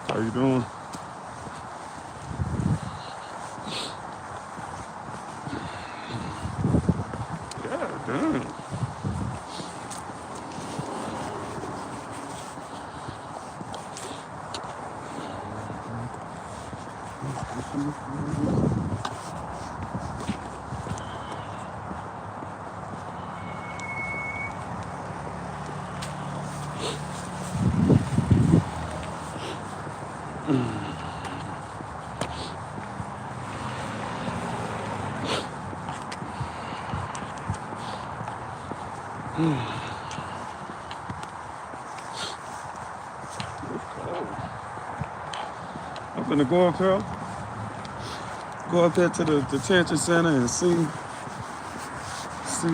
How you doing? Yeah, damn. I'm gonna go up there to the detention center and see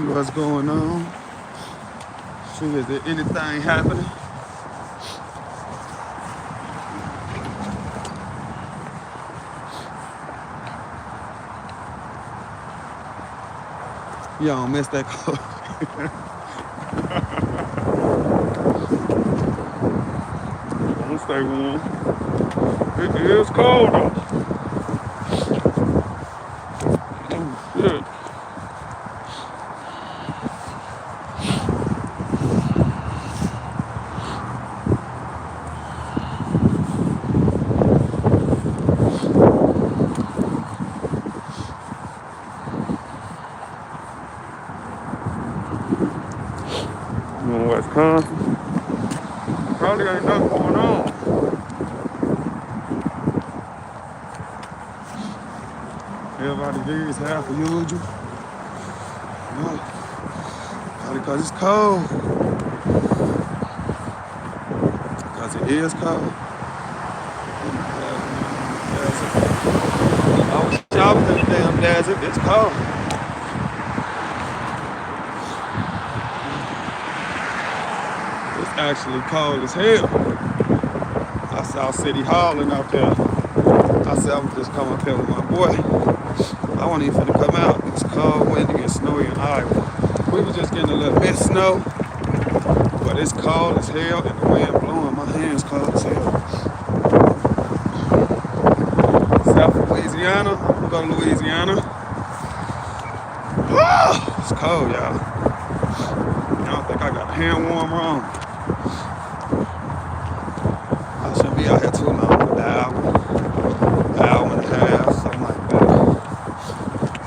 what's going on. See if there anything happening. Y'all don't miss that code. Don't stay warm. It is cold though. Oh shit. You know Wisconsin? Probably ain't nothing going on. Everybody here is half the usual. No. Probably because it's cold. Because it is cold. I was shopping in the damn desert. It's cold. It's actually cold as hell. I saw City Hall and out there. I said I'm just come up here with my boy. I wasn't even finna come out. It's cold, windy, and snowy in Iowa. We were just getting a little bit of snow, but it's cold as hell and the wind blowing. My hands cold as hell. South of Louisiana, we go to Louisiana. It's cold, y'all. I don't think I got a hand warmer on. I shouldn't be out here too long, an hour and a half, something like that.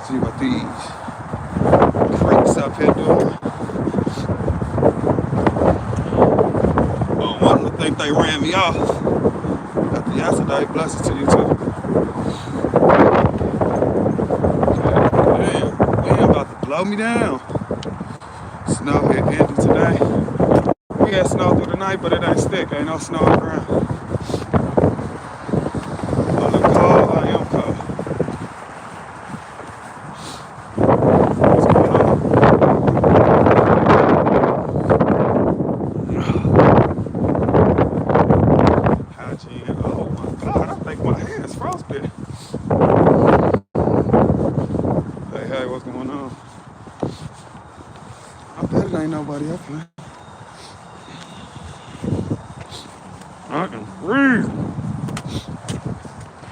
See what these freaks up here doing. One of them think they ran me off after yesterday. Blessings to you too. Damn, man about to blow me down. Snow hit empty today. We had snow through the night, but it ain't stick. Ain't no snow on the ground. I look cold, I am cold. What's going on? Hygiene. Oh my God, I think my hand's frostbitten. Hey, what's going on? I bet it ain't nobody up here. I can breathe.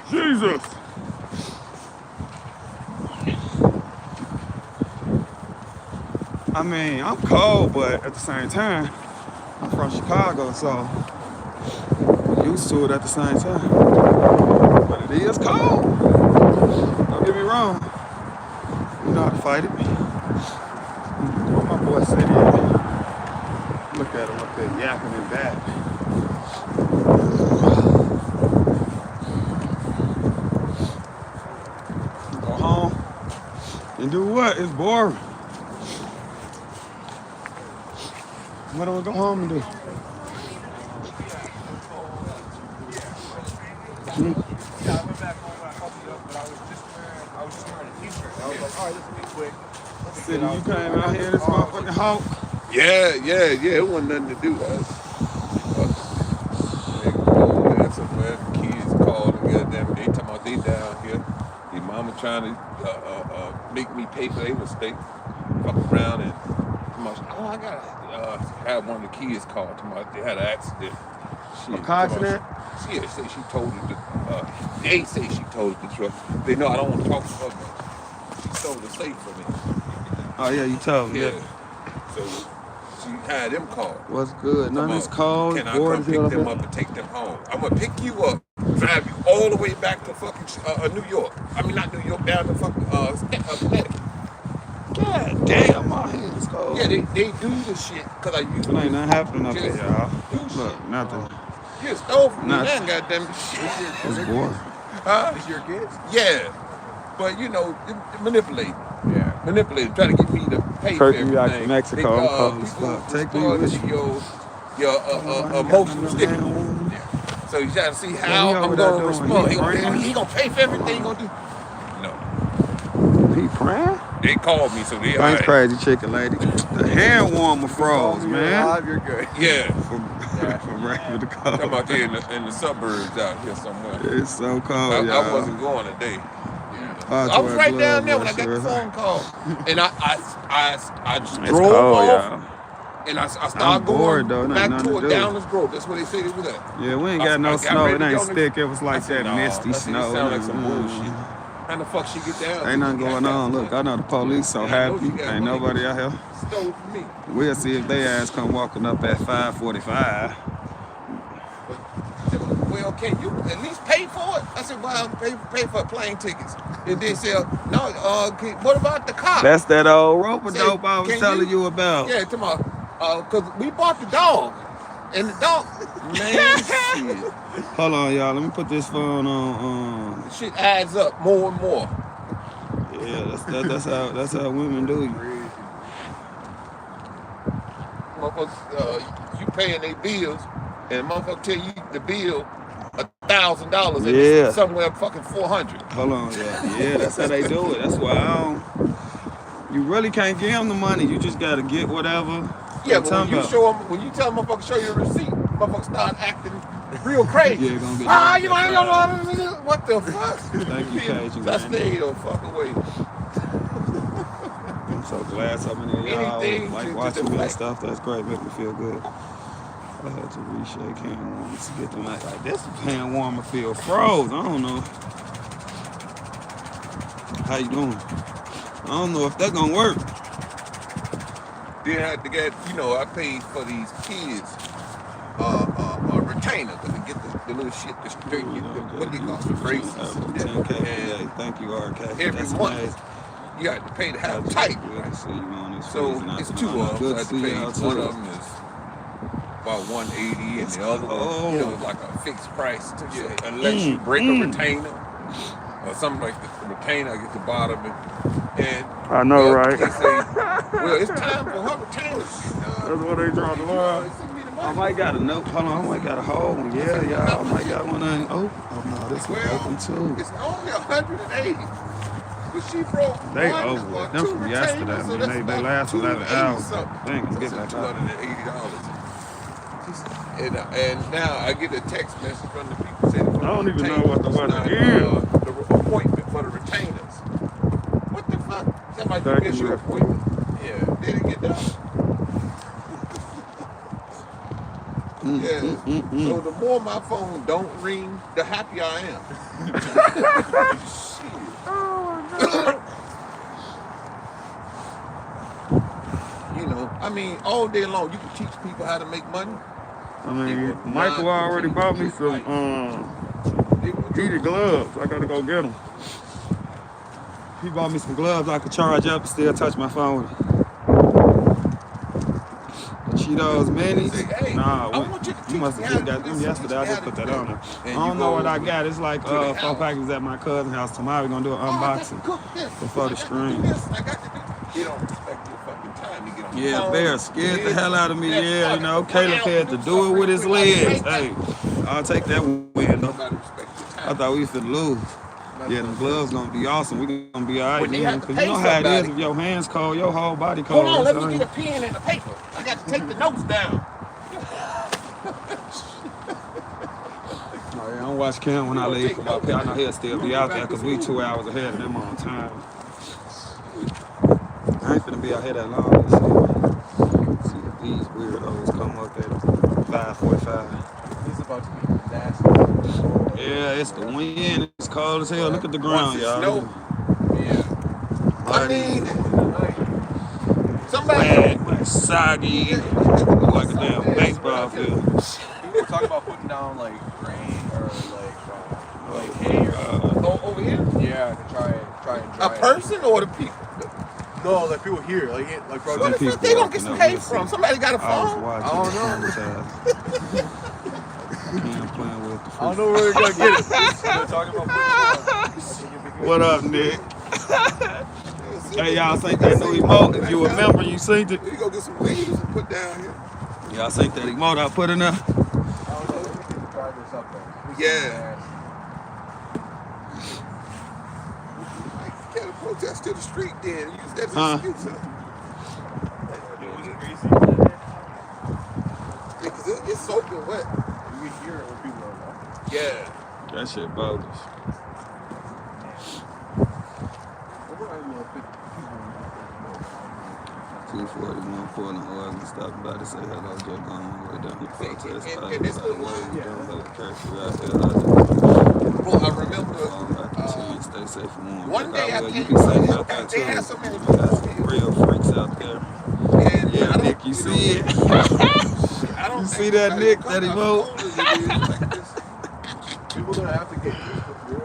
Jesus. I mean, I'm cold, but at the same time, I'm from Chicago, so I'm used to it at the same time. But it is cold. Don't get me wrong. You know how to fight it. What my boy said here. Look at him up there yapping and back. Go home and do what? It's boring. What do I go home and do? Yeah, I went back home, I fucked it up, but I was just wearing a t-shirt. I was like, all right, this will be quick. City, you came out here, this motherfucking hawk. Yeah. It wasn't nothing to do. Somewhere. The kids called and goddamn, they talking about they down here. Their mama trying to make me pay for their mistake. Fuck around and Oh, I gotta have one of the kids call tomorrow. They had an accident. A car accident? Yeah, say she told it. They say she told it the truck. They know I don't want to talk to her much. She stole the safe from me. Oh yeah, you told me. Yeah. So she had them call. What's good? None is cold. Can I come pick them up and take them home? I'm gonna pick you up, drive you all the way back to fucking New York. I mean, not New York, down to fucking Connecticut. God damn, my hands cold. Yeah, they do this shit because I used to. Ain't nothing happening up here, y'all. Look, nothing. You stole from me, Nothing. man, goddamn. It's boring. Huh? It's your kids? Yeah. But you know, manipulate. Yeah. Manipulate. Try to get me to pay for Turkey everything. out to Mexico. I'm cold as people fuck. Take me spoil with you. your emotional stimulus. Yeah. So you try to see how I'm gonna respond. He gonna pay for everything he gonna do. No. He praying? They called me, so they Thanks, crazy chicken lady. The hand warmer froze, man. You're good. Yeah. From regular to cold. I'm out there in the suburbs out here somewhere. It's so cold, y'all. I wasn't going today. I I was right down there when I got the phone call, and I just drove off, and I started going back toward Downers Grove. That's where they said it was at. Yeah, we ain't got no snow. It ain't thick. It was like that misty snow. Sound like some bullshit. How the fuck she get down? Ain't nothing going on. Look, I know the police so happy. Ain't nobody out here. Stole from me. We'll see if they ass come walking up at 5:45. Well, can you at least pay for it? I said, well, pay for plane tickets. And they said, no, what about the car? That's that old roper dope I was telling you about. Yeah, tomorrow. Because we bought the dog. And the dog, man, shit. Hold on, y'all. Let me put this phone on. The shit adds up more and more. Yeah, that's how women do you. Motherfuckers, you paying their bills, and motherfucker tell you the bill $1,000 and it's somewhere fucking 400. Hold on, yeah, that's how they do it. That's why you really can't give them the money. You just gotta get whatever. Yeah, but when you tell them motherfucker show you a receipt, motherfucker start acting real crazy. Yeah, gonna get what the fuck? Thank you, Cajun. That's the fuck away. I'm so glad so many of y'all like watching me and stuff. That's great. Make me feel good. I had to reshake hand warmers to get them out. Like this hand warmer feel froze. I don't know. How you doing? I don't know if that's gonna work. Then I had to get, I paid for these kids a retainer because they get the little shit to straighten what they call the braces. 10K. Thank you, RK. Every month, you got to pay to have them tight. So it's two of them. So I had to pay. One of them is about $180, and the other one, is like a fixed price. Unless you break a retainer or something like the retainer, I get the bottom of it. And I know, right? They say, well, it's time for her retainer. That's what they draw the line. I might got a note. Hold on, I might got a whole one. Yeah, y'all. I might got one on. Oh no, this one open too. It's only 180. But she broke they over with. Them from yesterday. I mean, they last for like an hour. Dang, let's get back out. $280. And now I get a text message from the people saying, I don't even know what the weather is. The appointment for the retainers. What the fuck? Somebody miss your appointment. Yeah, they didn't get done. Yeah. So the more my phone don't ring, the happier I am. Shit. I mean, all day long you can teach people how to make money. I mean, Michael already bought me some heated gloves. I gotta go get them. He bought me some gloves I could charge up and still touch my phone with. Cheetos minis? Hey, nah, you must have just got them yesterday. I just put that on there. I don't know what I got. It's like 4 packages at my cousin's house. Tomorrow we're gonna do an unboxing before the stream. You don't respect your fucking time to get on the phone. Bear scared the hell out of me. Yeah, Caleb had to do it with his legs. Hey, I'll take that win though. I thought we finna lose. Yeah, them gloves gonna be awesome. We gonna be all right, man. Cause you know how it is if your hands cold, your whole body cold. Hold on, let me get a pen and a paper. I got to take the notes down. I don't watch Cam when I leave from up here. I know he'll still be out there because we 2 hours ahead of them on time. I ain't finna be out here that long. these weirdos come up at 5:45. It's about to be nasty. Yeah, it's the wind. It's cold as hell. Look at the ground, y'all. Snow, yeah. I mean, somebody like soggy, like a damn baseball field. People were talking about putting down like grain or like hay over here? Yeah, to try and dry a person or the people? No, like people here, like where the fuck they gonna get some hay from? Somebody got a phone? I don't know. I'm playing with the I don't know where they're gonna get it. They're talking about what up, Nick? Hey, y'all think that new emote? If you remember, you seen it. You go get some leaves and put down here. Y'all think that emote I put in there? I don't know. We can try this up though. Yeah. You can't protest to the street then. Use that as an excuse. Because it's soaking wet. You can hear it when people are walking. Yeah. That shit bogus. 241 Portland, Oregon, stopping by to say hello, just going all the way down the protest. Well, I remember stay safe from one day I you can say out there too. They had so many real freaks out there. And yeah, Nick, you see it? You see that, Nick, that emote? People gonna have to get used to it.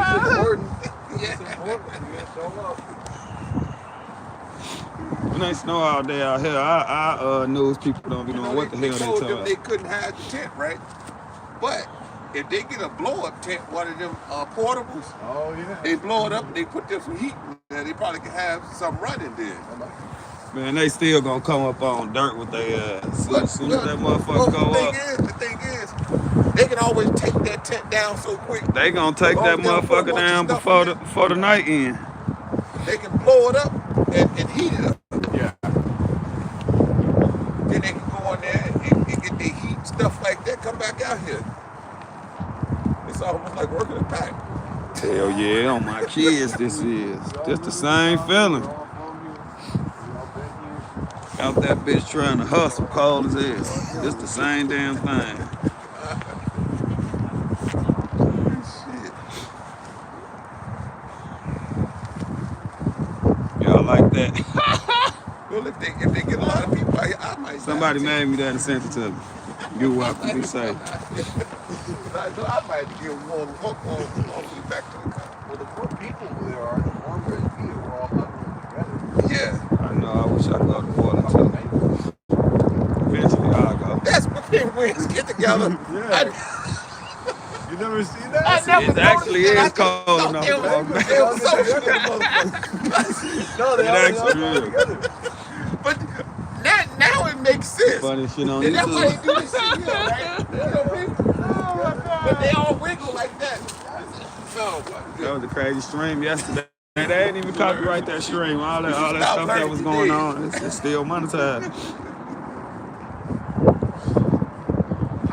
It's important. It's important. You gotta show up. When they snow all day out here, our news people don't be knowing what the hell they talking about. They couldn't hide the tent, right? But if they get a blow-up tent, one of them portables, they blow it up and they put there some heat in there, they probably can have some running there. Man, they still gonna come up on dirt with their ass. As soon as that motherfucker go up. The thing is, they can always take that tent down so quick. They gonna take that motherfucker down before the night end. They can blow it up and heat it up. Yeah. Then they can go on there and get their heat, stuff like that, come back out here. It's almost like working a pack. Hell yeah, on my kids this is. Just the same feeling. Out that bitch trying to hustle, cold as hell. Just the same damn thing. Shit. Y'all like that? Well, if they get a lot of people out here, I might. Somebody made me that and sent it to me. You're welcome to be safe. I might give one walk on back to the car. Well, the more people there are, the more we're all huddling together. Yeah. I know, I wish I could go to Portland too. Eventually I'll go. That's when penguins get together. Yeah. You never seen that? It actually is cold enough. They were social. No, they all together. But now it makes sense. Funny shit on And that's why they YouTube. do this shit here, right? But they all wiggle like that. That was a crazy stream yesterday. They ain't even copyright that stream. All that stuff that was going on. It's still monetized.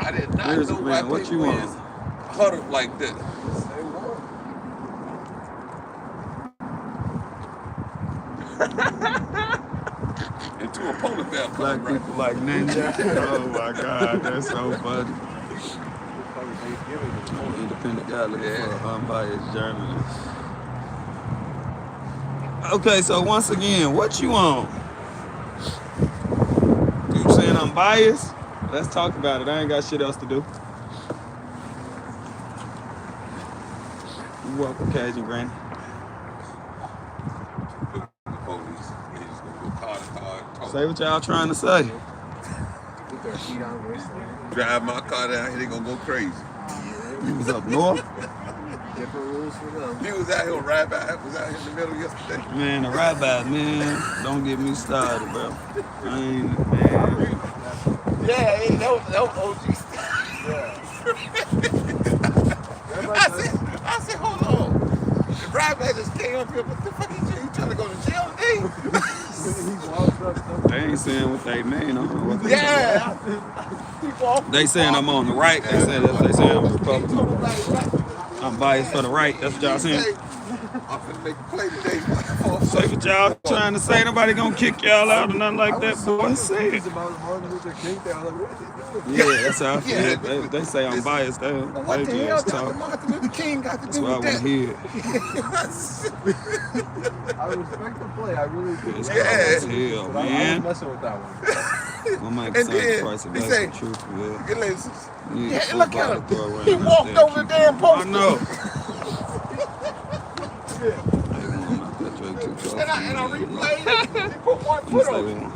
I did not Here's know a why man. What you want? huddled like this. Into a polar bear. Black people like ninja. Oh my God, that's so funny. Independent guy looking for an unbiased journalist. Okay, so once again, what you on? You saying I'm biased? Let's talk about it. I ain't got shit else to do. You welcome, Cajun Granny. Say what y'all trying to say. Put their feet on waistline. Drive my car down here, they gonna go crazy. You was up north? Different rules for them. He was out here ride by, was out here in the middle yesterday. Man, the ride by, man. Don't get me started, bro. I ain't, man. Yeah, that was OG I said, hold on. The driver just came up here, what the fuck you trying to go to jail today? They ain't saying what they mean. I don't know what they Yeah. They saying I'm on the right. They saying I'm Republican. I'm biased for the right. That's what y'all saying. I'm finna make a play today. Say what y'all trying to say. Nobody gonna kick y'all out or nothing like that, boy. Say it. About the Martin Luther King thing. I was like, what are they doing? Yeah, that's how I feel. Yeah. They say I'm biased. They What the hell just Dr. talk. Martin Luther King got to That's do what I with want to that? hear. I respect the play. I really do. It's Yeah. cold as hell, But I was man. messing with that one. I'm like And saying then the price of he that say- for truth, yeah. Get lazy. You need Yeah, a look football at to throw him. around He out walked there, over the keep damn going. post. I know. Hey, come on, that Drake too close. And I replayed it. He put one You foot say on it. one.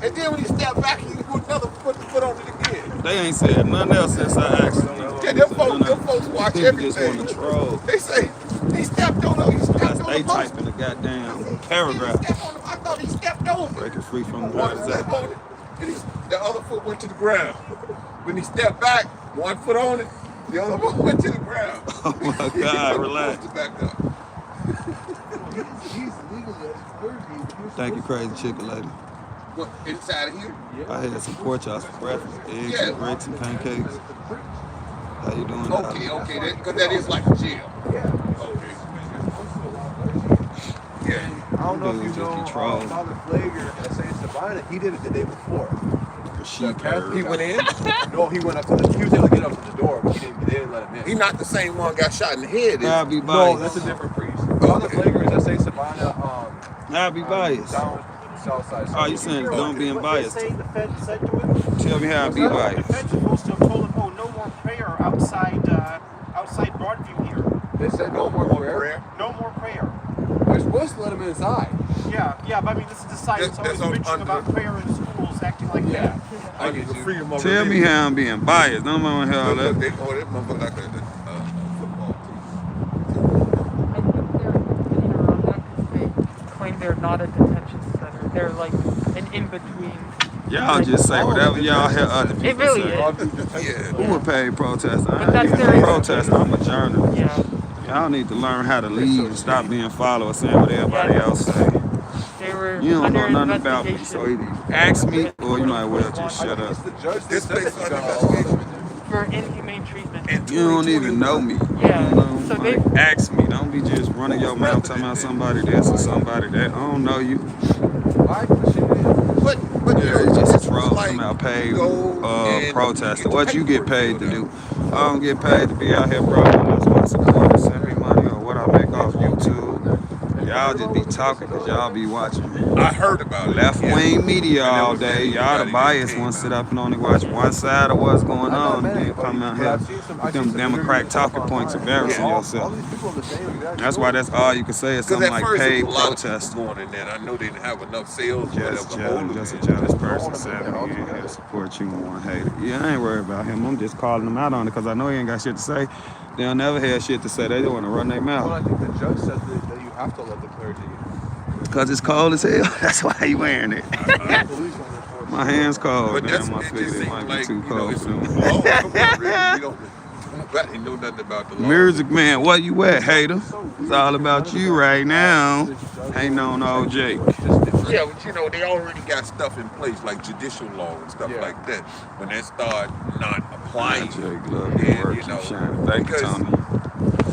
And then when he stepped back, he put another foot on it again. They ain't said nothing else since I asked them. Yeah, them folks watch People just everything. want to troll. They say he stepped on him. He stepped That's on they the post. typing a goddamn He paragraph. stepped on him. I thought he stepped over. Break it free from the One step on it, and the other foot went to the ground. When he stepped back, one foot on it, the other foot went to the ground. Oh my God, relax. He back up. He's legally at 30. Thank you, crazy chicken lady. What, inside of here? I had some pork chops for breakfast, eggs Yeah. and grits and pancakes. How you doing? Okay, because that is like a jail. Okay. Yeah. I don't know if you Dude, just know be trolling. Father Flager at St. Savannah. He did it the day before. Sheep Catholic He went in. No, he went up to the. He was able to get up to the door, but they didn't let him in. He's not the same one got shot in the head. Is I'll he? be No, biased. that's a different priest. Father Flager is at St. Savannah. I'll be biased. Down south side. Oh, you saying don't be biased? Say the Fed said to it. Tell me how I be The biased. Fed's supposed to have told him, oh, no more prayer outside Broadview here. They said no more prayer. No more prayer. They're supposed to let him inside. Yeah, but I mean, this is the side that's always That's bitching about prayer in schools, acting like that. I get you. Freedom of Tell me religion. how I'm being biased. Don't want to hear all Look, that. they call that motherfucker like a football I think they're getting around that because they claim they're not a detention center. They're like an in-between. Y'all just say whatever y'all hear other people It really say. is. team. Yeah. Who would pay protest? I But that's ain't their- a protester. I'm a journalist. Yeah. Y'all need to learn how to lead and stop being followers saying what everybody else say. They were You don't under know nothing about me, investigation so either you ask me or you might well just shut up. It's the judge that This said place that you under got investigation. for inhumane treatment. In You don't even know me. Yeah, You know, so like, they- ask me. Don't be just running your mouth talking about somebody this or somebody that. I don't know you. Why? But you did. But you Yeah, know, it's just this a troll. was like Come out paid go and protester. get What you get paperwork paid to filled do? I don't get paid to be out here broadcasting. That's my supporters send me money or what I make off YouTube. Y'all just be talking because y'all be watching I heard about it. left yeah. wing media And there all was day. that Y'all the everybody biased came ones out. sit up and only watch one side of what's going on. Then come out here with them Democrat talking points, embarrassing All yourself. these people are the same exact That's why that's all you can say is Because something at like first paid it was a lot of protest. people going in there. And I know they didn't have enough sales. or Just whatever, hold them just a in. jealous person said me in here to support you and one hater. Yeah, I ain't worried about him. I'm just calling him out on it because I know he ain't got shit to say. They'll never have shit to say. They just want to run their Well, mouth. I think the judge said that you have to let the clergy in. Because it's cold as hell. That's why he wearing it. Police don't enforce My it. hands cold. But that's, Damn, my it feet just it seems might be like, too you know, cold it's for a them. law. Come on, really. Nobody know nothing about the law. Music man, where you at, hater? It's all about you right now. Ain't on old Jake. Yeah, but you know, they already got stuff in place like judicial law and stuff Yeah. like that. When they start not Why applying, Jake love your and work, you you know, shining. Thank you, because Tony.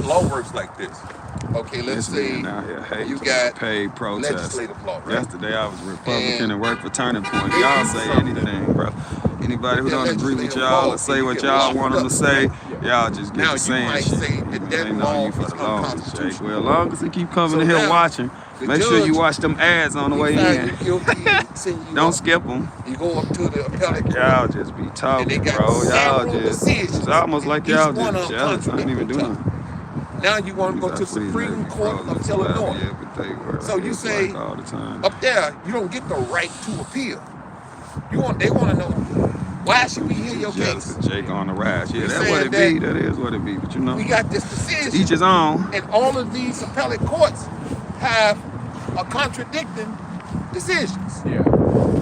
law works like this. Okay, let's This say man out here hating you about got paid protest. legislative law, right? Yesterday I was Republican And and worked for Turning Point. they Y'all do say something. anything, bro. Anybody who With don't that agree with legislative y'all law, or say you what get y'all locked want them to up. say, y'all just get Now, to you saying might shit. say that that They know law you for is the longest, Jake. unconstitutional. Well, as long as they keep coming So in here now, watching, the make sure you judge, watch them ads on the he way find in. you guilty, send you Don't up. skip them. You go up to the appellate court. Y'all just be And talking, they got bro. Y'all several just, decisions. it's almost like Each y'all one just of them jealous. I ain't even contradict doing each it. other. Now you want to go to the Supreme Court of Illinois. So you say, all the time. up there, you don't get the right to appeal. They want to know, why should we hear your Jealous case? of Jake on the rise. Yeah, You that's what saying it be. that That is what it be. But you know, We got this to decision, each his own. and all of these appellate courts have a contradicting decisions. Yeah.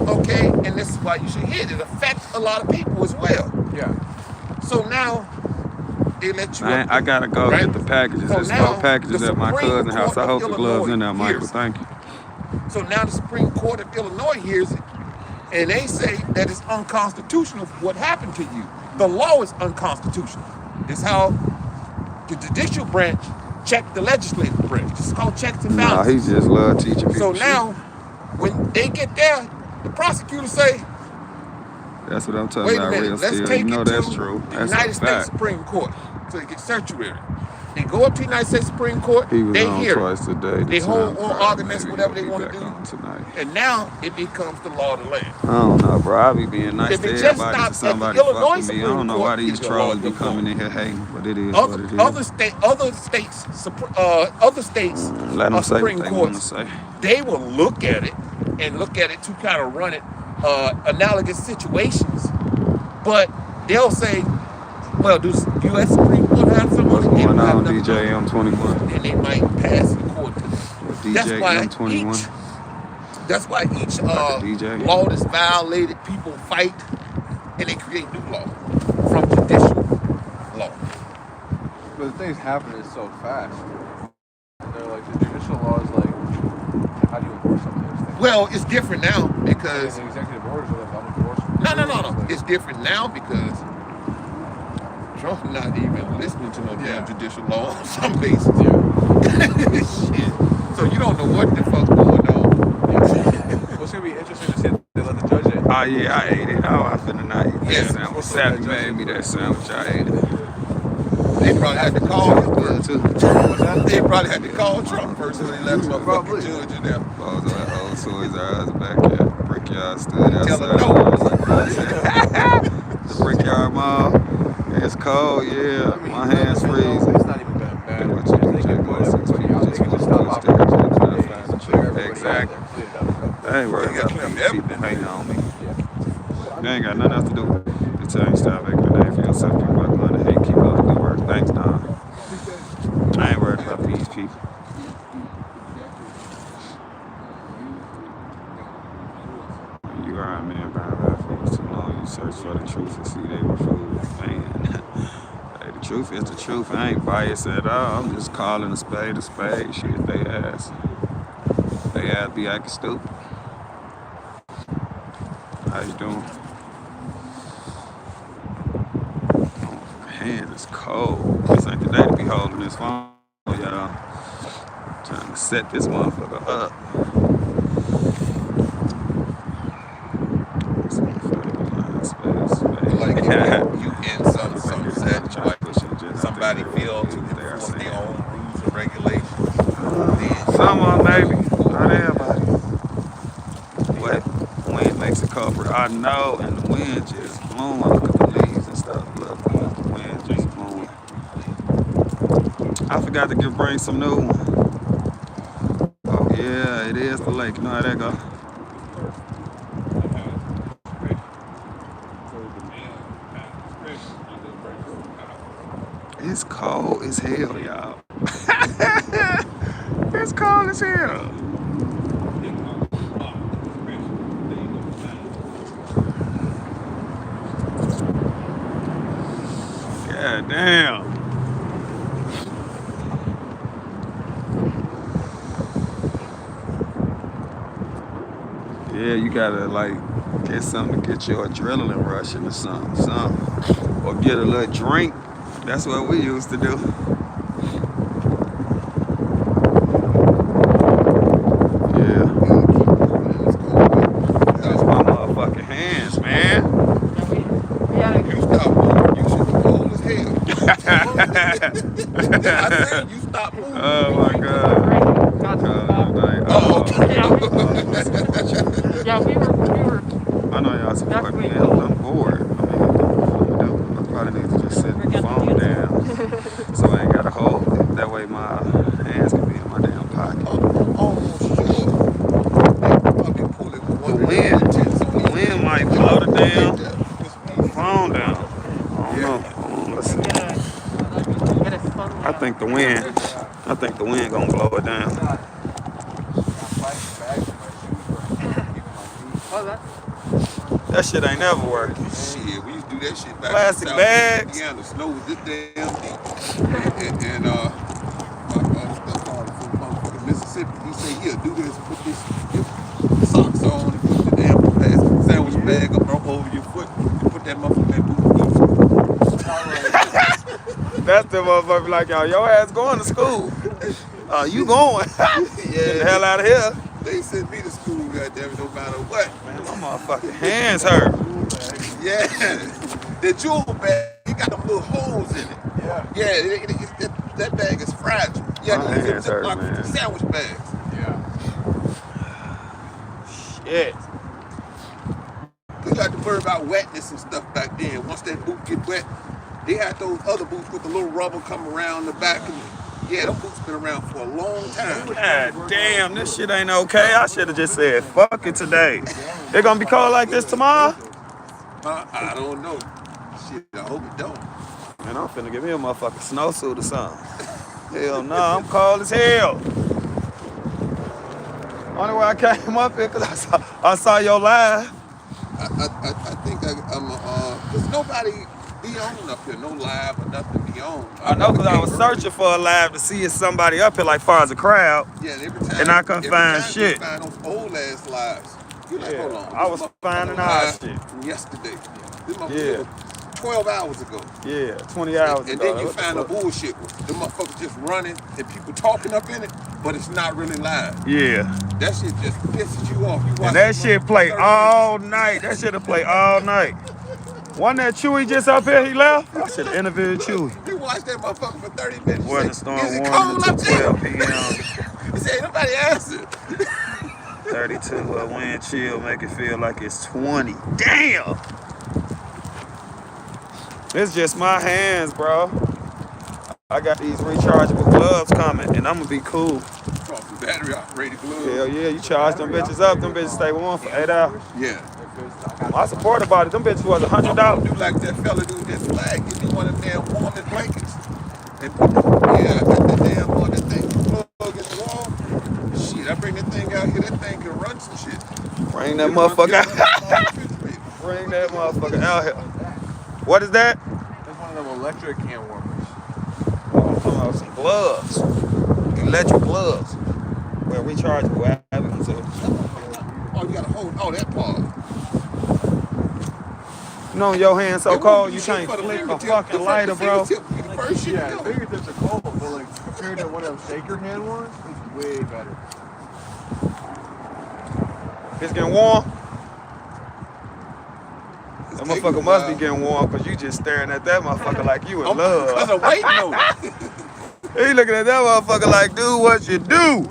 Okay, and this is why you should hear it. It affects a lot of people as well. Yeah. So now they let you. Man, up I there, gotta go right? get the packages. So There's now, 4 packages the at my Supreme cousin's house. I Court hope of the gloves in there, Illinois Michael. hears it. Thank you. So now the Supreme Court of Illinois hears it, and they say that it's unconstitutional what happened to you. The law is unconstitutional. It's how the judicial branch check the legislative branch. It's called checks and Nah, he balances. just love teaching people So shit. now, when they get there, the prosecutors say, That's what I'm talking wait a about, minute, real let's still. take You know it to that's true. the That's United a States fact. Supreme Court so it gets certiorari. They go up to the United States Supreme Court, He was they on hear twice it. today. They The hold time on crowd. arguments, Maybe whatever he'll they be want to back do. on tonight. And now it becomes the law of the land. I don't know, bro. I be being nice If to it just everybody till stopped at the somebody fuck Illinois with me. I Supreme don't know why Court, these it'd be a law trolls of be the coming land. in here hating, but it is what it is. Other states, Let them say what Supreme they want to Courts, say. they will look at it and look at it to kind of run it analogous situations, but they'll say, well, does U.S. Supreme Court have someone? What's They going don't have on, enough DJ money. M21? And they might pass it according to them. DJ M21. That's why each DJ. law that's violated, people fight, and they create new law from judicial law. But the things happening so fast. They're like the judicial law is like, how do you enforce some of those things? Well, it's different now because the executive orders are like unenforceable. no. It's different now because Trump's not even listening to no damn judicial law on some bases. Shit. So you don't know what the fuck going on. Well, it's gonna be interesting to see if they let the judge in. Oh yeah, I ate it. Oh, I finna not eat that Yeah. sandwich. Savvy made me that sandwich. I ate it. They probably had to call him Good too. They probably had to call Trump first when they let the fucking judge in there. I was like, oh, so his eyes backyard. Brickyard stood Tell outside. him no. I was like, bro, the Brickyard Mall. It's cold, yeah. My hands freezing. It's not even been bad. What you do, Jake? Go 6 people just want to stop Exactly. I ain't worried about these people hating on me. They ain't got nothing else to do. It's time you start making a name for yourself. Keep working on it. Hey, keep up the good work. Thanks, Don. I ain't worried about these people. You are, man, by that for too long. You search for the truth and see they were fools. Man. Hey, the truth is the truth. I ain't biased at all. I'm just calling a spade a spade. Shit, they ass. They ass be acting stupid. How you doing? Oh, my hands is cold. This ain't the day to be holding this phone, y'all. Trying to set this motherfucker up. Like you in some set, like somebody feel to enforce their own rules and regulations. Someone maybe, not everybody. What? Wind makes a culprit. I know, and the wind just blowing. Look at the leaves and stuff. Look, the wind just blowing. I forgot to bring some new one. Oh yeah, it is the lake. You know how that go. It's cold as hell, y'all. It's cold as hell. God damn. Yeah, you gotta like get something to get your adrenaline rushing or something. Or get a little drink. That's what we used to do. Yeah. That's my motherfucking hands, man. You stop moving, you should be cold as hell. I said you stop moving. Oh my God. We were. I know y'all support me. I'm bored. I probably need to just set the phone down so I ain't got to hold it. That way my hands can be in my damn pocket. The wind might blow the damn phone down. I don't know. Let's see. I think the wind gonna blow it down. That shit ain't never worked. Shit, we used to do that shit back Plastic in bags. Yeah, the snow was this damn deep. And my stepfather from motherfucking Mississippi, he said, "Yeah, do this, put this socks on, and put the damn plastic sandwich bag up over your foot, and put that motherfucker in that boot." That's the motherfucker like, yo, your ass going to school. You going. Get the hell out of here. They sent me to school, goddamn it, no matter what. Man, my motherfucking hands hurt. Yeah. The jewel bag, you got them little holes in it. Yeah, that bag is fragile. Yeah, My those hands hurt, man. sandwich bags. Shit. We got to worry about wetness and stuff back then. Once that boot get wet, they had those other boots with the little rubber come around the back. And yeah, them boots been around for a long time. God damn, this shit ain't okay. I should have just said, fuck it today. It gonna be cold like this tomorrow? I don't know. Shit, I hope it don't. Man, I'm finna give me a motherfucking snowsuit or something. Hell no, I'm cold as hell. Only way I came up here because I saw your live. I think there's nobody be on up here, no live or nothing be on. I know because I was searching for a live to see if somebody up here, like far as a crowd. Yeah, and every time. And I couldn't find time shit. You find those old ass lives. You're like, hold on. I was finding our shit. From yesterday. This Yeah. 12 hours ago. Yeah, 20 hours And ago. then you find the bullshit one. The motherfuckers just running and people talking up in it, but it's not really live. Yeah. That shit just pisses you off. You And that shit play all night. That shit'll play all night. Wasn't that Chewy just up here? He left? I should have interviewed Chewy. We watched that motherfucker for 30 minutes. Weather storm is it warning cold up until there? 12 p.m. He said, ain't nobody answered. 32 wind chill, make it feel like it's 20. Damn! It's just my hands, bro. I got these rechargeable gloves coming, and I'm gonna be cool. The battery operated gloves. Hell yeah, you charge them bitches up, them bitches stay warm for 8 hours. Yeah. I support about it. Them bitches was I'm $100. gonna do like that fella do with that flag, give me one of them damn warming blankets. And put the, yeah, I got that damn one, that thing plug in the wall. Shit, I bring that thing out here, that thing can run some shit. Bring that motherfucker out. Bring that motherfucker out here. What is that? That's one of them electric hand warmers. I'm talking about some gloves. Electric gloves. Well, rechargeable. Oh, you gotta hold, that part. You know, your hands so cold, you can't flick a fucking lighter, bro. Yeah, fingertips are cold, but like compared to one of them shaker hand ones, it's way better. It's getting warm. That motherfucker must be getting warm because you just staring at that motherfucker like you in love. Because I'm waiting on it. He looking at that motherfucker like, do what you do.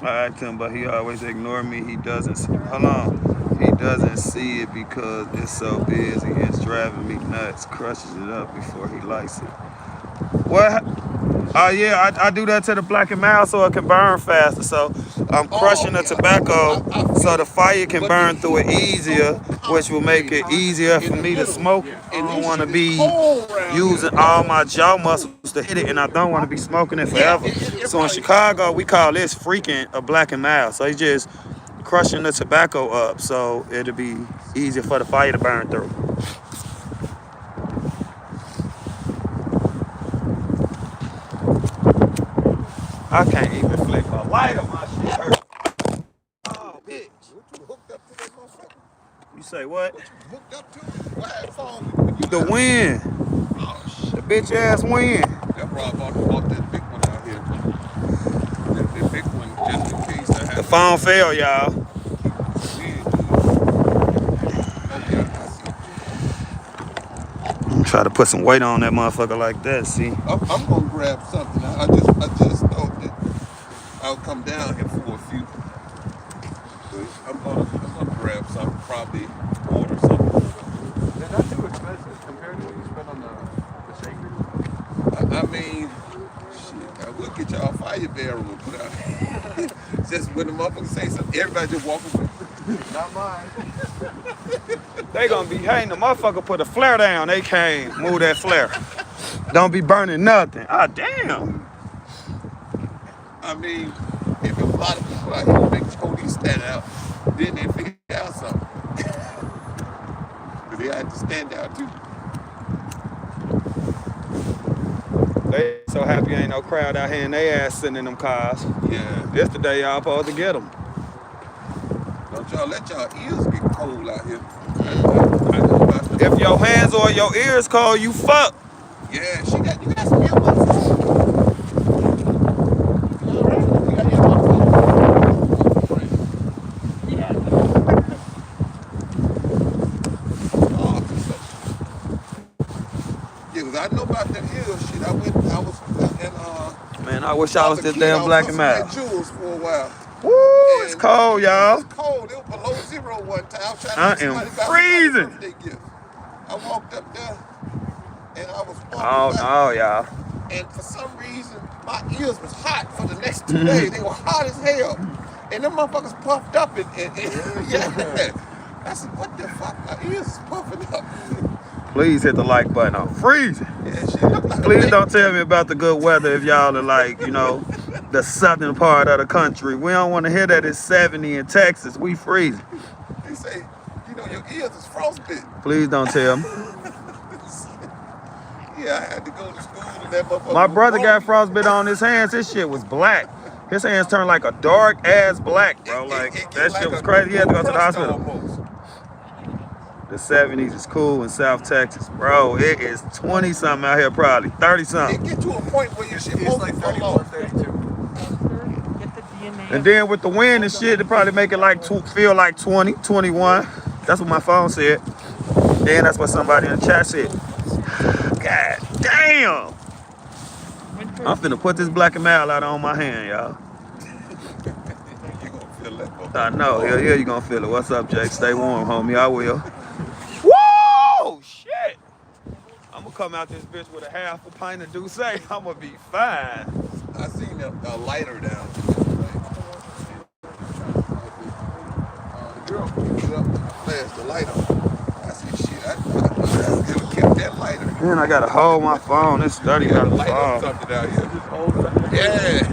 I asked him, but he always ignore me. He doesn't see, hold on. He doesn't see it because it's so busy. It's driving me nuts. Crushes it up before he likes it. What? Yeah, I do that to the black and mild so it can burn faster. So I'm crushing the tobacco so the fire can burn through it easier, which will make it easier for me to smoke. I don't want to be using all my jaw muscles to hit it, and I don't want to be smoking it forever. So in Chicago, we call this freaking a black and mild. So he's just crushing the tobacco up so it'll be easier for the fire to burn through. I can't even flick a light on my shit hurt. Oh, bitch. Hooked up to that motherfucker. You say what? Hooked up to it. Why it fall? The wind. Oh, shit. The bitch ass wind. That brought that big one out here. That big one, just in case I have The phone fell, y'all. I'm trying to put some weight on that motherfucker like that, see? I'm gonna grab something. I just thought that I'll come down here for a few. I'm gonna grab something, probably order something. They're not too expensive compared to what you spend on the shakers. I mean, shit, I will get y'all a fire barrel and put out. Just when the motherfuckers say something, everybody just walk away. Not mine. They gonna be hating the motherfucker put a flare down. They can't move that flare. Don't be burning nothing. Ah, damn. I mean, if a lot of people out here to make the police stand out, then they figure out something. But they have to stand out too. They so happy ain't no crowd out here and they ass sitting in them cars. Yeah. This the day y'all supposed to get them. Don't y'all let y'all ears get cold out here. If your hands or your ears cold, you fuck. Yeah, you got some ears on my phone. All right, you got ears on my phone. Yeah. Oh, yeah, because I know about that hill shit. I was in, Man, I wish when I I was was a this kid, damn I was black and hustling at mild. Jewels for a while. Woo, it's And cold, it was y'all. cold. It was below zero one time. I was trying to I get am somebody to buy somebody a freezing. birthday gift. I walked up there and I was walking Oh back. no, y'all. And for some reason, my ears was hot for the next 2 days. They were hot as hell. And them motherfuckers puffed up and yeah. I said, what the fuck? My ears is puffing up. Please hit the like button. I'm freezing. Yeah, shit looked like Please a don't tell me about the good weather if y'all are like, you know, the southern part of the country. We don't want to hear that it's 70 in Texas. We freezing. They say, you know, your ears is frostbitten. Please don't tell me. Yeah, I had to go to school and that motherfucker My was brother got wrong. frostbite on his hands. His shit was black. His hands turned like a dark ass black, bro. Like, It that get like shit was a crazy. He had to go to the crust hospital. almost. The 70s is cool in South Texas. Bro, it is 20 something out here probably. 30 It something. get to a point where your shit It's won't like fall 31, off. 32. Get the DNA. And then with the wind and shit, it probably make it like feel like 20, 21. That's what my phone said. Then that's what somebody in the chat said. God damn. I'm finna put this black and mild out on my hand, y'all. You gonna feel that motherfucker. I know. Hell yeah, you gonna feel it. What's up, Jake? Stay warm, homie. I will. Whoa! Shit! I'm gonna come out this bitch with a half a pint of Douce. I'm gonna be fine. I seen a lighter down. The girl picked it up and flashed the light on. I said, shit, I could have kept that lighter. Man, I gotta hold my phone. It's 30 You gotta about to light up fall. something out here. Yeah.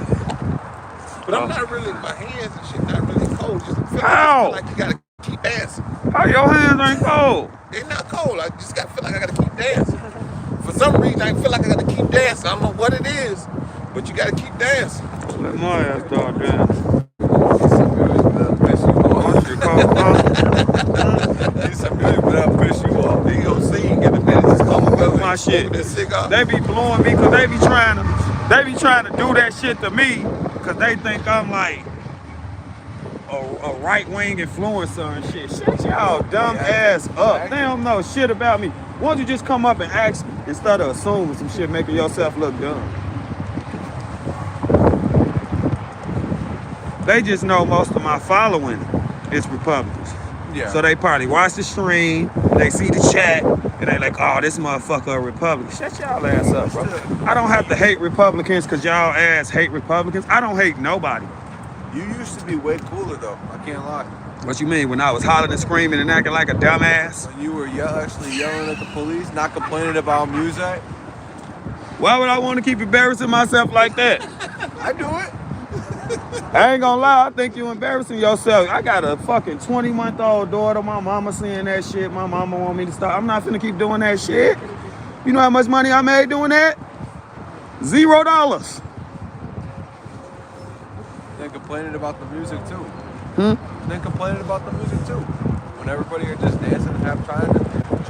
But I'm not really, my hands and shit not really cold. Just feel How? like you gotta keep dancing. How your hands ain't cold? They're not cold. I just gotta feel like I gotta keep dancing. For some reason, I feel like I gotta keep dancing. I don't know what it is, but you gotta keep dancing. Let my ass start dancing. It's some music that'll piss you My off. shit cold, huh? It's some music that'll piss you off. Then you gonna see, get the minute just come up with My shit. that cigar. They be blowing me because they be trying to do that shit to me because they think I'm like a right-wing influencer and shit. Shut y'all dumb ass up. They don't know shit about me. Why don't you just come up and ask me instead of assuming some shit, making yourself look dumb? They just know most of my following is Republicans. Yeah. So they probably watch the stream, they see the chat, and they like, oh, this motherfucker a Republican. Shut y'all ass up, bro. I don't have to hate Republicans because y'all ass hate Republicans. I don't hate nobody. You used to be way cooler though. I can't lie. What you mean? When I was hollering and screaming and acting like a dumbass? When you were actually yelling at the police, not complaining about music. Why would I want to keep embarrassing myself like that? I do it. I ain't gonna lie, I think you embarrassing yourself. I got a fucking 20-month-old daughter. My mama seeing that shit. My mama want me to stop. I'm not finna keep doing that shit. You know how much money I made doing that? $0. Then complaining about the music too. Hmm? Then complaining about the music too. When everybody are just dancing and trying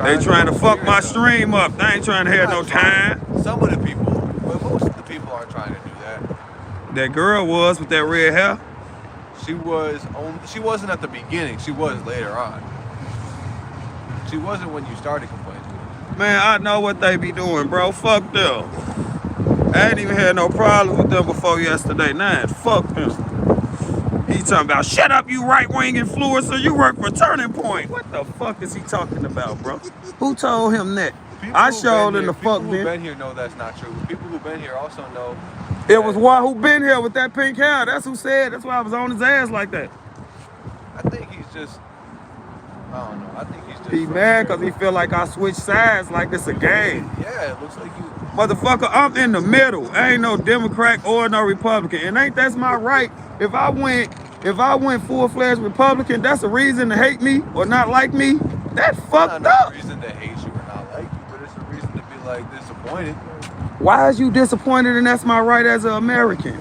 They trying to fuck my stuff. stream up. They ain't trying to have no time. Some of the people, but most of the people aren't trying to do that. That girl was with that red hair. She wasn't at the beginning. She was later on. She wasn't when you started complaining. Man, I know what they be doing, bro. Fuck them. I ain't even had no problems with them before yesterday. Nah, fuck them. He talking about, shut up, you right-wing influencer. You work for Turning Point. What the fuck is he talking about, bro? Who told him that? I showed him the fuck, People who've man. been here know that's not true. People who've been here also know. It was one who been here with that pink hair. That's who said. That's why I was on his ass like that. I think he's just. I don't know. I think he's just. He mad because he feel like I switched sides like it's a game. Yeah, it looks like you. Motherfucker, I'm in the middle. I ain't no Democrat or no Republican. And ain't that's my right. If I went full-fledged Republican, that's a reason to hate me or not like me. That's fucked Not up. a reason to hate you or not like you, but it's a reason to be like disappointed. Why is you disappointed and that's my right as an American?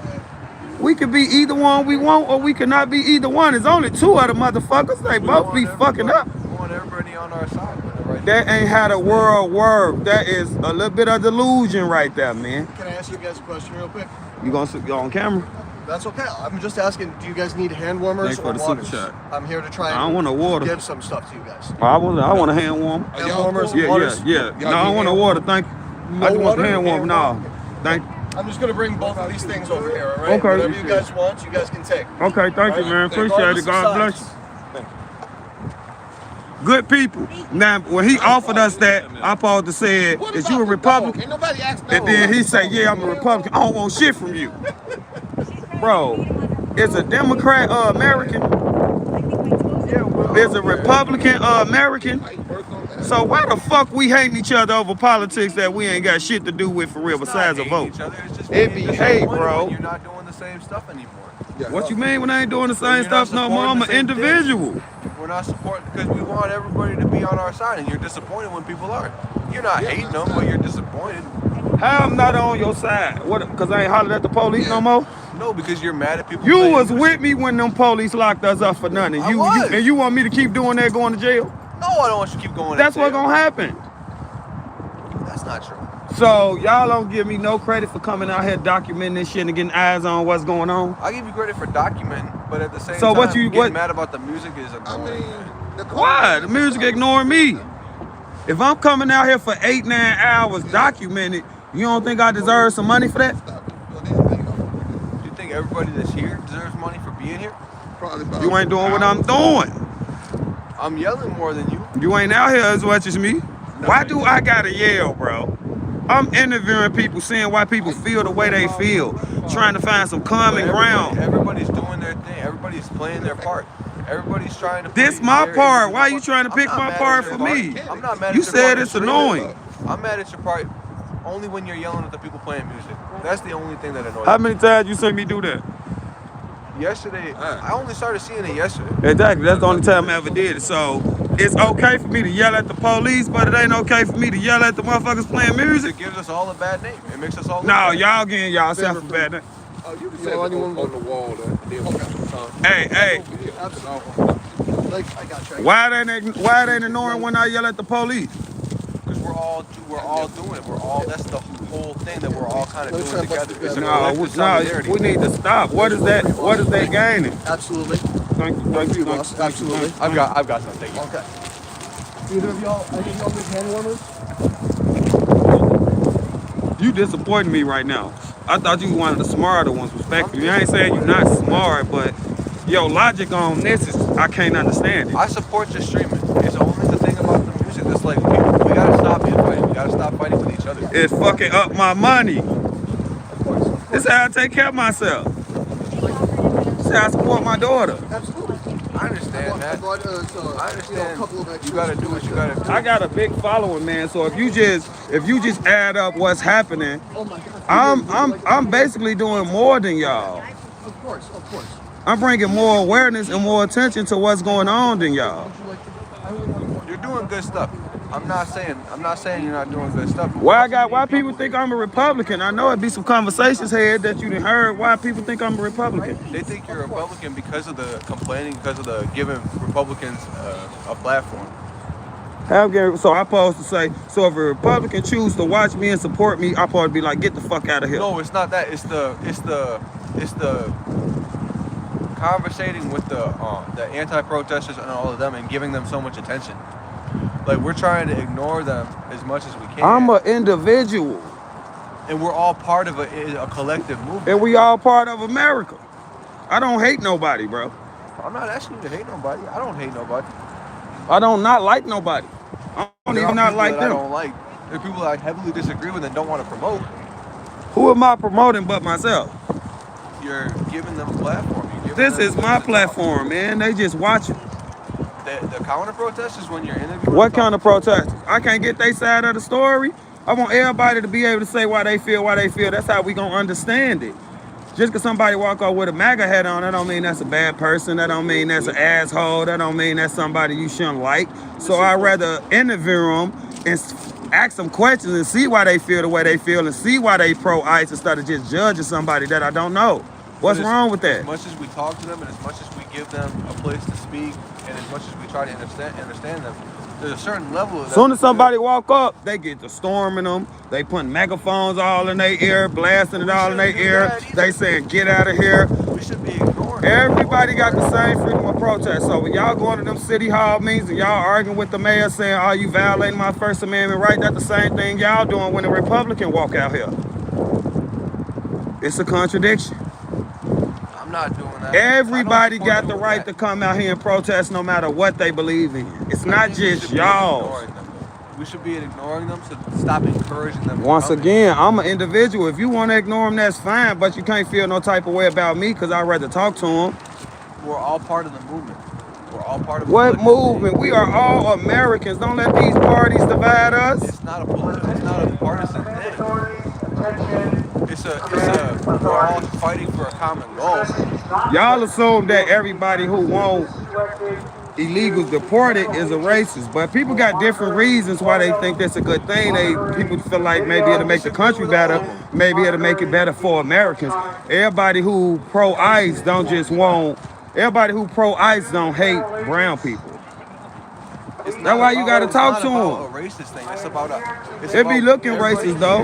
We could be either one we want or we could not be either one. There's only two other motherfuckers. They both be fucking up. We want everybody on our side when the right That ain't how the world works. That is a little bit of delusion right there, man. Can I ask you guys a question real quick? You gonna sit on camera? That's okay. I'm just asking, do you guys need hand warmers Thanks for or the super waters? chat. I'm here to try I and don't want no water. give some stuff to you guys. I want a hand warmer. Hand warmers, Yeah, waters. yeah. No, I don't want no water. Thank you. No I just want water? a hand warmer. No. Thank you. I'm just gonna bring both of these things over here, all right? Okay. Whatever you guys want, you guys can take. Okay, thank you, man. Appreciate it. God bless you. Good people. Now, when he offered us that, I supposed to say, is you a Republican? Ain't nobody asked no. And then he say, yeah, I'm a Republican. I don't want shit from you. Bro, is a Democrat American? Is a Republican American? So why the fuck we hating each other over politics that we ain't got shit to do with for real besides a vote? It be hate, bro. You're not doing the same stuff anymore. What you mean when I ain't doing the same stuff no more? I'm an individual. We're not supporting because we want everybody to be on our side, and you're disappointed when people aren't. You're not hating them, but you're disappointed. How I'm not on your side? What? Because I ain't hollered at the police no more? No, because you're mad at people. You was with me when them police locked us up for nothing. I was. And you want me to keep doing that, going to jail? No, I don't want you to keep going. That's what's gonna happen. That's not true. So y'all don't give me no credit for coming out here documenting this shit and getting eyes on what's going on. I give you credit for documenting, but at the same So time, what you- getting what- mad about the music is annoying. Why? The music ignoring me. If I'm coming out here for 8-9 hours documented, you don't think I deserve some money for that? You think everybody that's here deserves money for being here? You ain't doing what I'm doing. I'm yelling more than you. You ain't out here as much as me. Why do I gotta yell, bro? I'm interviewing people, seeing why people feel the way they feel, trying to find some common ground. Everybody's doing their thing. Everybody's playing their part. Everybody's trying to. This play my their part. individual Why you part. trying to pick I'm not my mad part at for your me? part. I'm not mad at You your said part. it's annoying. I'm mad at your part only when you're yelling at the people playing music. That's the only thing that annoys How me. many times you seen me do that? Yesterday, I only started seeing it yesterday. Exactly. That's the only time I ever did it. So it's okay for me to yell at the police, but it ain't okay for me to yell at the motherfuckers playing music. It gives us all a bad name. It makes us all. No, look bad. y'all getting y'allself a bad name. Oh, you can say on the wall that they don't got some time. Hey, Like, I got you. why it ain't ignoring when I yell at the police? Because we're all doing it. That's the whole thing that we're all kind of Let's doing try to together. It's a No, collective solidarity. we need to stop. What is that? What is they gaining? Absolutely. Thank you, Thank you, boss. Absolutely. I've got something. Okay. Either of y'all, any of y'all need hand warmers? You disappointing me right now. I thought you was one of the smarter ones, respectfully. I ain't saying you're not smart, but your logic on this is I can't understand it. I support your streaming. It's only the thing about the music that's like, we gotta stop infighting. We gotta stop fighting with each other. It's fucking up my money. Of course. This is how I take care of myself. This is how I support my daughter. Absolutely. I understand I that. brought I a understand. couple of extras. You gotta do what you gotta do. I got a big following, man. So if you just add up what's happening, Oh my God. I'm basically doing more than y'all. Of course. I'm bringing more awareness and more attention to what's going on than y'all. You're doing good stuff. I'm not saying you're not doing good stuff. Why people think I'm a Republican? I know it'd be some conversations here that you done heard. Why people think I'm a Republican? They think you're a Republican because of the complaining, because of the giving Republicans a platform. So I'm supposed to say, so if a Republican choose to watch me and support me, I'm supposed to be like, get the fuck out of here. No, it's not that. It's the conversating with the anti-protesters and all of them and giving them so much attention. Like, we're trying to ignore them as much as we can. I'm an individual. And we're all part of a collective movement. And we all part of America. I don't hate nobody, bro. I'm not asking you to hate nobody. I don't hate nobody. I don't not like nobody. I don't There even are not people like that I them. don't like. There are people that I heavily disagree with and don't want to promote. Who am I promoting but myself? You're giving them a platform. This is my platform, man. They just watching. The counter protest is when you're interviewing. What kind of protesters? I can't get their side of the story. I want everybody to be able to say why they feel. That's how we gonna understand it. Just because somebody walk out with a MAGA hat on, that don't mean that's a bad person. That don't mean that's an asshole. That don't mean that's somebody you shouldn't like. So I'd rather interview them and ask them questions and see why they feel the way they feel and see why they pro-ICE instead of just judging somebody that I don't know. What's wrong with that? As much as we talk to them and as much as we give them a place to speak and as much as we try to understand them, there's a certain level of that. As soon as somebody walk up, they get to storming them. They putting megaphones all in their ear, blasting it all in their ear. They saying, get out of here. We should be ignoring. Everybody got the same freedom of protest. So when y'all going to them city hall meetings and y'all arguing with the mayor saying, are you violating my First Amendment right? That's the same thing y'all doing when a Republican walk out here. It's a contradiction. I'm not doing that. Everybody got the right to come out here and protest no matter what they believe in. It's not just y'all. We should be ignoring them, so stop encouraging them. Once again, I'm an individual. If you want to ignore them, that's fine, but you can't feel no type of way about me because I'd rather talk to them. We're all part of the movement. We're all part of what movement? We are all Americans. Don't let these parties divide us. It's not a political, it's not a partisan thing. We're all fighting for a common goal. Y'all assume that everybody who won't illegals deported is a racist, but people got different reasons why they think that's a good thing. People feel like maybe it'll make the country better, maybe it'll make it better for Americans. Everybody who pro-ICE don't just want, everybody who pro-ICE don't hate brown people. That's why you gotta talk to them. It's not about a racist thing. It's about a. It be looking racist though.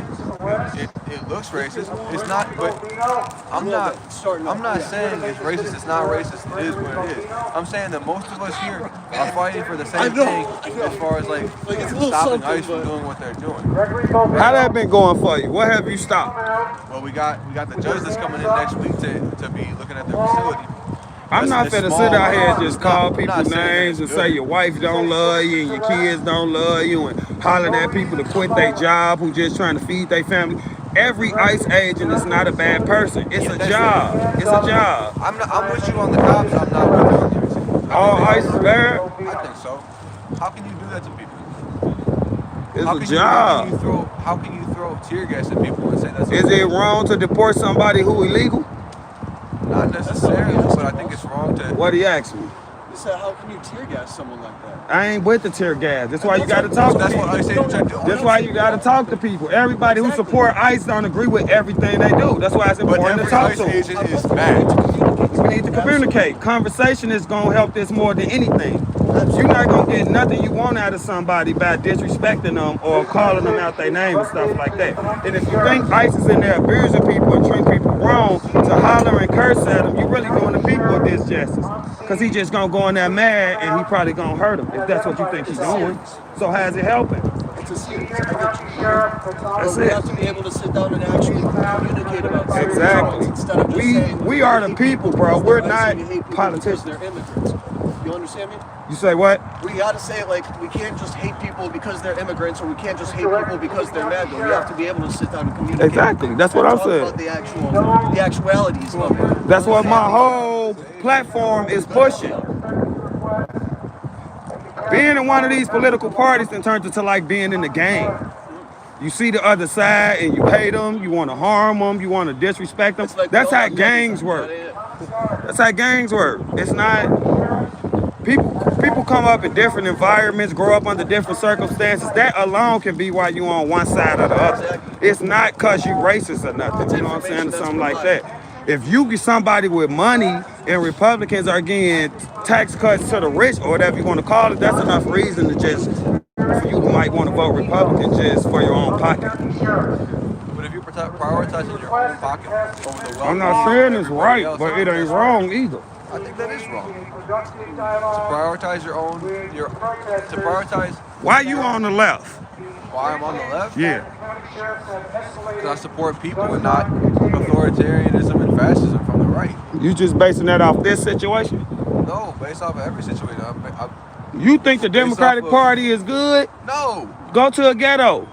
It looks racist. It's not, but I'm not saying it's racist. It's not racist. It is what it is. I'm saying that most of us here are fighting for the same thing as far as like stopping ICE from doing what they're doing. How that been going for you? What have you stopped? Well, we got the judge that's coming in next week to be looking at their facility. I'm not finna sit out here and just call people names and say your wife don't love you and your kids don't love you and hollering at people to quit their job who just trying to feed their family. Every ICE agent is not a bad person. It's a job. It's a job. I'm with you on the cops. I'm not with you on the everything. All ICE is bad? I think so. How can you do that to people? It's a job. How can you throw tear gas at people and say that's Is it wrong to deport somebody who illegal? Not necessarily, but I think it's wrong to. What he asked me? He said, how can you tear gas someone like that? I ain't with the tear gas. That's why you got to talk to people. That's why you got to talk to people. Everybody who support ICE don't agree with everything they do. That's why it's important to talk to them. Agent is bad. We need to communicate. Conversation is going to help this more than anything. You're not going to get nothing you want out of somebody by disrespecting them or calling them out their name and stuff like that. And if you think ICE is in there abusing people and treating people wrong to holler and curse at them, you're really doing the people a disjustice. Because he just going to go in there mad and he probably going to hurt them if that's what you think he's doing. So how's it helping? It's a series. That's it. We have to be able to sit down and actually communicate about serious topics instead of just saying, we are the people, bro. We're not politicians. They're immigrants. You understand me? You say what? We got to say, like, we can't just hate people because they're immigrants, or we can't just hate people because they're mad. We have to be able to sit down and communicate. Exactly. That's what I'm saying. About the actualities of it. That's what my whole platform is pushing. Being in one of these political parties then turns into like being in the game. You see the other side and you hate them, you want to harm them, you want to disrespect them. Like that's how gangs work. That's how gangs work. It's not, people come up in different environments, grow up under different circumstances. That alone can be why you on one side or the other. It's not because you racist or nothing, you know what I'm saying, or something like that. If you get somebody with money and Republicans are getting tax cuts to the rich or whatever you want to call it, that's enough reason to just, for you who might want to vote Republican just for your own pocket. But if you're prioritizing your own pocket over the wealth, I'm not saying it's right, but it ain't wrong either. I think that is wrong. To prioritize your own, to prioritize. Why you on the left? Why I'm on the left? Yeah. Because I support people and not authoritarianism and fascism from the right. You just basing that off this situation? No, based off of every situation. You think the Democratic Party is good? No. Go to a ghetto.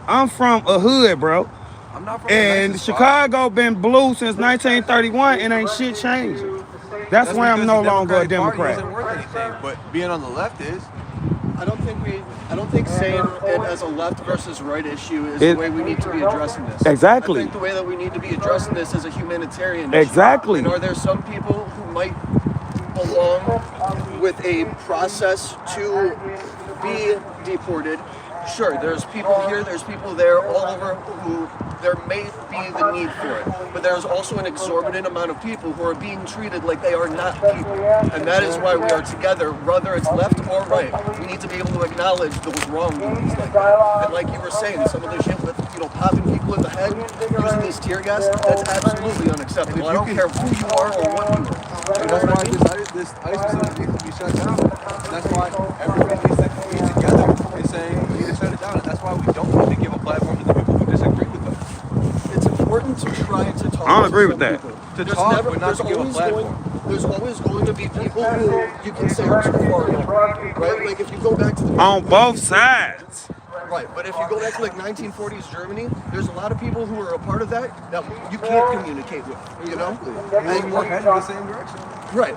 I'm from a hood, bro. I'm not from and Chicago been blue since 1931 and ain't shit changing. That's why I'm no longer a Democrat. Isn't worth anything, but being on the left is. I don't think saying it as a left versus right issue is the way we need to be addressing this. Exactly. I think the way that we need to be addressing this is a humanitarian issue. Exactly. And are there some people who might belong with a process to be deported? Sure, there's people here, there's people there, all over who there may be the need for it, but there's also an exorbitant amount of people who are being treated like they are not people, and that is why we are together, whether it's left or right. We need to be able to acknowledge those wrongdoings like that. And like you were saying, some of the shit with, you know, popping people in the head, using this tear gas, that's absolutely unacceptable. I don't care who you are or what you are. And that's why this ICE facility needs to be shut down. And that's why everybody needs to be together and saying we need to shut it down. And that's why we don't need to give a platform to the people who disagree with us. It's important to try to talk. I don't agree with that. To talk, but not to give a platform. There's always going to be people who you can say are too far along, right? Like if you go back to the On both sides. right, but if you go back to like 1940s Germany, there's a lot of people who are a part of that you can't communicate with, you know? And we're headed in the same direction. Right.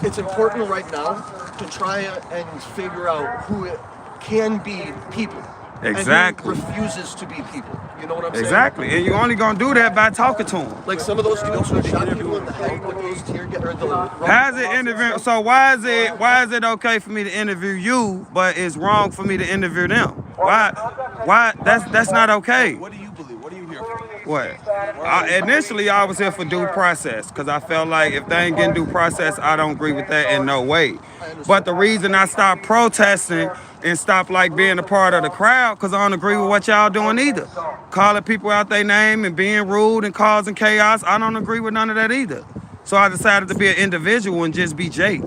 It's important right now to try and figure out who it can be people. Exactly. And who refuses to be people. You know what I'm saying? Exactly. And you're only going to do that by talking to them. Like some of those dudes who shot people in the head with those tear gas or the How's it interview? So why is it okay for me to interview you, but it's wrong for me to interview them? Why? That's not okay. What do you believe? What are you here for? What? Initially, I was here for due process because I felt like if they ain't getting due process, I don't agree with that in no way. But the reason I stopped protesting and stopped like being a part of the crowd because I don't agree with what y'all doing either. Calling people out their name and being rude and causing chaos, I don't agree with none of that either. So I decided to be an individual and just be Jake.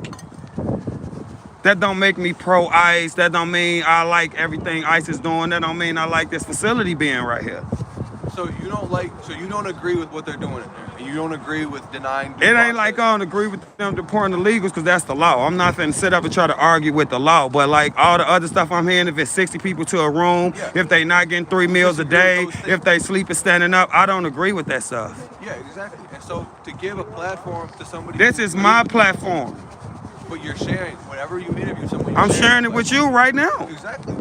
That don't make me pro-ICE. That don't mean I like everything ICE is doing. That don't mean I like this facility being right here. So you don't agree with what they're doing in there. And you don't agree with denying due It ain't process. like I don't agree with them deporting the illegals because that's the law. I'm not finna sit up and try to argue with the law. But like all the other stuff I'm hearing, if it's 60 people to a room, if they not getting 3 meals a day, if they sleeping standing up, I don't agree with that stuff. Yeah, exactly. And so to give a platform to somebody, This is my platform. but you're sharing whenever you interview someone. I'm sharing it with you right now. Exactly.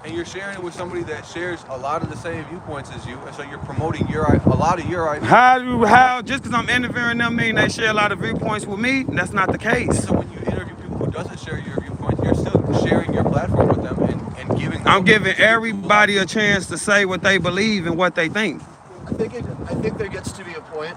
And you're sharing it with somebody that shares a lot of the same viewpoints as you, and so you're promoting a lot of your ideas. How just because I'm interviewing them mean they share a lot of viewpoints with me? That's not the case. So when you interview people who doesn't share your viewpoints, you're still sharing your platform with them and giving them. I'm giving everybody a chance to say what they believe and what they think. I think there gets to be a point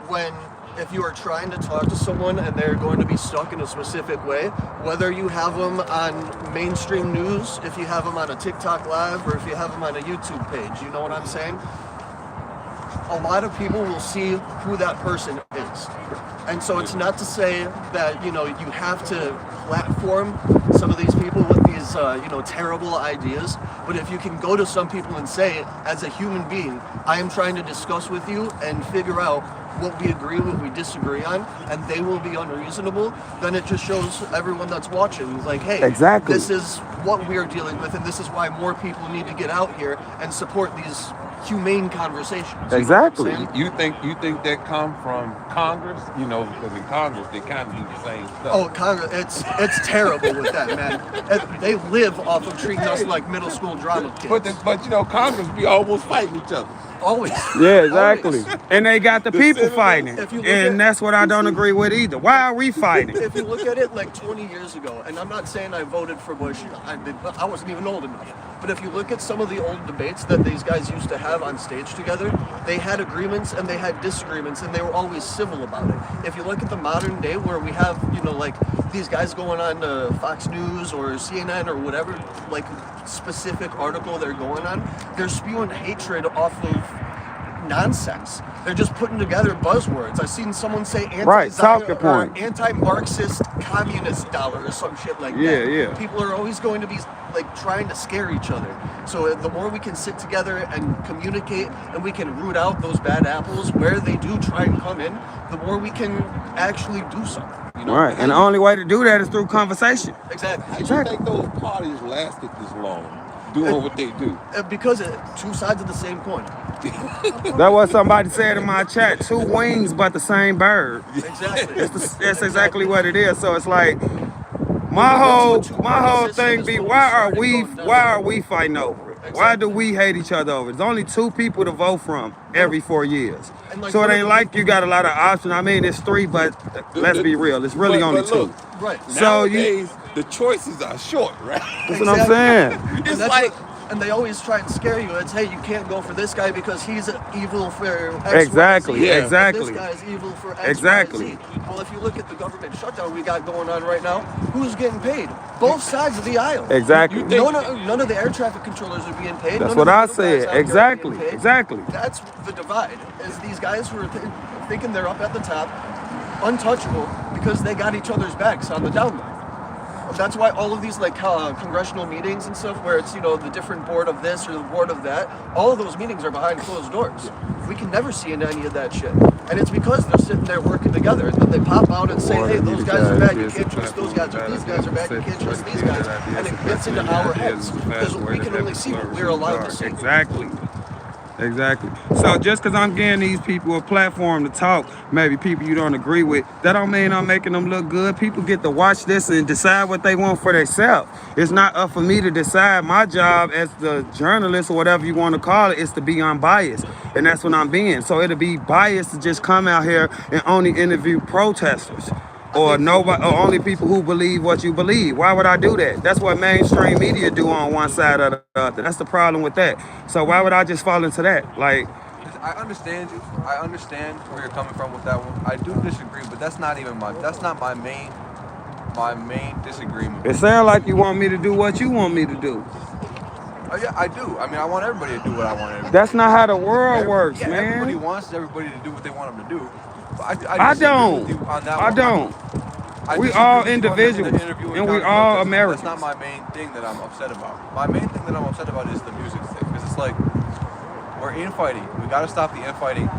when if you are trying to talk to someone and they're going to be stuck in a specific way, whether you have them on mainstream news, if you have them on a TikTok live, or if you have them on a YouTube page, you know what I'm saying? A lot of people will see who that person is. And so it's not to say that, you know, you have to platform some of these people with these, terrible ideas. But if you can go to some people and say, as a human being, I am trying to discuss with you and figure out what we agree, what we disagree on, and they will be unreasonable, then it just shows everyone that's watching, like, hey, Exactly. This is what we are dealing with, and this is why more people need to get out here and support these humane conversations. Exactly. You think that come from Congress? You know, because in Congress they kind of do the same stuff. Oh, Congress, it's terrible with that, man. They live off of treating us like middle school drama kids. But you know, Congress be almost fighting each other. Always. Yeah, exactly. And they got the people senators, fighting. if you look And at- that's what I don't agree with either. Why are we fighting? If you look at it like 20 years ago, and I'm not saying I voted for Bush, I wasn't even old enough. But if you look at some of the old debates that these guys used to have on stage together, they had agreements and they had disagreements, and they were always civil about it. If you look at the modern day where we have, like these guys going on Fox News or CNN or whatever, like specific article they're going on, they're spewing hatred off of nonsense. They're just putting together buzzwords. I've seen someone say Right, talking point. anti-Marxist communist dollar or some shit like Yeah, that. yeah. People are always going to be like trying to scare each other. So the more we can sit together and communicate and we can root out those bad apples where they do try and come in, the more we can actually do something. You know? Right. And the only way to do that is through conversation. Exactly. How do you think those parties lasted this long, doing what they do? Because two sides of the same coin. That's what somebody said in my chat. 2 wings, but the same bird. Exactly. That's exactly what it is. So it's like my whole thing be why are we fighting over it? Why do we hate each other over it? There's only 2 people to vote from every 4 years. So it ain't like you got a lot of options. I mean, it's 3, but let's be real. It's really only 2. Right. So Nowadays, the choices are short, right? That's what I'm saying. It's that's like and they always try and scare you. It's, hey, you can't go for this guy because he's evil for X, Exactly, Y, Z. exactly. This guy's evil for X, Exactly. Y, Z. Well, if you look at the government shutdown we got going on right now, who's getting paid? Both sides of the aisle. Exactly. None of the air traffic controllers are being paid. That's None what of I the middle guys said. out there are Exactly. being paid. Exactly. That's the divide. Is these guys who are thinking they're up at the top, untouchable, because they got each other's backs on the down low. That's why all of these like congressional meetings and stuff, where it's, you know, the different board of this or the board of that, all of those meetings are behind closed doors. We can never see into any of that shit, and it's because they're sitting there working together. And then they pop out and say, "Hey, those guys are bad. You can't trust those guys. Or these guys are bad. You can't trust these guys." And it gets into our heads because we can only see what we're allowed to see. Exactly. Exactly. So just because I'm giving these people a platform to talk, maybe people you don't agree with, that don't mean I'm making them look good. People get to watch this and decide what they want for themselves. It's not up for me to decide. My job as the journalist or whatever you want to call it is to be unbiased. And that's what I'm being. So it'll be biased to just come out here and only interview protesters. Or nobody, or only people who believe what you believe. Why would I do that? That's what mainstream media do on one side or the other. That's the problem with that. So why would I just fall into that? Like, I understand you. I understand where you're coming from with that one. I do disagree, but that's not my main disagreement. it sounds like you want me to do what you want me to do. Oh yeah, I do. I mean, I want everybody to do what I want everybody. That's not how the world works, Yeah, everybody man. wants everybody to do what they want them to do. But I disagree don't. with you on that I one. don't. I We disagree all with you on the individuals, interview and we talking all about this. Americans. That's not my main thing that I'm upset about. My main thing that I'm upset about is the music thing, because it's like we're infighting. We got to stop the infighting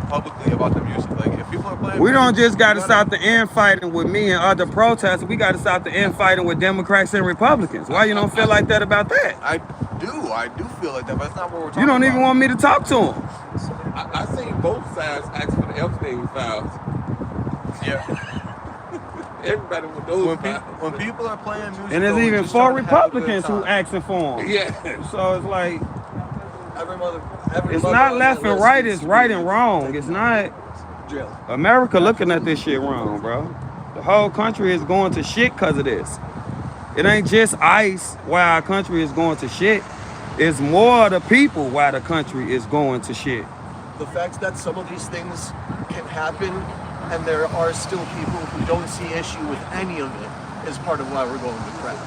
publicly about the music. Like if people are playing, We don't music, just got to you stop the infighting with me and other protesters. We got to stop the infighting with Democrats and Republicans. Why you don't feel like that about that? I do feel like that, but that's not what we're talking You don't about. even want me to talk to them. I seen both sides ask for the Epstein files. Yeah. Everybody with those files. When people are playing music, And there's though, we're even just 4 trying to have a good Republicans who time. asking for them. Yeah. So it's like, Every it's mother not on left that and list right, needs it's to right be and wrong. taken It's to not jail. America looking at this shit wrong, bro. The whole country is going to shit because of this. It ain't just ICE why our country is going to shit. It's more the people why the country is going to shit. The fact that some of these things can happen and there are still people who don't see issue with any of it is part of why we're going to crap.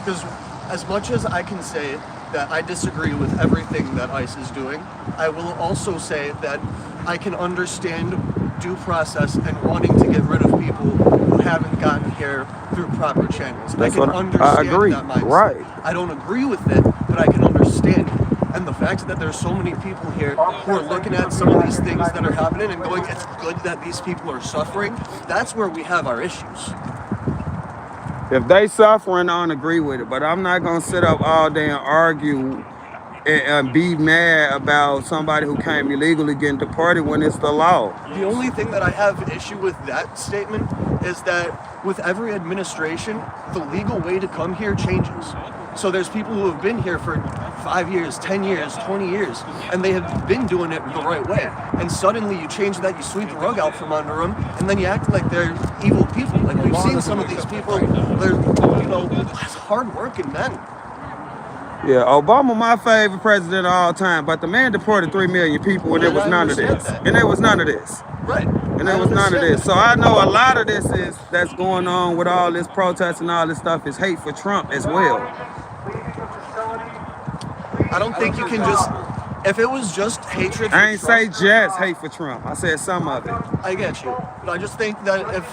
Because as much as I can say that I disagree with everything that ICE is doing, I will also say that I can understand due process and wanting to get rid of people who haven't gotten here through proper channels. That's I can what understand I agree. that mindset. Right. I don't agree with it, but I can understand it. And the fact that there's so many people here who are looking at some of these things that are happening and going, it's good that these people are suffering, that's where we have our issues. If they suffering, I don't agree with it. But I'm not gonna sit up all day and argue and be mad about somebody who came illegally getting deported when it's the law. The only thing that I have issue with that statement is that with every administration, the legal way to come here changes. So there's people who have been here for 5 years, 10 years, 20 years, and they have been doing it the right way. And suddenly you change that, you sweep the rug out from under them, and then you act like they're evil people. Like we've seen some of these people, they're, you know, hard-working men. Yeah, Obama my favorite president of all time, but the man deported 3 million people and there was none of this. And there was none of this. Right. And there was none of this. So I know a lot of this that's going on with all this protest and all this stuff is hate for Trump as well. I don't think you can just, if it was just hatred for I ain't Trump, say just hate for Trump. I said some of it. I get you. But I just think that if,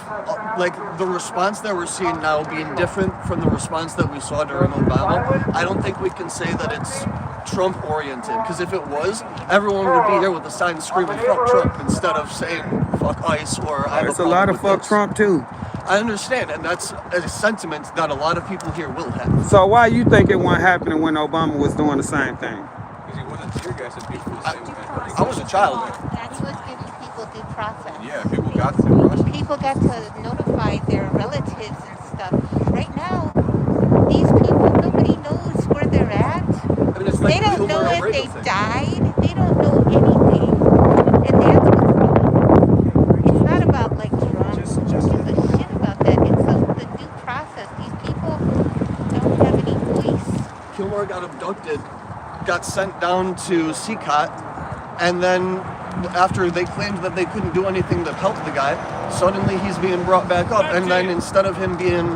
like, the response that we're seeing now being different from the response that we saw during Obama, I don't think we can say that it's Trump-oriented. Because if it was, everyone would be here with a sign screaming, fuck Trump, instead of saying, fuck ICE or I have There's a lot of fuck this. Trump too. I understand, and that's a sentiment that a lot of people here will have. So why you think it wasn't happening when Obama was doing the same thing? Because he wasn't tear gassing people the same way. I was a child. That's what's giving people due process. Yeah, people got to process. People got to notify their relatives and stuff. Right now, these people, nobody knows where they're at. I mean, it's They like don't the know if Hilmer they Abrego thing. died. They don't know anything. And that's what's wrong. It's not about like Trump. Just a shit about that. It's the due process. These people don't have any voice. Kilmer got abducted got sent down to CCOT, and then after they claimed that they couldn't do anything to help the guy, suddenly he's being brought back up, and then instead of him being,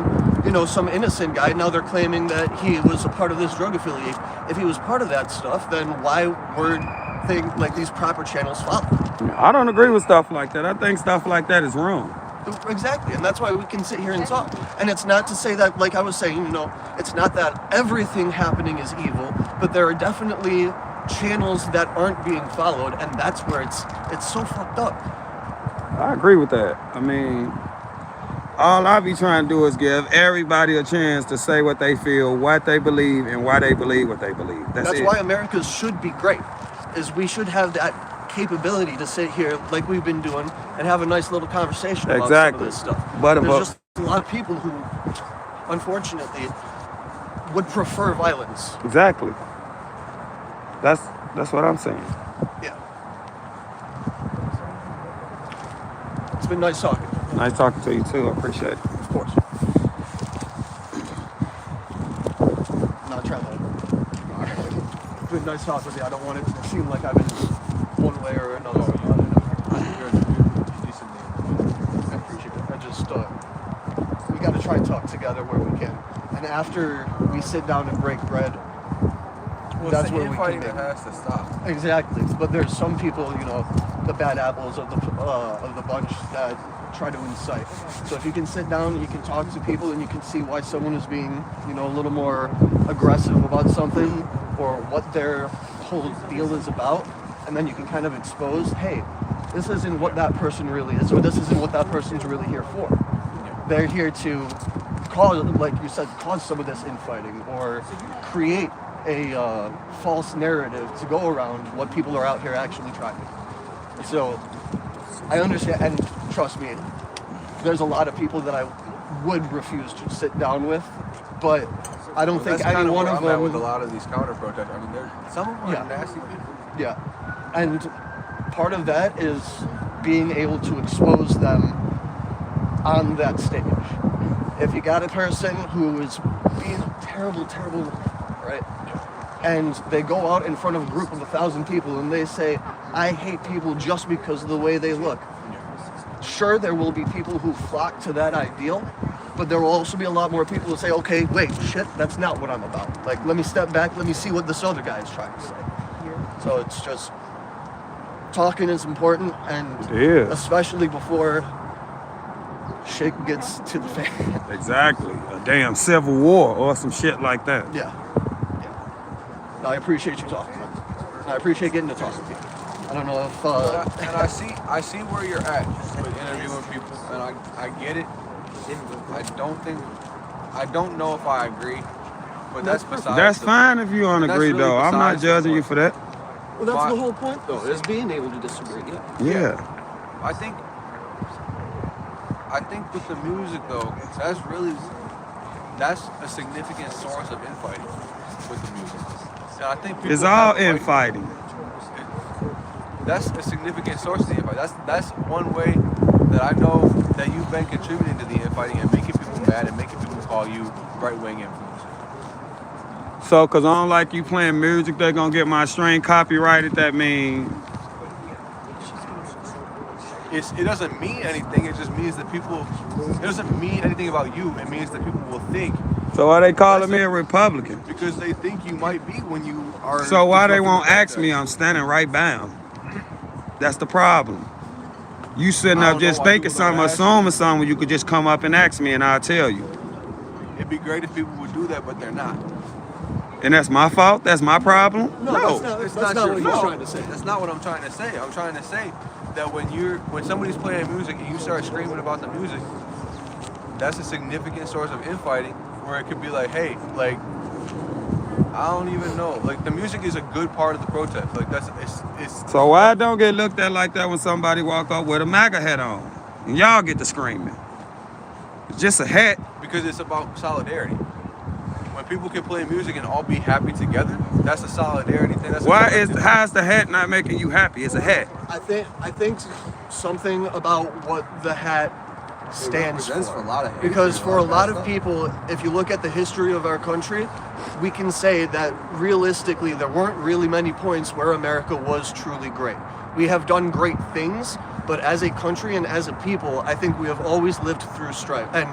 you know, some innocent guy, now they're claiming that he was a part of this drug affiliation. If he was part of that stuff, then why were things like these proper channels followed? I don't agree with stuff like that. I think stuff like that is wrong. Exactly, and that's why we can sit here and talk. And it's not to say that, like I was saying, you know, it's not that everything happening is evil, but there are definitely channels that aren't being followed, and that's where it's so fucked up. I agree with that. I mean, all I be trying to do is give everybody a chance to say what they feel, what they believe, and why they believe what they believe. That's it. Why America should be great, is we should have that capability to sit here like we've been doing and have a nice little conversation about some of this stuff. But there's just a lot of people who, unfortunately, would prefer violence. Exactly. That's what I'm saying. Yeah. It's been nice talking. Nice talking to you too. I appreciate it. Of course. I'm not trying to. It's been nice talking with you. I don't want it to seem like I've been one way or another about it. I appreciate it. I just, we got to try and talk together where we can. And after we sit down and break bread, that's where we can. That has to stop. Exactly. But there's some people, you know, the bad apples of the bunch that try to incite. So if you can sit down, you can talk to people, and you can see why someone is being, you know, a little more aggressive about something or what their whole deal is about, and then you can kind of expose, hey, this isn't what that person really is, or this isn't what that person's really here for. They're here to cause, like you said, cause some of this infighting or create a false narrative to go around what people are out here actually trying. So I understand, and trust me, there's a lot of people that I would refuse to sit down with, but I don't think any one of them. With a lot of these counter protests, I mean, some of them are nasty people. Yeah, and part of that is being able to expose them on that stage. If you got a person who is being terrible, right? And they go out in front of a group of 1,000 people and they say, I hate people just because of the way they look. Sure, there will be people who flock to that ideal, but there will also be a lot more people who say, okay, wait, shit, that's not what I'm about. Like, let me step back, let me see what this other guy is trying to say. So it's just, talking is important, and especially before shit gets to the fan. Exactly. A damn civil war or some shit like that. Yeah. I appreciate you talking. I appreciate getting to talk with you. I don't know if and I see where you're at with interviewing people, and I get it. I don't know if I agree, but that's besides. That's fine if you don't agree, really though. I'm not judging you for that. Well, that's the whole point, though, is being able to disagree. Yeah. I think with the music, though, that's a significant source of infighting with the music. And I think it's all infighting. That's a significant source of the infighting. That's one way that I know that you've been contributing to the infighting and making people mad and making people call you right-wing influencer. So, because I don't like you playing music, they're going to get my string copyrighted. That means it doesn't mean anything. It just means that it doesn't mean anything about you. It means that people will think. So why they calling me a Republican? Because they think you might be when you are. So why they won't ask me? I'm standing right by them. That's the problem. You sitting up just thinking something, assuming something, you could just come up and ask me and I'll tell you. It'd be great if people would do that, but they're not. And that's my fault? That's my problem? No. That's not what you're trying to say. That's not what I'm trying to say. I'm trying to say that when somebody's playing music and you start screaming about the music, that's a significant source of infighting, where it could be like, hey, like, I don't even know. Like, the music is a good part of the protest. Like, it's. So why don't get looked at like that when somebody walk up with a MAGA hat on and y'all get to screaming? It's just a hat. Because it's about solidarity. When people can play music and all be happy together, that's a solidarity thing. How's the hat not making you happy? It's a hat. I think something about what the hat stands represents for a lot of hatred Because and for a all that lot of stuff. people, if you look at the history of our country, we can say that realistically there weren't really many points where America was truly great. We have done great things, but as a country and as a people, I think we have always lived through strife. And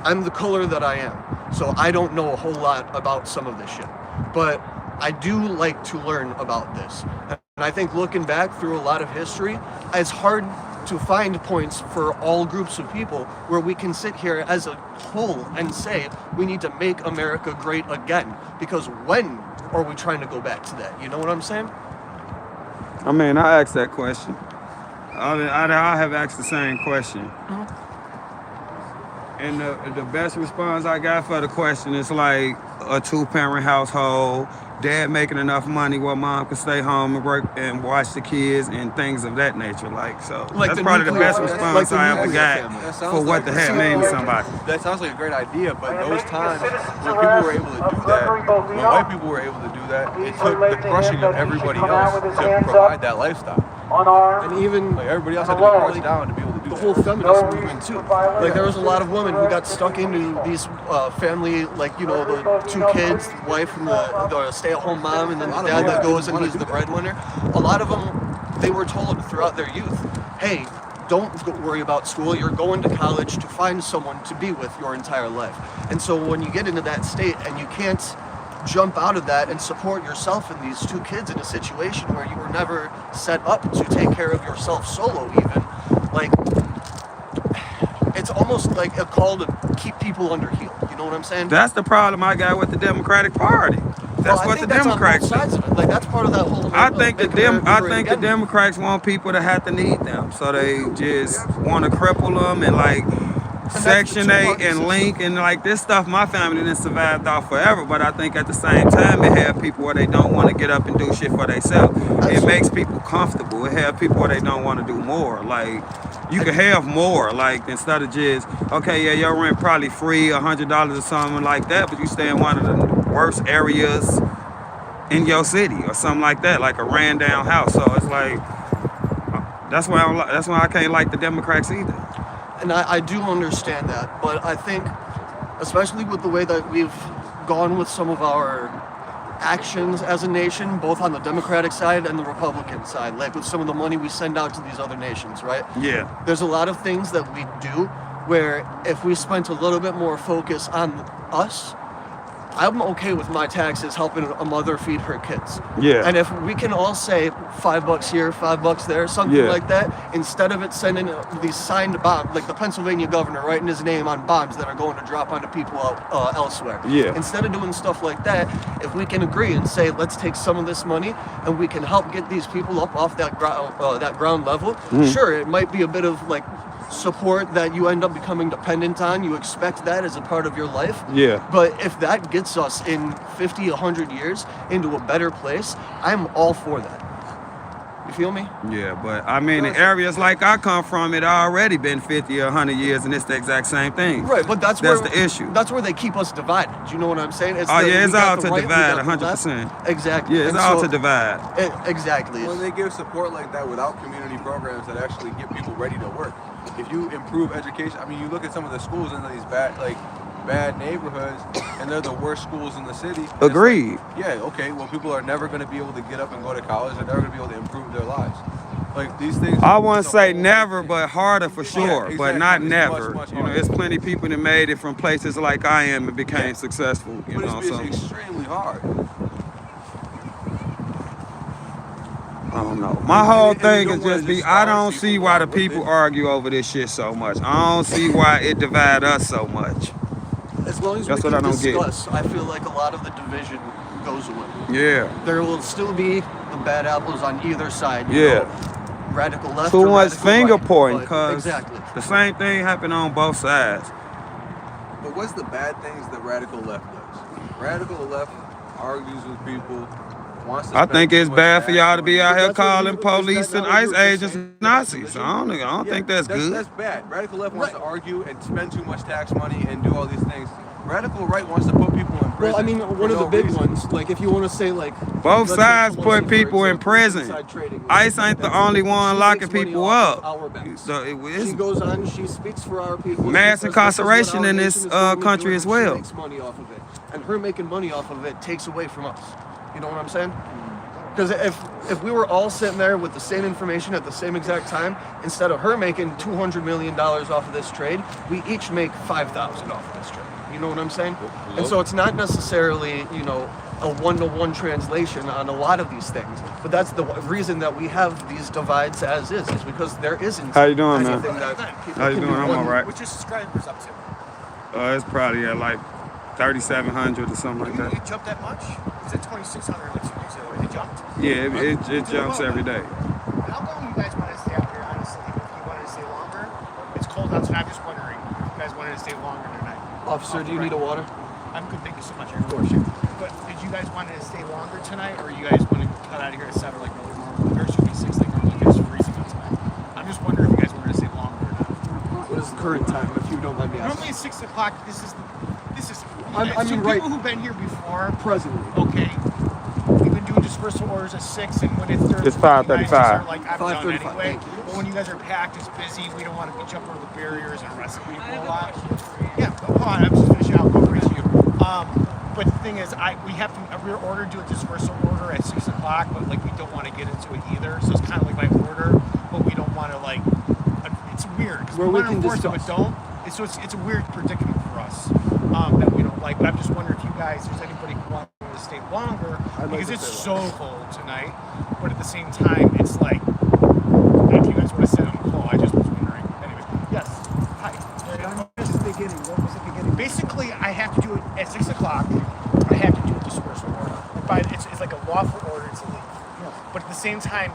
I'm the color that I am, so I don't know a whole lot about some of this shit. But I do like to learn about this. And I think looking back through a lot of history, it's hard to find points for all groups of people where we can sit here as a whole and say we need to make America great again. Because when are we trying to go back to that? You know what I'm saying? I mean, I asked that question. I have asked the same question. And the best response I got for the question is like a 2-parent household, dad making enough money where mom can stay home and work and watch the kids and things of that nature. That's probably the best response I ever got for what the heck means to somebody. That sounds like a great idea, but those times when people were able to do that, when white people were able to do that, it took the crushing of everybody else to provide that lifestyle. And even Like everybody else had to be crushed down to be able to do the that. whole feminist movement too. Like there was a lot of women who got stuck into these family, like, you know, the 2 kids, the wife and the stay-at-home mom, and then the dad that goes and he's the breadwinner. A lot of them, they were told throughout their youth, hey, don't worry about school. You're going to college to find someone to be with your entire life. And so when you get into that state and you can't jump out of that and support yourself and these 2 kids in a situation where you were never set up to take care of yourself solo even, like, it's almost like a call to keep people under heel. You know what I'm saying? That's the problem I got with the Democratic Party. That's what the Democrats do. On both sides of it. Like that's part of that whole. I think the Again. Democrats want people to have to need them, so they just want to cripple them and like Section 8 and Link and like this stuff. My family didn't survive off forever, but I think at the same time it have people where they don't want to get up and do shit for themselves. It makes people comfortable. It have people where they don't want to do more. Like you can have more, like instead of just okay, yeah, your rent probably free, $100 or something like that, but you stay in one of the worst areas in your city or something like that, like a ran down house. So it's like that's why I can't like the Democrats either. And I do understand that, but I think, especially with the way that we've gone with some of our actions as a nation, both on the Democratic side and the Republican side, like with some of the money we send out to these other nations, right? Yeah. There's a lot of things that we do where if we spent a little bit more focus on us, I'm okay with my taxes helping a mother feed her kids. Yeah. And if we can all say $5 here, $5 there, something like that, instead of it sending these signed bombs, like the Pennsylvania governor writing his name on bombs that are going to drop onto people elsewhere. Yeah. Instead of doing stuff like that, if we can agree and say, let's take some of this money and we can help get these people up off that ground level, sure, it might be a bit of like support that you end up becoming dependent on. You expect that as a part of your life. Yeah. But if that gets us in 50, 100 years into a better place, I'm all for that. You feel me? Yeah, but I mean, in areas like I come from, it already been 50 or 100 years, and it's the exact same thing. Right, but that's the issue. That's where they keep us divided. Do you know what I'm saying? It's all to divide, 100%. Exactly. Yeah, it's all to divide. Exactly. When they give support like that without community programs that actually get people ready to work, if you improve education, I mean, you look at some of the schools in these bad neighborhoods, and they're the worst schools in the city. Agreed. Like, yeah, okay, well, people are never going to be able to get up and go to college. They're never going to be able to improve their lives. Like, these things... I wouldn't say never, but harder for sure, yeah, exactly. but not It's never. much You know, there's plenty of people that made it from places like I am and became successful. You know, it's extremely hard. I don't know. My whole thing is I don't see why the people argue over this shit so much. I don't see why it divide us so much. As long as That's we what can I don't get. discuss, I feel like a lot of the division goes away. Yeah. There will still be the bad apples on either side. You know, radical left Too or much radical finger right, pointing, but because exactly. the same thing happened on both sides. But what's the bad things that radical left does? Radical left argues with people wants to I spend think too it's much bad for tax y'all to be money. out here That's what calling you- is that police not and what you ICE were just agents saying? Nazis. I don't think that's good. That's bad. Radical left wants to argue and spend too much tax money and do all these things. Radical right wants to put people in prison. Well, I mean, for one of the no big reason. ones, like if you want to say like Both let's say sides Pelosi, put for people in example, prison. inside trading and ICE stuff ain't like the that. only one She locking makes money people off up. of our backs. So She goes on, she speaks for our people. Mass she says, "This is what incarceration our in nation this, is going to do," country and as well. She makes money off of it, and her making money off of it takes away from us. You know what I'm saying? Because if we were all sitting there with the same information at the same exact time, instead of her making $200 million off of this trade, we each make $5,000 off of this trade. You know what I'm saying? And so it's not necessarily, you know, a one-to-one translation on a lot of these things. But that's the reason that we have these divides as is because there isn't How you doing, man? anything that people How you can doing? do I'm one- all right. What's your subscribers up to? It's probably at like 3,700 or something like that. It jumped that much? Is it 2,600 like 2 days ago? It jumped? Yeah, it jumps every day. How long you guys want to stay out here, honestly? If you wanted to stay longer, it's cold outside. I'm just wondering if you guys wanted to stay longer tonight. Officer, do you need a water? I'm good, thank you so much. Of course. But did you guys want to stay longer tonight, or you guys want to cut out of here at 7 like normal? Or should be 6 like normal? It's freezing out tonight. I'm just wondering if you guys wanted to stay longer or not. What is the current time, if you don't mind me asking? Normally it's 6 o'clock. This is. I mean, people right. who've been here before. Presently. Okay. We've been doing dispersal orders at 6, and when it's It's 5:35. like I'm done 5:35, anyway. thank you. But when you guys are packed, it's busy. We don't want to jump over the barriers and arrest people a lot. Yeah, hold on. I'm just finishing out. Go raise you. But the thing is, we're ordered to do a dispersal order at 6 o'clock, but like we don't want to get into it either. So it's kind of like my order, but we don't want to like. It's weird because we Where we want to can enforce it, discuss. but don't. So it's a weird predicament for us that we don't like. But I'm just wondering if you guys, there's anybody who wants to stay longer because it's so cold tonight. But at the same time, it's like if you guys want to sit on the call, I just was wondering. Anyway, yes. Hi. What was the beginning? Basically, I have to do it at 6 o'clock. I have to do a dispersal order. It's like a lawful order to leave. But at the same time,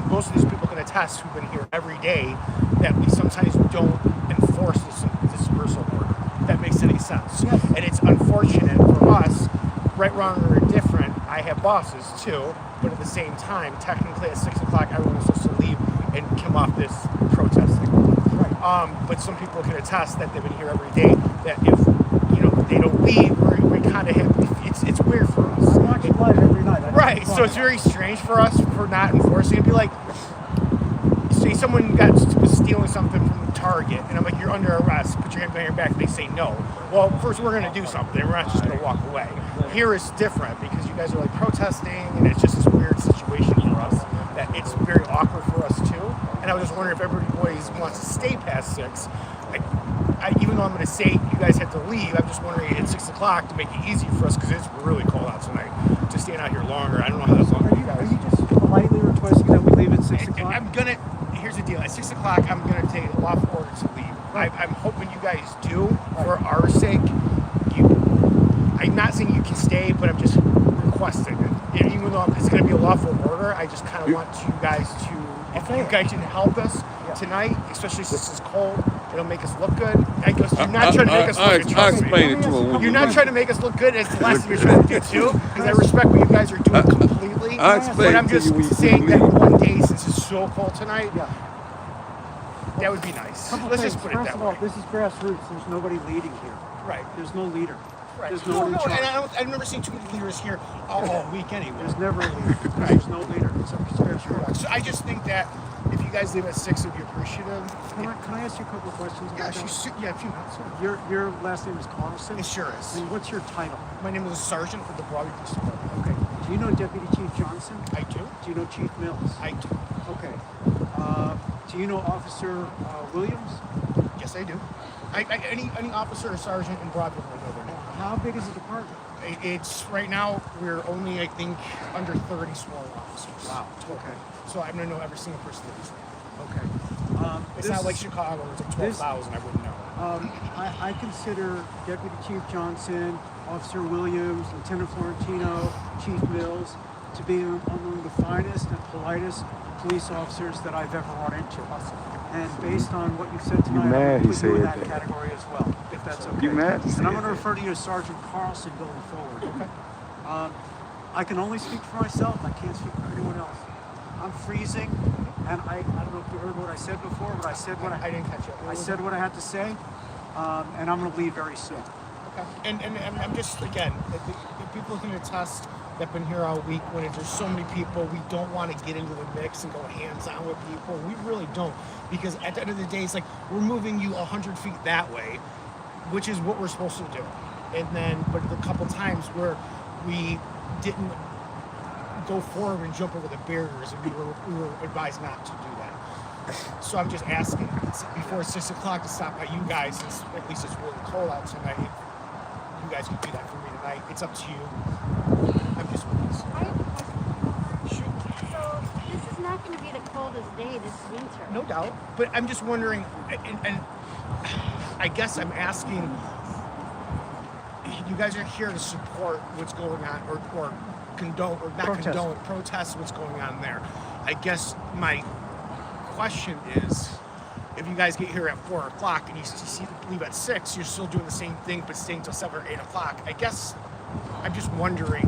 most of these people can attest who've been here every day that we sometimes don't enforce this dispersal order. If that makes any sense. Yes. And it's unfortunate for us, right, wrong, or indifferent. I have bosses too, but at the same time, technically at 6 o'clock, everyone's supposed to leave and come off this protesting. Right. But some people can attest that they've been here every day. That if they don't leave, we kind of have. It's weird for us. I watch you live every night. Right, so it's very strange for us for not enforcing. It'd be like, say someone was stealing something from Target, and I'm like, you're under arrest, put your hand behind your back, they say no. Well, first we're going to do something, we're not just going to walk away. Here it's different, because you guys are like protesting, and it's just this weird situation for us, that it's very awkward for us too. And I was just wondering if everybody wants to stay past 6. Even though I'm going to say you guys have to leave, I'm just wondering at 6 o'clock to make it easy for us, because it's really cold out tonight, to stand out here longer. I don't know how that's long. Are you just politely requesting that we leave at 6 o'clock? Here's the deal. At 6 o'clock, I'm gonna take a lawful order to leave. I'm hoping you guys do, for our sake. I'm not saying you can stay, but I'm just requesting it. Even though it's gonna be a lawful order, I just kind of want you guys to, if you guys can help us tonight, especially since it's cold, it'll make us look good. I guess you're not trying to make us look good. I'll Trust me. explain it to her when You're we not leave. trying to make us look good. It's the last thing you're trying to do too, because I respect what you guys are doing completely. I'll explain But I'm it to just you when you saying that leave. one day, since it's so cold tonight, Yeah. that would be nice. Couple Let's things. just put it First that of all, way. this is grassroots. There's nobody leading here. Right. There's no leader. Right. There's No, no one in charge. I've never seen too many leaders here all week anyway. There's never a leader. There's no leader. It's grassroots. So I just think that if you guys leave at 6, it'd be appreciative. Can I ask you a couple of questions Yeah, about that? a few minutes. Your last name is Carlson? It sure is. And what's your title? My name is a sergeant for the Broadview Police Department. Okay. Do you know Deputy Chief Johnson? I do. Do you know Chief Mills? I do. Okay. Do you know Officer Williams? Yes, I do. Any officer or sergeant in Broadview will know their name. How big is the department? It's right now we're only I think under 30 small officers. Wow. Okay. So I'm gonna know every single person that is there. Okay. It's not like Chicago. It's like 12,000. I wouldn't know. I consider Deputy Chief Johnson, Officer Williams, Lieutenant Florentino, Chief Mills to be among the finest and politest police officers that I've ever run into. And based on what you've said tonight, mad I'm he going to put you in said that that. category as well, if that's okay. You mad he And I'm said going to that. refer to you as Sergeant Carlson going forward. Okay. I can only speak for myself. I can't speak for anyone else. I'm freezing, and I don't know if you heard what I said before, but I said what I didn't catch it. I said what I had to say, and I'm going to leave very soon. Okay. And I'm just, again, the people can attest that have been here all week, when there's so many people, we don't want to get into the mix and go hands-on with people. We really don't, because at the end of the day, it's like we're moving you 100 feet that way, which is what we're supposed to do. And then, but a couple times where we didn't go forward and jump over the barriers, and we were advised not to do that. So I'm just asking before 6 o'clock to stop by you guys, since at least it's really cold out tonight. You guys can do that for me tonight. It's up to you. I'm just wondering. I have a question. So this is not going to be the coldest day this winter. No doubt. But I'm just wondering, and I guess I'm asking, you guys are here to support what's going on, or condone, or not condone, protest what's going on there. I guess my question is, if you guys get here at 4 o'clock and you leave at 6, you're still doing the same thing but staying till 7 or 8 o'clock. I guess I'm just wondering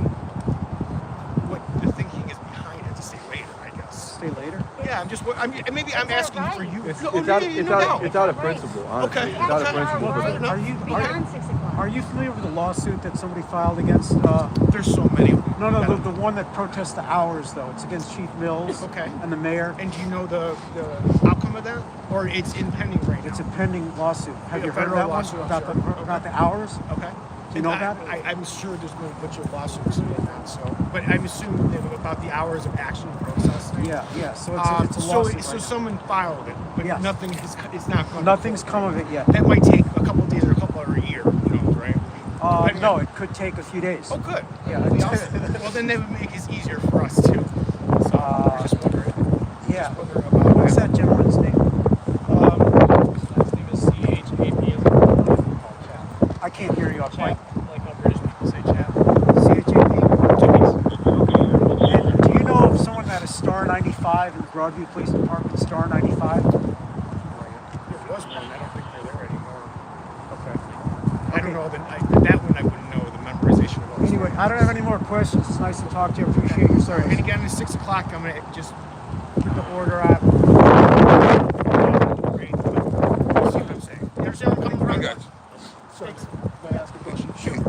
what the thinking is behind it to stay later, I guess. Stay later? Yeah, maybe I'm asking for you. It's out of principle, honestly. Okay. It's out of principle. Beyond 6 o'clock. Are you familiar with the lawsuit that somebody filed against? There's so many of them. No, the one that protests the hours, though. It's against Chief Mills. Okay. And the mayor. And do you know the outcome of that? Or it's in pending right now? It's a pending lawsuit. Have you heard of federal that one? lawsuit, I'm About sure. about the hours? Okay. Do you know that? I'm sure there's been a bunch of lawsuits in that, so. But I'm assuming that about the hours of action protesting. Yeah. So it's a lawsuit. So someone filed it, but Yes. nothing is. It's not going. Nothing's come of it yet. That might take a couple of days or a couple or a year. Who knows, right? No, it could take a few days. Oh, good. Yeah. Well, then that would make it easier for us too. So I'm just wondering. Yeah. Just wondering about What's that gentleman's name? His name is C-H-A-P. I can't hear you up, Mike. Like how British people say chap. C-H-A-P? And do you know of someone that is Star 95 in the Broadview Police Department, Star 95? There was one. I don't think they're there anymore. Okay. I don't know that one. I wouldn't know the memorization of all. Anyway, I don't have any more questions. It's nice to talk to you. I appreciate your service. And again, it's 6 o'clock. I'm gonna just put the order out. Great, but you see what I'm saying? You understand where I'm coming from? I got you. So, can I ask a question? Sure.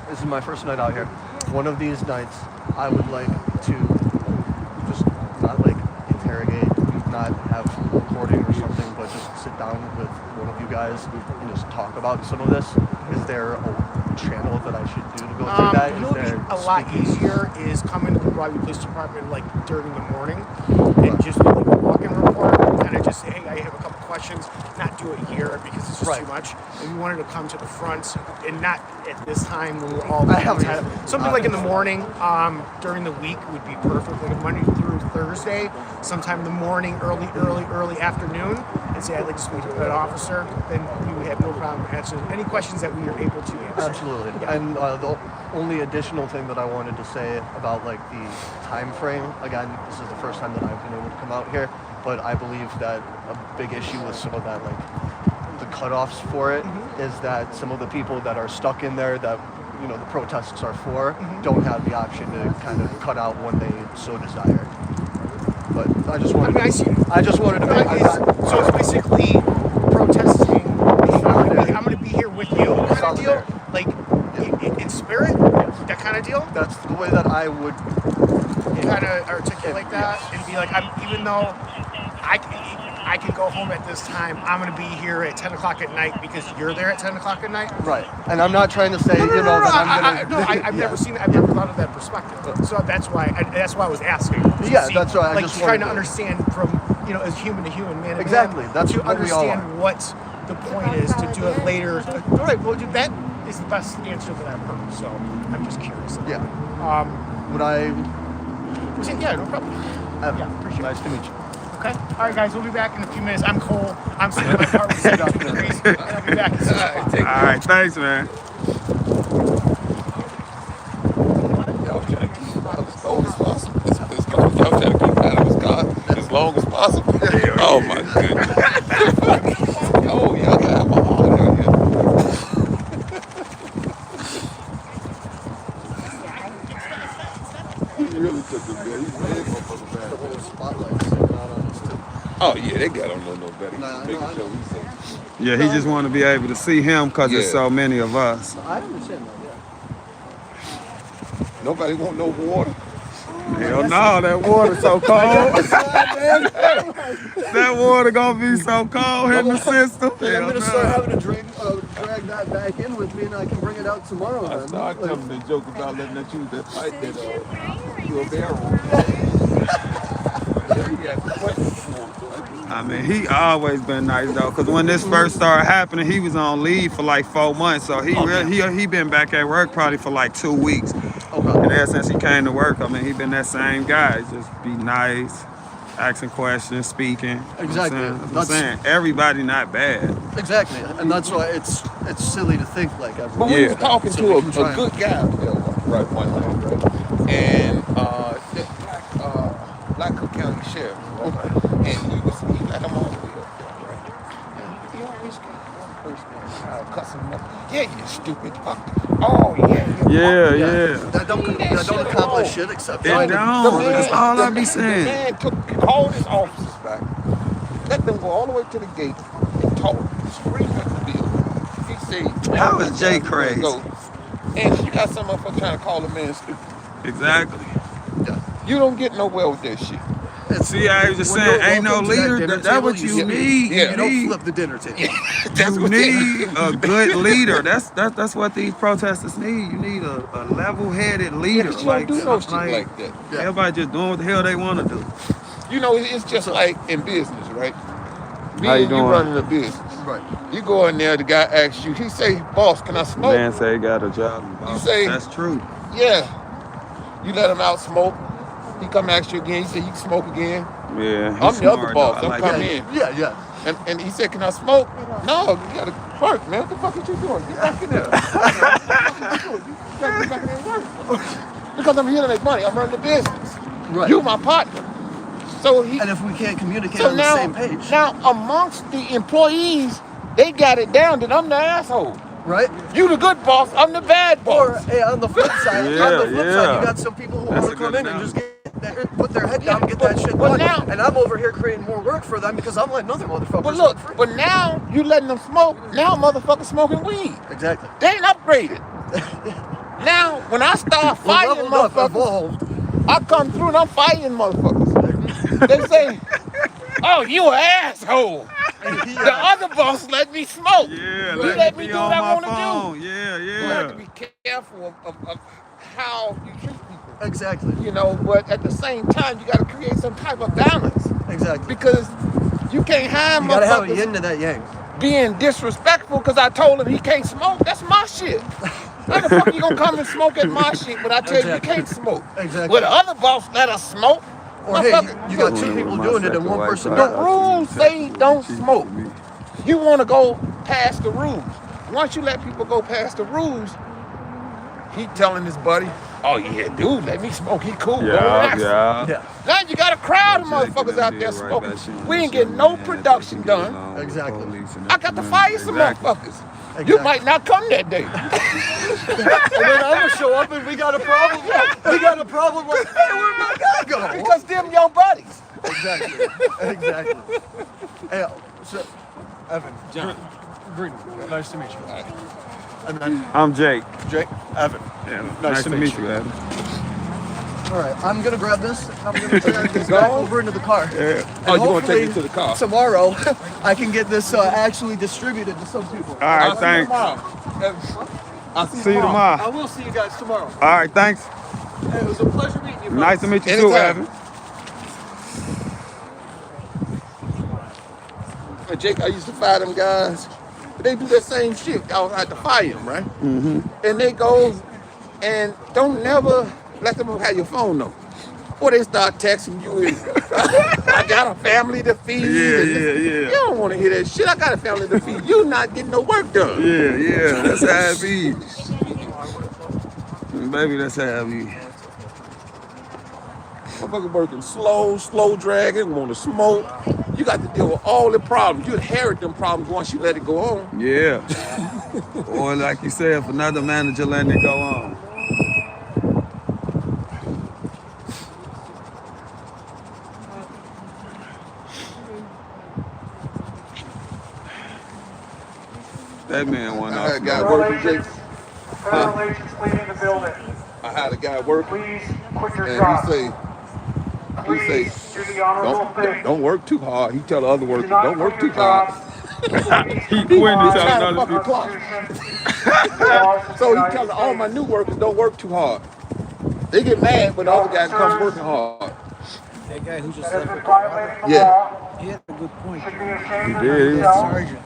This is my first night out here. One of these nights, I would like to just not like interrogate, not have recording or something, but just sit down with one of you guys and just talk about some of this. Is there a channel that I should do to go through that? You know, Is there a lot easier is coming to the Broadview Police Department like during the morning and just do like a walk-in report and kind of just say, hey, I have a couple questions. Not do it here because it's just too much. If you wanted to come to the front and not at this time when we're all something like in the morning, during the week would be perfect. Like Monday through Thursday, sometime in the morning, early afternoon, and say I'd like to speak to an officer. Then we would have no problem answering any questions that we are able to answer. Absolutely. Yeah. And the only additional thing that I wanted to say about like the time frame, again, this is the first time that I've been able to come out here, but I believe that a big issue with some of that, like the cutoffs for it, is that some of the people that are stuck in there that, you know, the protests are for, don't have the option to kind of cut out when they so desire. But I just wanted I just wanted to make So it's basically protesting. I'm going to be here with you kind of deal? Like in spirit? That kind of deal? That's the way that I would kind of articulate that and be like, even though I can go home at this time, I'm going to be here at 10 o'clock at night because you're there at 10 o'clock at night? Right. And I'm not trying to say, that I'm going to... I've never seen that. I've never thought of that perspective. So that's why I was asking. Yeah, that's right. I Like just trying to wanted understand from, as human to human, man. Exactly. That's to what we all understand what the point is to do it later. All right, well, that is the best answer to that purpose. So I'm just curious. Yeah. Would I... Yeah, no problem. Yeah, appreciate it. Nice to meet you. Okay. All right, guys. We'll be back in a few minutes. I'm cold. I'm sitting in my car with 72 degrees. And I'll be back in 6 o'clock. All right, thanks, man. Y'all trying to keep it out as long as possible. Y'all trying to keep it out of his car as long as possible. Oh my goodness. Oh, y'all got a hard out here. know nobody. Nah, He's making no, I sure know. he's safe. Yeah, he just want to be able to see him because there's Yeah. so many of us. I understand that, yeah. Nobody want no water. Hell no, that water's so cold. That water gonna be so cold in the system. Then I'm Hell gonna start no. having to drag that back in with me, and I can bring it out tomorrow. I Then. started telling the joke about letting that use that pipe that you a barrel. Yeah, he had questions for him. I mean, he always been nice though, cause when this first started happening, he was on leave for like 4 months, so he been back at work probably for like 2 weeks. And ever since he came to work, I mean, he been that same guy. Just be nice, asking questions, speaking. Exactly. You know what I'm saying? Everybody not bad. Exactly, and that's why it's silly to think like But everyone. we was talking So to we a can try and- good guy right one night, right? And the Black Cook County Sheriff, right? And he let him on the wheel, right? And he always got first man cussing him up. Yeah, you stupid fuck. Oh yeah. Yeah. That don't accomplish shit except It trying to- don't. That's all I be saying. The man called his officers back, let them go all the way to the gate, and told them, scream at the building. He said, How is Jay "Go." crazy? And you got some motherfucker trying to call a man stupid. Exactly. You don't get nowhere with that shit. See, I was just When saying, you're ain't no welcome to that leader. dinner That's table, what you sit. need. Yeah. You don't flip the dinner table. That's You what need a good leader. That's what these protesters need. You need a level-headed leader. You don't do no shit like that. Yeah. Everybody just doing what the hell they want to do. You know, it's just like in business, right? Me How you and you doing? running a business. Right. You go in there, the guy asks you, he say, boss, can I smoke? Man say he got a job. You say- That's true. Yeah. You let him out smoke. He come ask you again. You say, you can smoke again. Yeah. I'm he's the other smart, boss. though. I I'm like coming that. in. Yeah. And he said, can I smoke? No, you got to work, man. What the fuck are you doing? Get back in there. You got to get back in there and work. Because I'm here to make money. I'm running the business. Right. You my partner. So he. And if we can't communicate So on now, the same page, now amongst the employees, they got it down that I'm the asshole. right? You the good boss. I'm the bad Or boss. hey, on the flip side, Yeah, you got some people who That's want a to come good in and just analogy. put their head down, and get that shit but done. now- And I'm over here creating more work for them because I'm letting other motherfuckers But look, work free. but now you letting them smoke. Now motherfuckers smoking weed. Exactly. They ain't upgraded. Now when I start We're fighting leveled up, motherfuckers, evolved. I come through and I'm fighting motherfuckers. They say, "Oh, you an asshole." The other boss let me smoke. Yeah, He let let me me be do on what I my want to do. phone. Yeah. You have to be careful of how you treat people. Exactly. You know, but at the same time, you got to create some type of balance Exactly. because you can't have You gotta have a motherfuckers yin to that yang. being disrespectful because I told him he can't smoke. That's my shit. How the fuck you gonna come and smoke at my shit, but I tell you Exactly. can't smoke? Exactly. Well, the other boss let us smoke. Or hey, Motherfucker, you got two people doing it and one person The not. rules say don't smoke. You want to go past the rules. Once you let people go past the rules, he telling his buddy, "Oh yeah, dude, let me smoke. He cool. Go relax." Yeah. Now you got a crowd of motherfuckers out there smoking. We ain't getting no production done. Exactly. I got to fire some motherfuckers. You Exactly. might not come that day. And then I'm gonna show up and we got a problem. We got a problem. Like, hey, where'd my guy go? Because them your buddies. Exactly. Exactly. Hey, so, Evan, John. greetings. Nice to meet you. And then I'm Jake. Jake, Evan. Yeah, nice to meet you, Adam. All right, I'm gonna grab this. I'm gonna drag this back over into the car. Yeah. And Oh, you gonna hopefully take it to the car? Tomorrow, I can get this actually distributed to some people. All right, thanks. I'll See you tomorrow. I will see you guys tomorrow. All right, thanks. Hey, it was a pleasure meeting you. Nice to meet you too, Anytime. Evan. Jake, I used to fire them guys. They do that same shit. I had to fire them, right? Mm-hmm. And they go and don't never let them have your phone number. Or they start texting you and I got a family to feed. You don't want to hear that shit. I got a family to feed. You not getting no work done. Yeah, that's how it be. Baby, that's how it be. Motherfucker working slow dragging, want to smoke. You got to deal with all the problems. You inherit them problems once you let it go on. Yeah. Or like you said, if another manager letting it go on. That man went I off. had a guy working, Jake. Federal agents leaving the building. I had a guy working, Please quit your and job. he say, Please do the honorable thing. don't work too hard. He tell the other Do workers, not don't quit work your too hard. job. Please He He quit and comply tell trying to another fuck the people. clock. with the laws of the So he United telling all my States. new workers, don't work too hard. They get mad when the other guy comes working hard. That guy who just That has left been with the water, violating the Yeah. law he had a good point. should be ashamed of did. themselves. Sergeant,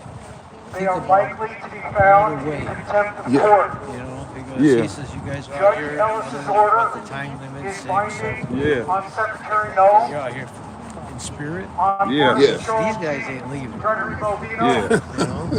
They are likely to be found in contempt of Yeah. court. you know, because Yeah. he says you guys are out Judge here Ellis's about order the time limit, is saying binding something. Yeah. on Secretary You're No, out here in spirit. on Yeah. Border Yeah. Patrol These guys ain't leaving. Gregory Bovino, Yeah. You know,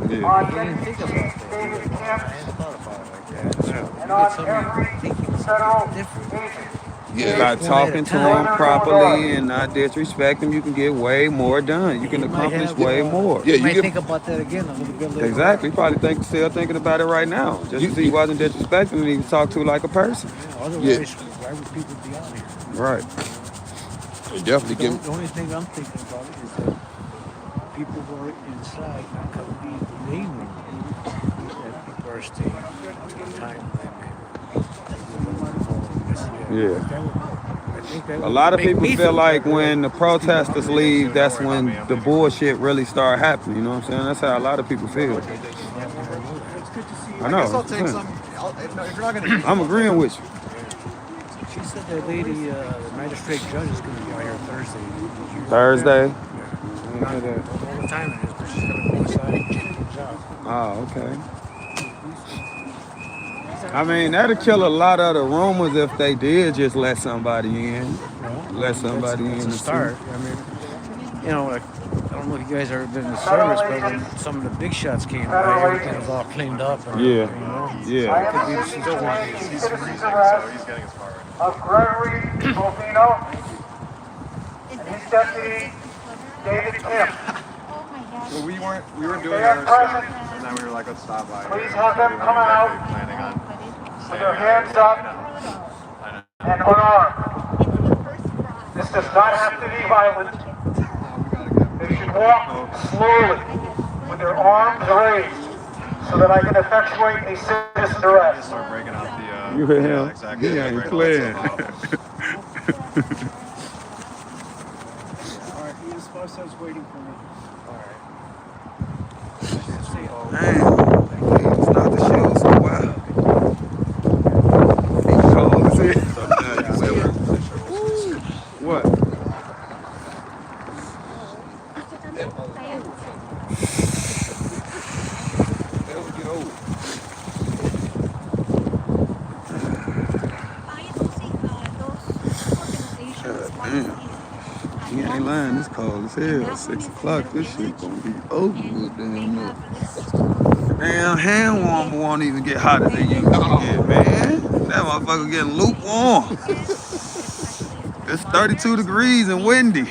Yeah. on he didn't think Deputy about Chief that. David Kemp, I hadn't thought about it like that. So you and get on somebody every thinking federal something different. agent. Yeah. By talking to time. him properly and not disrespect him, you can get way more done. You can He might accomplish have, way more. Yeah, You you might get think about that again a little bit later. Exactly. He probably still thinking about it right now. Just because he wasn't disrespecting him, he was talked to like a person. On. Otherwise, why would people be out here? Right. you definitely The, give. the only thing I'm thinking about is that people who are inside not coming to the main room, that people are staying time Yeah. I think that A would lot of make people me feel like better. when the protesters leave, that's when the bullshit really start happening. You know what I'm saying? That's how a lot of people feel. I know. I guess I'll that's take what some. If you're not gonna. I'm agreeing with you. She said that lady, the magistrate judge, is going to be out here Thursday. Did you hear Thursday. that? Yeah. Not all the time it is, but she's going to go inside and check things out. Oh, okay. I mean, that'd kill a lot of the rumors if they did just let somebody in. Let somebody in. That's a and start. see. I mean, you know, like, I don't know if you guys ever been in the service, but when some of the big shots came by, everything was all cleaned up. And, Yeah. You know, Yeah. I am issuing the citizen's arrest of Gregory Bovino and his deputy, David Kemp. Oh my gosh. Well, we weren't They doing are our present. and then we were like, let's stop by. Please have them come out Planning on with their hands up and unarmed. This does not have to be violent. They should walk slowly with their arms raised so that I can effectuate a citizen's arrest. start breaking out the. You hear him? Exactly. He ain't playing. Oh, Oh. All right, Ian Sposs is waiting for me. All right. Damn. It's not the shoes. Wow. He cold as hell. What? They'll get old. Damn. He ain't lying. It's cold as hell. 6 o'clock. This shit gonna be over with. Damn, hand warmer won't even get hot as they used to get, man. That motherfucker getting lukewarm. It's 32 degrees and windy.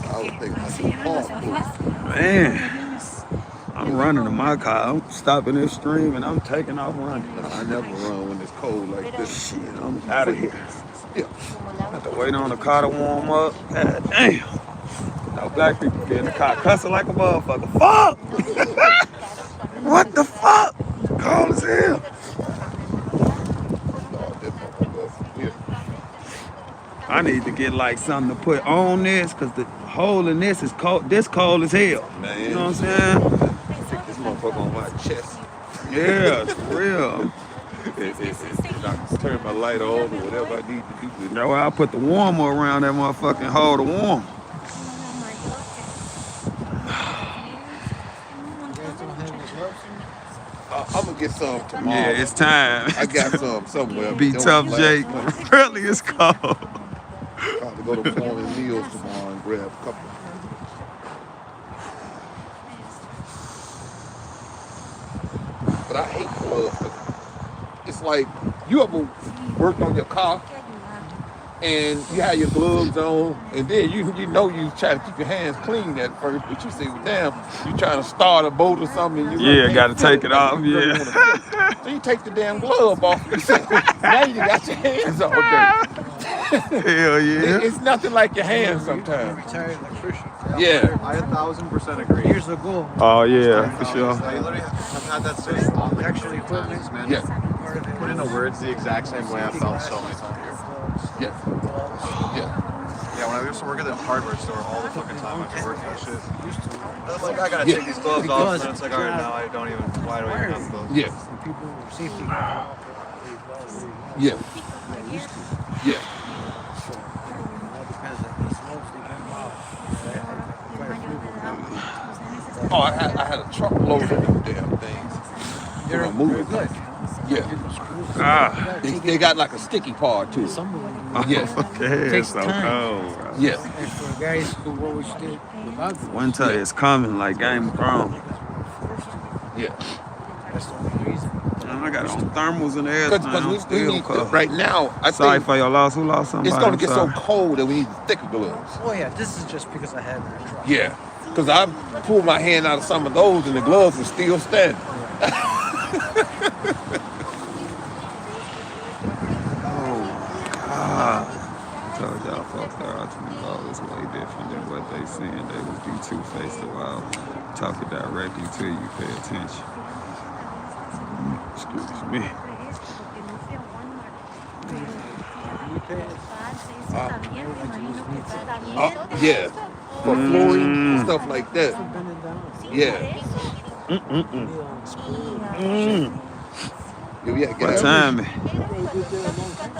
I was thinking about some hard. Man, I'm running to my car. I'm stopping this stream and I'm taking off running. I never run when it's cold like this. Shit, I'm out of here. Yeah. Have to wait on the car to warm up. God damn. No black people get in the car cussing like a motherfucker. Fuck! What the fuck? Cold as hell. I need to get like something to put on this because the hole in this is cold. This cold as hell. Man. You know what I'm saying? Stick this motherfucker on my chest. Yeah, it's for real. I can turn my light on or whatever I need to do with it. That's why I put the warmer around that motherfucking hole to warm. I'm gonna get some tomorrow. Yeah, it's time. I got some somewhere. Be Don't tough, last Jake. month. Really, it's cold. Probably go to Morning Meals tomorrow and grab a couple. But I hate gloves. It's like you ever worked on your car and you have your gloves on, and then you know you try to keep your hands clean at first, but you say, well, damn, you trying to start a boat or something. And you Yeah, really gotta can't take feel it off, You really yeah. wanna feel it. So you take the damn glove off. Now you got your hands all dirty. Hell yeah. It's nothing like your hands sometimes. Retired electrician. Yeah. I 1000% agree. Years ago, Oh yeah, for sure. I literally have had that same thought like protection so many equipment. times, man. Yeah. Put into words the exact same way I felt so many times. Yeah. Yeah. Yeah, when I used to work at the hardware store all the fucking time, I could work that shit. I'm like, I gotta Yeah. take these gloves off, and it's like, all right, now I don't even. Why do I even have gloves? Yeah. People safety. Yeah. Yeah. Oh, I had a truckload of them damn things. They're moving good. Yeah. Ah. They got like a sticky part too. Yes. Okay, it's so cold, bro. Yes. And for guys who always did without gloves, Winter is coming like Game of Thrones. Yeah. that's the only reason. Man, I got on thermals and everything. Because I'm we still need cold. right now. I Sorry think for your loss. Who lost somebody? it's going to I'm get so sorry. cold that we need thicker gloves. Oh yeah, this is just because I have it in a truck. Yeah. Because I pulled my hand out of some of those and the gloves are still standing. I told y'all folks that ultimate law is way different than what they saying. They would be two-faced while talking directly to you. Pay attention. Excuse me. Yeah. For flooring and stuff like that. Yeah. Yeah, we had What guys. time?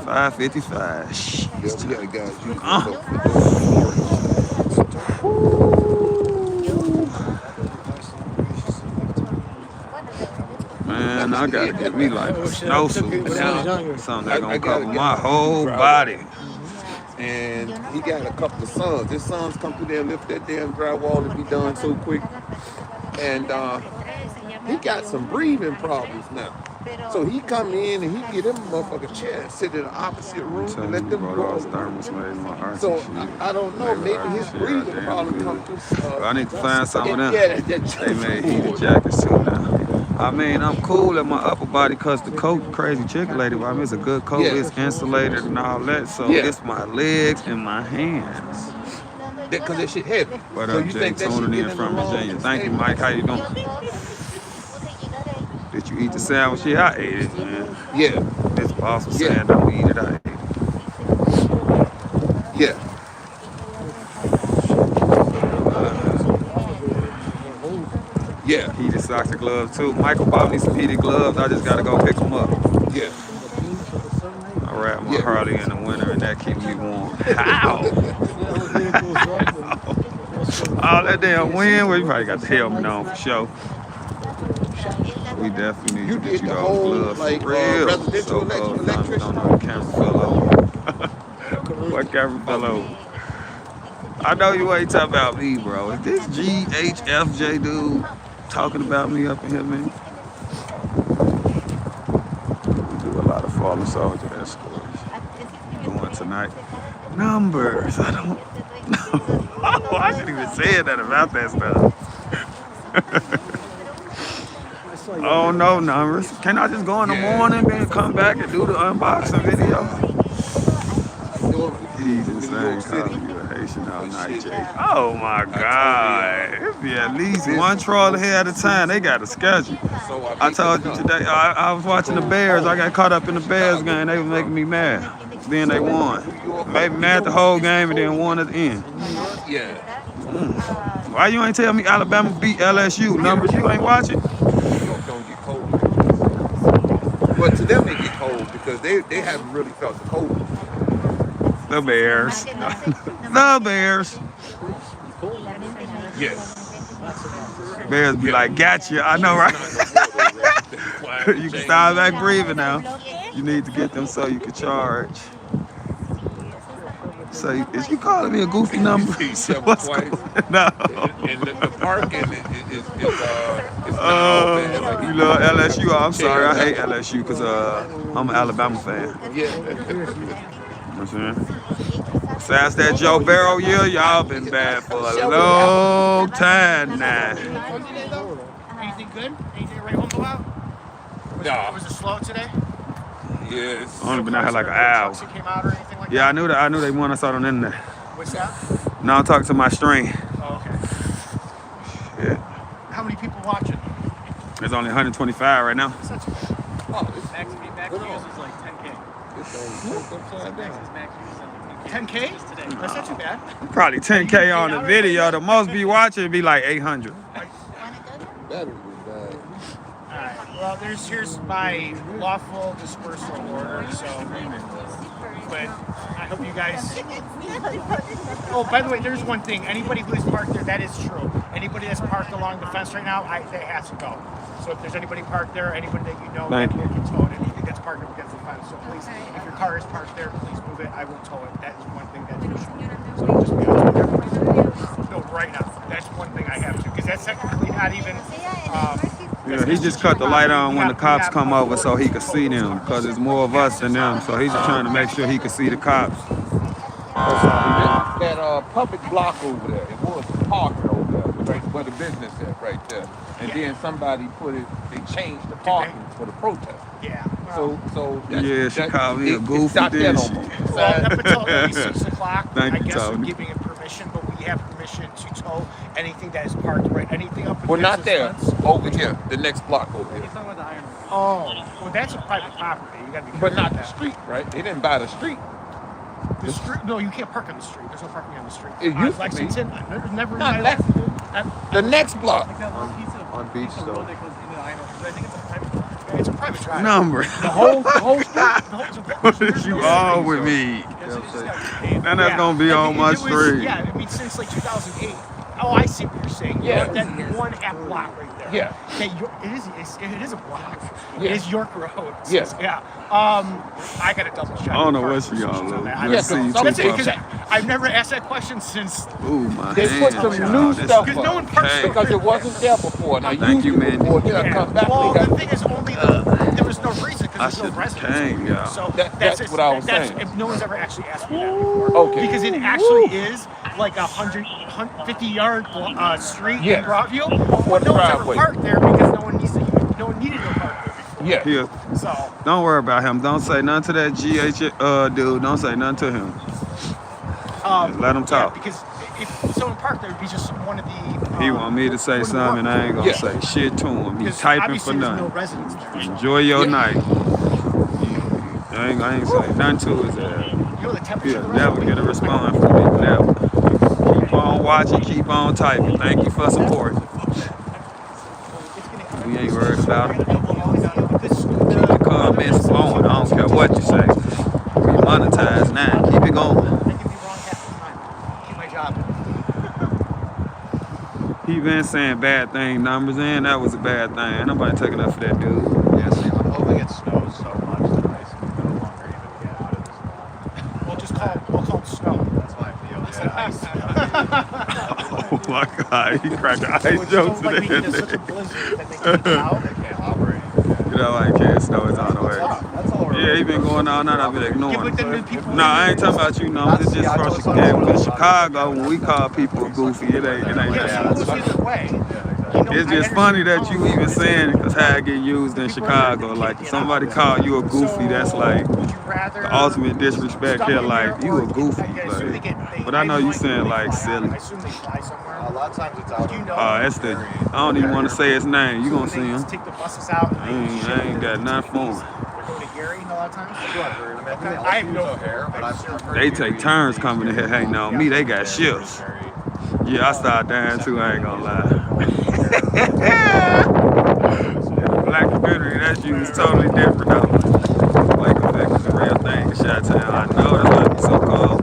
5:55. Yeah, we had guys using Man, I gotta get me like a snowsuit now. Something that I gonna gotta cover get my my whole driveway. body. And he got a couple of sons. His sons come through there and lift that damn drywall to be done so quick. And he got some breathing problems now. So he come in and he get him a motherfucking chair and sit in the opposite room Tell and me let them about go. all thermals made my heart. So I don't know, maybe his breathing problem come through. I need to find some of them. Yeah, They made heated jackets too now. I mean, I'm cool at my upper body because the coat crazy chicken lady, but I mean, it's a good coat. Yeah. It's insulated and all that. So Yeah. it's my legs and my hands. Because that shit heavy. What So up, you Jay? think that Tuning shit in get from the wrong Virginia. Thank you, stable? Mike. How you doing? Did you eat the sandwich? Yeah, I ate it, man. Yeah, It's possible Yeah. saying don't eat it. I ate it. yeah. Yeah, Heated socks and gloves too. Michael bought me some heated gloves. I just gotta go pick them up. yeah. I ride my Yeah. Harley in the winter and that keeps me warm. How? All that damn wind, well, you probably got the helmet on for sure. We definitely need You to get did you the those whole, gloves like, for real. residential So cold, electrician? don't know the camera fell over. What camera fell over? I know you ain't talking about me, bro. Is this GHFJ dude talking about me up in here, man? We do a lot of fallen soldier escorts. Going tonight. Numbers. I don't know. I shouldn't even say that about that stuff. Oh no, numbers. Can I just go in the morning then come back and do the unboxing video? He's insane calling you a Haitian all night, Jay. Oh my God. It'd be at least one troll ahead at a time. They got a schedule. I told you today, I was watching the Bears. I got caught up in the Bears game. They was making me mad. Then they won. Made me mad the whole game and then won at the end. Yeah. Why you ain't tell me Alabama beat LSU? Numbers, you ain't watching? Don't get cold. But to them, they get cold because they haven't really felt the cold. The Bears. The Bears. Yes. Bears be like, gotcha. I know, right? You can start back breathing now. You need to get them so you can charge. So, is you calling me a goofy number? What's going on? No. And the parking is You love LSU? I'm sorry, I hate LSU because I'm an Alabama fan. Yeah. You know what I'm saying? Besides that Joe Barrow year, y'all been bad for a long time now. Anything good? Anything to write home about? Nah. Was it slow today? Yes. I only been out here like an hour. Came out or anything like Yeah, I knew that. I knew they want us out on the internet. What's that? Now I'm talking to my string. Oh, okay. Yeah. How many people watching? There's only 125 right now. That's not too bad. Max views is like 10K. Max views is like 10K. 10K? That's not too bad. Probably 10K on the video. The most be watching be like 800. Battery was bad. Alright, well, here's my lawful dispersal order, so, but I hope you guys, oh, by the way, there's one thing, anybody who's parked there, that is true. Anybody that's parked along the fence right now, they have to go. So if there's anybody parked there, anybody that you know that can tow it, anything that's parked against the fence, so please, if your car is parked there, please move it, I will tow it. That is one thing that's for sure. So just be honest with you. No, right now, that's one thing I have to, because that's technically not even, Yeah, he just cut the light on when the cops come over so he could see them, because there's more of us than them. So he's just trying to make sure he can see the cops. That public block over there, it was parking over there, right where the business is right there. And then somebody they changed the parking for the protest. Yeah. So She called me a goofy, it's not didn't that she? no more. Well, up until at least 6 o'clock, Thank I you, guess we're Tony. giving it permission, but we have permission to tow anything that is parked, right? Anything up Well, not against there. this fence. Over here, the next block over here. Oh, well, that's a private property. You gotta be careful But not with the that. street, right? They didn't buy the street. The street? No, you can't park on the street. There's no parking on the street. It used to be. Lexington, I never. Not I- Lexington. The next block. On Beach though. It's a private drive. Number. The whole street. You all with me. And that's gonna be on my street. Yeah, I mean, since like 2008. Oh, I see what you're saying. Yeah. That one half block right there. Yeah. Okay, it is a block. Yeah. It is York Road. Yeah. Yeah. I gotta double check. I don't know what she all on over. that. Let's see you That's two it, because pups. I've never asked that question since. Ooh, my They put hands, some y'all. new This- stuff Because no one up parks Hey. because it wasn't there before. Now Thank you, man. before, then I Yeah. come back. Well, they the got, thing is, only there was no reason I because there's no should've residents. came, yeah. So That's what I was that's, saying. If no one's ever actually asked me that before. Okay. Because it actually is like a 150-yard street Yes. in Broadview. For But the no one's ever driveway. parked there because no one needed to park there before. yeah. Here, So don't worry about him. Don't say nothing to that GH dude. Don't say nothing to him. Just let him talk. Yeah, because if someone parked there, it'd be just one of the. He want me to say something, and I ain't gonna Yeah. say shit to him. He's Because typing obviously for there's nothing. no residents there. So. Enjoy your Yeah. night. I ain't saying nothing to his ass. You know the temperature He'll of the never resident? get a response from me. Never. Keep on watching, keep on typing. Thank you for support. We ain't worried about it. Keep the comments flowing. I don't care what you say. We monetize now. Keep it going. I can be wrong half the time. Keep my job. He been saying bad thing numbers, and that was a bad thing. Ain't nobody taking up for that dude. Yeah, see, I'm hoping it snows so much that ice can no longer even get out of this block. We'll call it snow. That's my feel. Yeah. Ice. Oh my God, he cracked the ice jokes So, like, we today. get such a blizzard that they can't get out. They can't operate. You know, like can't snow is on the way. That's all Yeah, he been going all night. I've been Yeah, ignoring but then him. people. No, I ain't talking about you. No, it's just from Chicago. In Chicago, when we call people goofy, it ain't Yeah, that. so it goes either way. It's just funny that you even saying it, because how it get used in Chicago. Like, if somebody call you a goofy, that's like Would you rather the ultimate disrespect here. Like, you a goofy. I assume they Like, get- but I know you saying they like fly out. silly. I assume they fly somewhere. A lot of times it's out. Do you know? That's the, I don't even want to say his name. You gonna They see him. just take the buses out. And I ain't got nothing for him. They're going to Gary a lot of times. I I have no hair, but I've heard They take turns coming in here hanging on me. They got shifts. Yeah, I started dying too. I ain't gonna lie. The black community, that's used totally different though. Lake effect is a real thing in Chi-Town. I know that's why it's so cold.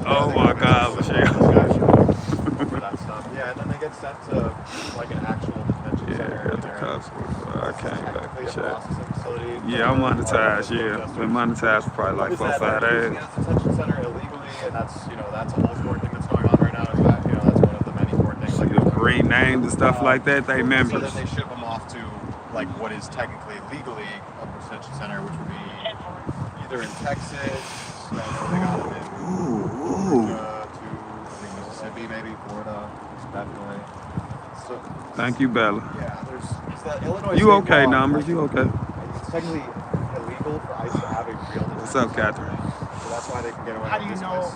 Oh my God, Michelle. for that stuff. Yeah, and then they get sent to like an actual detention Yeah, center. got the cops. I came back Technically to a check. processing facility. Yeah, I'm monetized. Yeah, been monetized for probably like 4 or 5 days. Using a detention center illegally, and that's that's a whole court thing that's going on right now. Is that that's one of the many court things. Like Green names and stuff like that, they So members. then they ship them off to like what is technically legally a detention center, which would be either in Texas. I know they got them in Georgia, to I think Mississippi, maybe Florida, definitely. So Thank you, Bella. yeah, there's the Illinois. You state okay, law, numbers? You okay? It's technically illegal illegal for ICE to have a real detention What's up, center. Catherine? So that's why they can get away How do with you this know? place.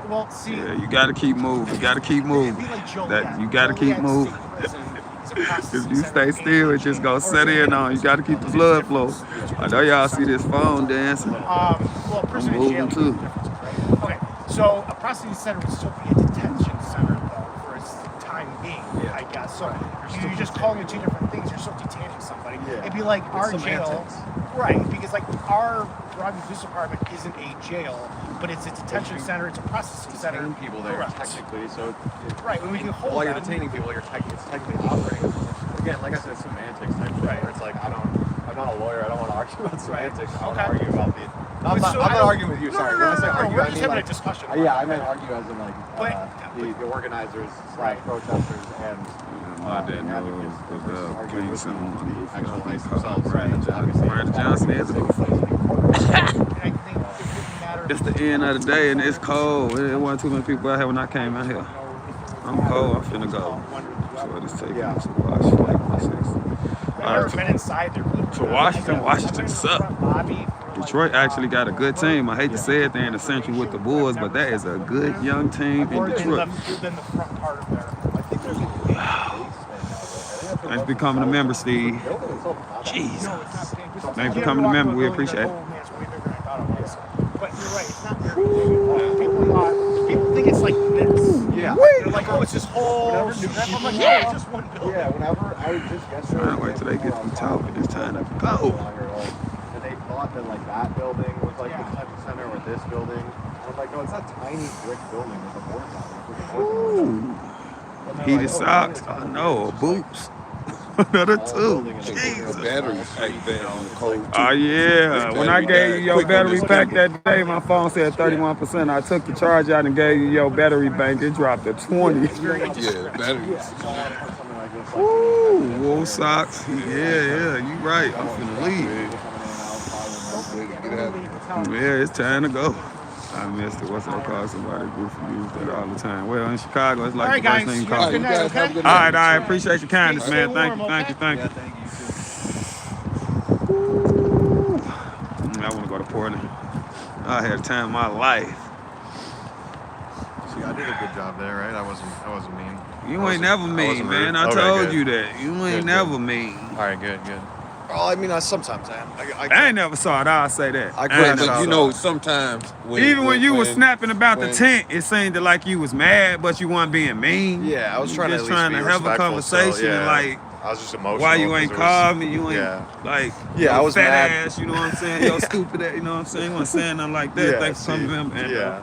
Well, see, Yeah, you gotta keep moving. You gotta keep it'd moving. be like Joliet. That you gotta keep Joliet moving. State Prison is a If processing you center stay in still, it just gonna set in on. You gotta keep the blood flow. I know y'all see this phone dancing. Well, prison and jail moving too. are differences, right? Okay, so a processing center would still be a detention center, though, for its time being, I guess. So you're just calling it two different things. You're still detaining somebody. Yeah. It'd be like It's our jail, semantics. right? Because like our Broadview Police Department isn't a jail, but it's a detention center. It's a processing center. Detain people there Correct. technically, so Right, when we can hold while you're them. detaining people, it's technically operating. Again, like I said, semantics type shit. Where it's like I'm not a lawyer. I don't want to argue about semantics. I want to argue about the. I'm not arguing with you. Sorry. When I say argue, we're I just mean having like a discussion. yeah, I meant argue as in like But- the organizers / protesters and My dad advocates knows versus about arguing with playing the actual something. ICE themselves. And obviously, Brandon Johnson is a goof. I think it wouldn't matter. It's the end of the day and it's cold. It wasn't too many people out here when I came out here. I'm cold. I'm finna go. So it's taking me to Washington. I've never been inside there. To Washington suck. Detroit actually got a good team. I hate to say it, they're in the Central with the Bulls, but that is a good young team in Detroit. Than the front part of there. Thanks for becoming a member, Steve. Jesus. Thanks for becoming a member. We appreciate it. But you're right, it's not very big. People think it's like this. Yeah. They're like, oh, it's this whole. I'm like, yeah, it's just one building. Yeah, whenever I was just yesterday. Trying to wait till they get through talking. It's time to go. And they thought that like that building was like the detention center or this building. I was like, no, it's that tiny brick building with a board on it. Ooh. Heated socks. I know. Boots. Another two. Jesus. Batteries pack bad on the cold. Oh yeah. When I gave you your battery pack that day, my phone said 31%. I took the charge out and gave you your battery bank. It dropped to 20. Yeah, batteries. Ooh, wool socks. Yeah, you right. I'm finna leave. Get out of here. Yeah, it's time to go. I missed it. What's that called? Somebody goofy use that all the time. Well, in Chicago, it's like All right, the first guys. thing you You call have a it. good night, okay? All right. I appreciate your kindness, man. Stay Thank warm, you. okay? I want to go to Portland. I had the time of my life. See, I did a good job there, right? I wasn't mean. You ain't never mean, man. I told you that. You ain't never mean. All right, good. Well, I mean, sometimes I am. I ain't never saw it. I'll say that. I ain't couldn't never But saw you it. know, sometimes Even when you was snapping about the when- tent, it seemed like you was mad, but you weren't being mean. Yeah, I was You trying to just at least trying be to have a respectful, conversation so, yeah. and like, I was just emotional. why you ain't 'cause it was- called me? You ain't Yeah. like, Yeah, yo, I was fat mad. ass. You know what I'm saying? Yo, stupid ass. You know what I'm saying? You wasn't saying nothing like that. Yeah, Thanks for coming to him. And, yeah,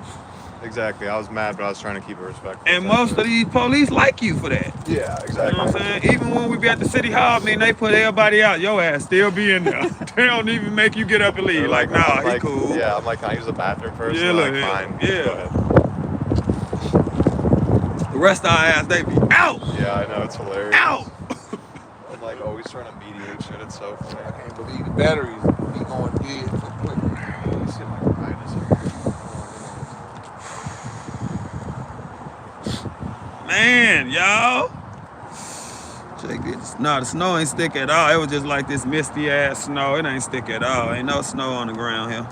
exactly. I was mad, but I was trying to keep it respectful. and most of these police like you for that. Yeah, You know exactly. what I'm saying? Even when we be at the city hall, I mean, they put everybody out. Your ass still be in there. They don't even make you get up and leave. They're Like, nah, I'm he like, cool. Yeah, I'm like, can I use the bathroom first? Yeah, And they're look, like, fine. yeah. Go ahead. The rest of our ass, they be out. Yeah, I know, it's hilarious. Out. I'm like always trying to mediate shit. It's so funny. I can't believe the batteries be going dead so quick. Let me see if I can find this. Man, y'all. Check this. No, the snow ain't stick at all. It was just like this misty ass snow. It ain't stick at all. Ain't no snow on the ground here.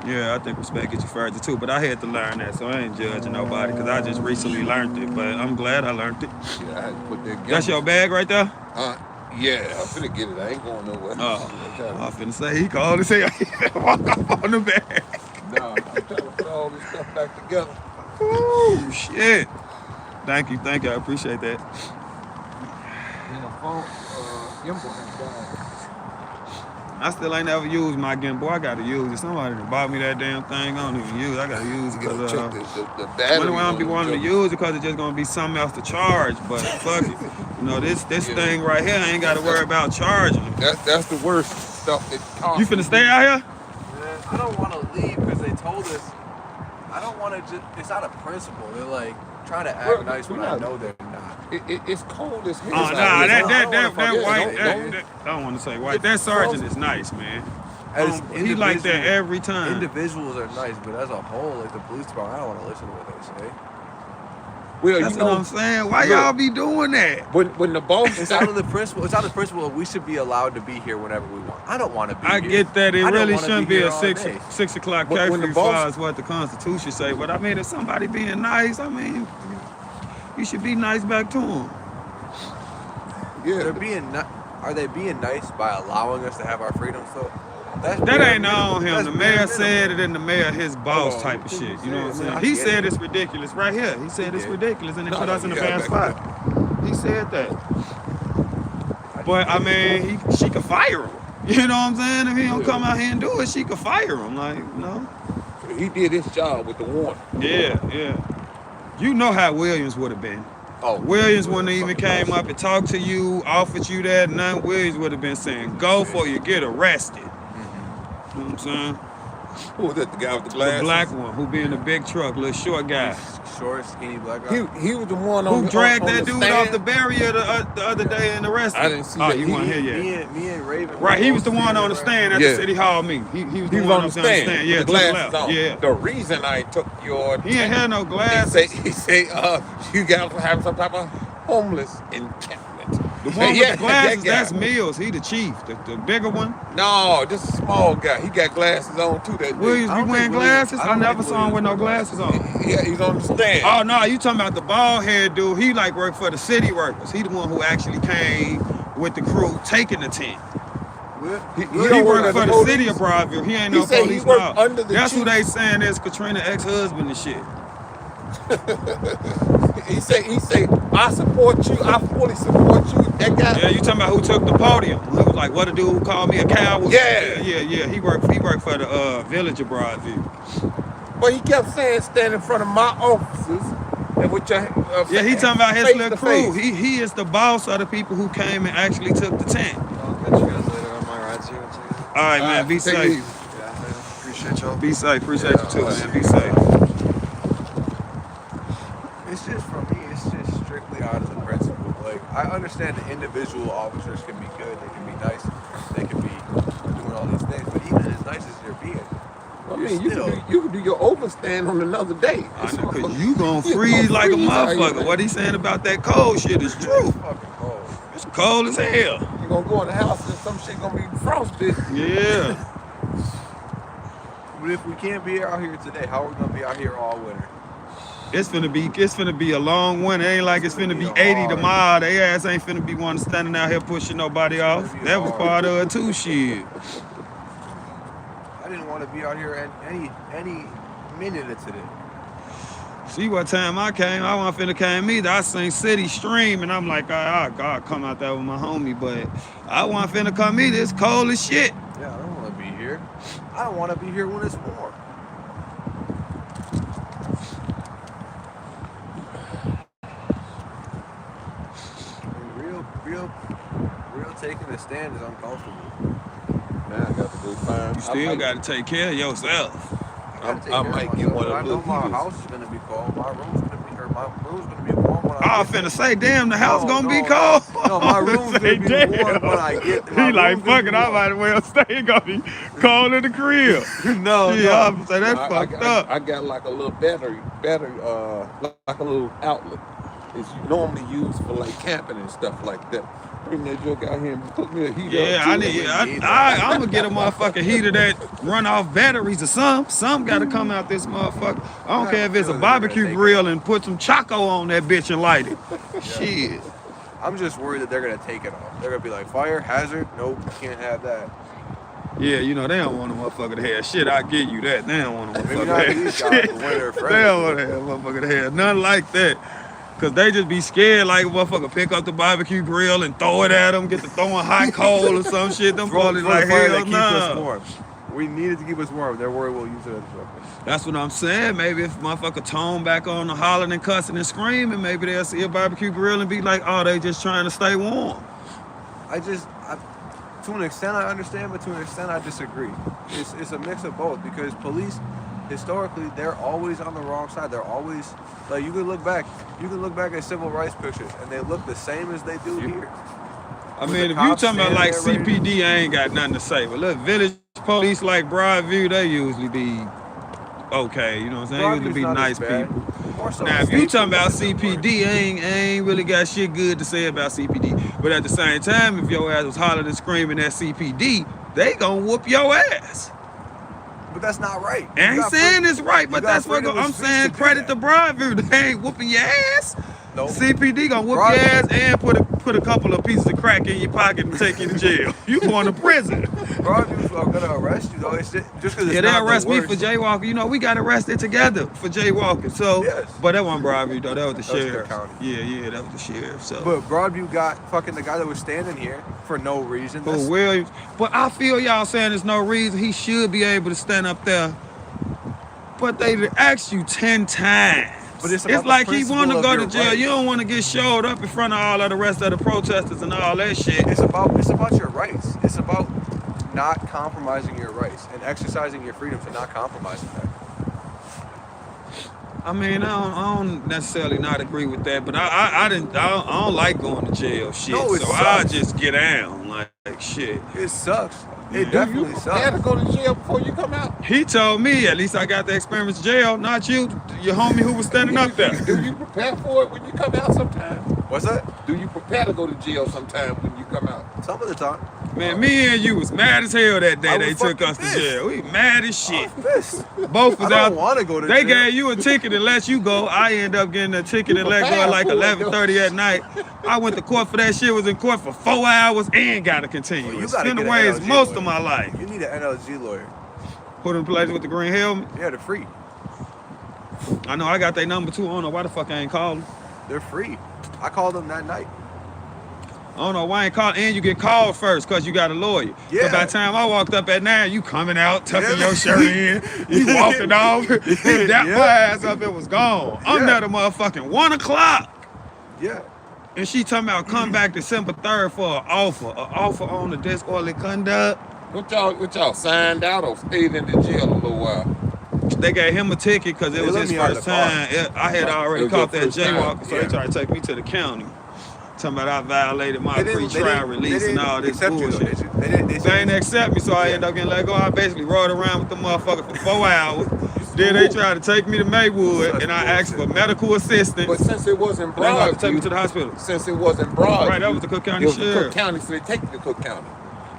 Yeah, I think respect gets you further too. But I had to learn that, so I ain't judging nobody because I just recently learned it. But I'm glad I learned it. Yeah, I had to put that. That's your bag right there? Yeah, I'm finna get it. I ain't going nowhere. Oh, I finna say he called and say walk off on the bag. No, I'm trying to put all this stuff back together. Oh shit! Thank you. I appreciate that. And the phone, implement died. I still ain't never used my Game Boy. I gotta use it. Somebody done bought me that damn thing. I don't even use it. I gotta use it You gotta because check the battery. wonder why I don't be on it, wanting to Joe. use it because it's just gonna be something else to charge. But fuck it. You know, this thing right here, I ain't gotta worry about charging. That's the worst stuff that costs. You finna stay out here? Man, I don't want to leave because they told us. I don't want to just. It's out of principle. They're like trying to act nice when I know they're not. It's cold as hell. Oh nah, that white. don't- I don't want to say white. That sergeant is nice, man. As He like that individual- every time. Individuals are nice, but as a whole, like the police department, I don't want to listen to what they say. Well, That's you know what I'm saying. Why look, y'all be doing that? when the boss It's out of the principle. It's out of the principle of we should be allowed to be here whenever we want. I don't want to be I here. get that it I don't really wanna shouldn't be here a all 6 day. o'clock When the curfew as boss- far as what the Constitution say. But I mean, if somebody being nice, I mean, you should be nice back to them. They're being are they being nice by allowing us to have our freedoms though? That ain't on him. That's The bare mayor said minimum. it, and the mayor his boss Oh, type of shit. You know what I'm I mean, saying? I He get said it. it's ridiculous right here. He said it's did. ridiculous, and it No, put no, us in a yeah, bad back spot. He said that. But I mean, she could fire him. You know what I'm saying? If he don't come out here and do it, she could fire him. Like, you know? he did his job with the warning. Yeah. You know how Williams would have been. Oh, Williams wouldn't even came up and talked to you, offered you that. None. Williams would have been saying, "Go for you, get arrested." You know what I'm saying? Who was that? The guy with the The glasses? black one who be in the big truck, little short guy. Short, skinny black guy. He was the one on Who dragged on that the dude stand. off the barrier the other day and arrested him? I didn't see Oh, that. you weren't here yet. Me and Raven. Right, he was the one on the stand at the Yeah. city hall meeting. He was the He was one on the up there stand. Yeah, with to the the glasses left. on. Yeah. The reason I took your He ain't had no glasses. He say, you guys will have some type of homeless encampment. The one with the glasses, that guy. that's Mills. He the chief. The bigger one. No, just a small guy. He got glasses on too. That Williams I be don't wearing think Williams- glasses? I I don't never think saw him with no Williams glasses on. Yeah, he's on the stand. Oh no, you talking about the bald head dude? He like worked for the city workers. He the one who actually came with the crew taking the tent. He He don't worked work for at the police. city of Broadview. He ain't He no said he police worked now. under the That's who chief. they saying is Katrina ex-husband and shit. He say, I support you. I fully support you. That guy. Yeah, you talking about who took the podium? He was like, what a dude who called me a coward. Yeah. Yeah. He worked for the village of Broadview. But he kept saying, stand in front of my officers and with your Yeah, he talking about his face little to crew. face. He is the boss of the people who came and actually took the tent. I'll catch you guys later on my rides here. All right, man, be Take it safe. easy. Yeah, man. Appreciate y'all. Be safe. Appreciate you too, man. Be safe. It's just for me. It's just strictly out of the principle. Like I understand the individual officers can be good. They can be nice. They can be doing all these things. But even as nice as they're being, I mean, you can do your overstand on another day. I know, cause you gonna freeze like a motherfucker. What he saying about that cold shit is true. it's fucking cold. It's cold as hell. You're gonna go in the house and some shit gonna be frostbitten. Yeah. But if we can't be out here today, how are we gonna be out here all winter? It's finna be a long winter. Ain't like it's finna be 80 tomorrow. They ass ain't finna be one standing out here pushing nobody off. That was part of it too, shit. I didn't want to be out here any minute of today. See what time I came? I wasn't finna came either. I seen City Stream and I'm like, I'll come out there with my homie, but I wasn't finna come either. It's cold as shit. Yeah, I don't want to be here. I don't want to be here when it's warm. Real taking a stand is uncomfortable. Now I got to go find. You still gotta take care of yourself. I might get one of I the know little my heaters. house is gonna be cold. My room's gonna be warm when I I was get finna say, damn, the house No, gonna be no, cold. no, my I was room's say, gonna be warm when I get. He like, fuck it, I might as well stay. It gonna be cold in the crib. No, Yeah, I'm say that's I fucked up. I got like a little battery, like a little outlet. It's normally used for like camping and stuff like that. Bring that joke out here and put me a heater. Yeah, up too. I'm gonna get a motherfucking heater that run off batteries or something. Some gotta come out this motherfucker. I don't care if it's a barbecue grill and put some Choco on that bitch and light it. Shit. I'm just worried that they're gonna take it off. They're gonna be like, fire hazard. Nope, you can't have that. Yeah, you know, they don't want a motherfucker to have shit. I get you that. They don't want a Maybe motherfucker not to these have guys, shit. but when they're They friends. don't want to have a motherfucker to have nothing like that. Cause they just be scared like a motherfucker pick up the barbecue grill and throw it at them, get to throwing hot coal or some shit. Them Throw probably the like, fire hell that keeps us no. warm. We need it to keep us warm. They're worried we'll use it as a weapon. That's what I'm saying. Maybe if motherfucker tone back on the hollering and cussing and screaming, maybe they'll see a barbecue grill and be like, oh, they just trying to stay warm. To an extent I understand, but to an extent I disagree. It's a mix of both because police, historically, they're always on the wrong side. They're always, like you can look back at civil rights pictures and they look the same as they do here. I With mean, the if you cops talking about like standing there CPD, I ain't got nothing to say. But look, village police like Broadview, they usually be okay. You know what I'm saying? They usually be Broadview's not nice as bad. people. more so. Now, if you talking about CPD, I ain't really got shit good to say about CPD. But at the same time, if your ass was hollering and screaming at CPD, they gonna whoop your ass. But that's not right. I ain't saying it's right, but that's what I'm saying. Credit to Broadview. They ain't whooping your ass. Nope. CPD gonna whoop your ass and put a couple of pieces of crack in your pocket and take you to jail. You going to prison. Broadview's gonna arrest you though. It's just because it's they not arrest the me worst. for jaywalking. You know, we got arrested together for jaywalking. So, Yes. but that wasn't Broadview though. That was the That was sheriff. Cook County. Yeah, that was the sheriff. So, But Broadview got fucking the guy that was standing here for no reason. oh, Williams. But I feel y'all saying there's no reason he should be able to stand up there. But they asked you 10 times. But it's like he want to principle go of to your jail. rights. You don't want to get showed up in front of all of the rest of the protesters and all that shit. It's about your rights. It's about not compromising your rights and exercising your freedom to not compromise that. I mean, I don't necessarily not agree with that, but I don't like going to jail shit. No, it so sucks. I just get down like shit. It sucks. It Do definitely you prepare to sucks. go to jail before you come out? He told me, at least I got the experience jail, not you, your homie who was standing up there. Do you prepare for it when you come out sometime? What's that? Do you prepare to go to jail sometime when you come out? Some of the time. Man, me and you was mad as hell that day I they was took fucking us to pissed. jail. We mad as shit. Pissed. Both was I out. don't want to go to They jail. gave you a ticket and let you go. I end up getting a ticket and let go at like 11:30 at night. I went to court for that shit. Was in court for 4 hours and got to continue. Well, you It's gotta been get an ways NLG most lawyer. of my life. You need an NLG lawyer. Put in place with the green helmet. Yeah, they're free. I know I got their number too. I don't know why the fuck I ain't called them. They're free. I called them that night. I don't know why I ain't called. And you get called first because you got a lawyer. Yeah. So by the time I walked up at 9, you coming out, tucking Yeah. your shirt in, you walking off, you dapped Yeah. my ass up, it was gone. I'm Yeah. there to motherfucking 1 o'clock. Yeah. And she talking about come back December 3rd for an offer on the disorderly conduct. What y'all signed out or stayed in the jail a little while? They gave him a ticket because it They was let his me out of first the car. time. I had It already was caught your that first time, jaywalking, so yeah. they tried to take me to the county. Talking about I violated my They didn't- they pre-trial didn't- release they and didn't all this accept you, though, bullshit. did you? They didn't. They ain't accept me, so I ended up getting let go. I basically rode around with the motherfucker for 4 hours. Then they tried to take me to Maywood, Such and I asked for bullshit. medical assistance. But since it wasn't They had to take me to Broadview, the hospital. since it wasn't Broadview, Right, that was the Cook County it was the sheriff. Cook County, so they take you to Cook County.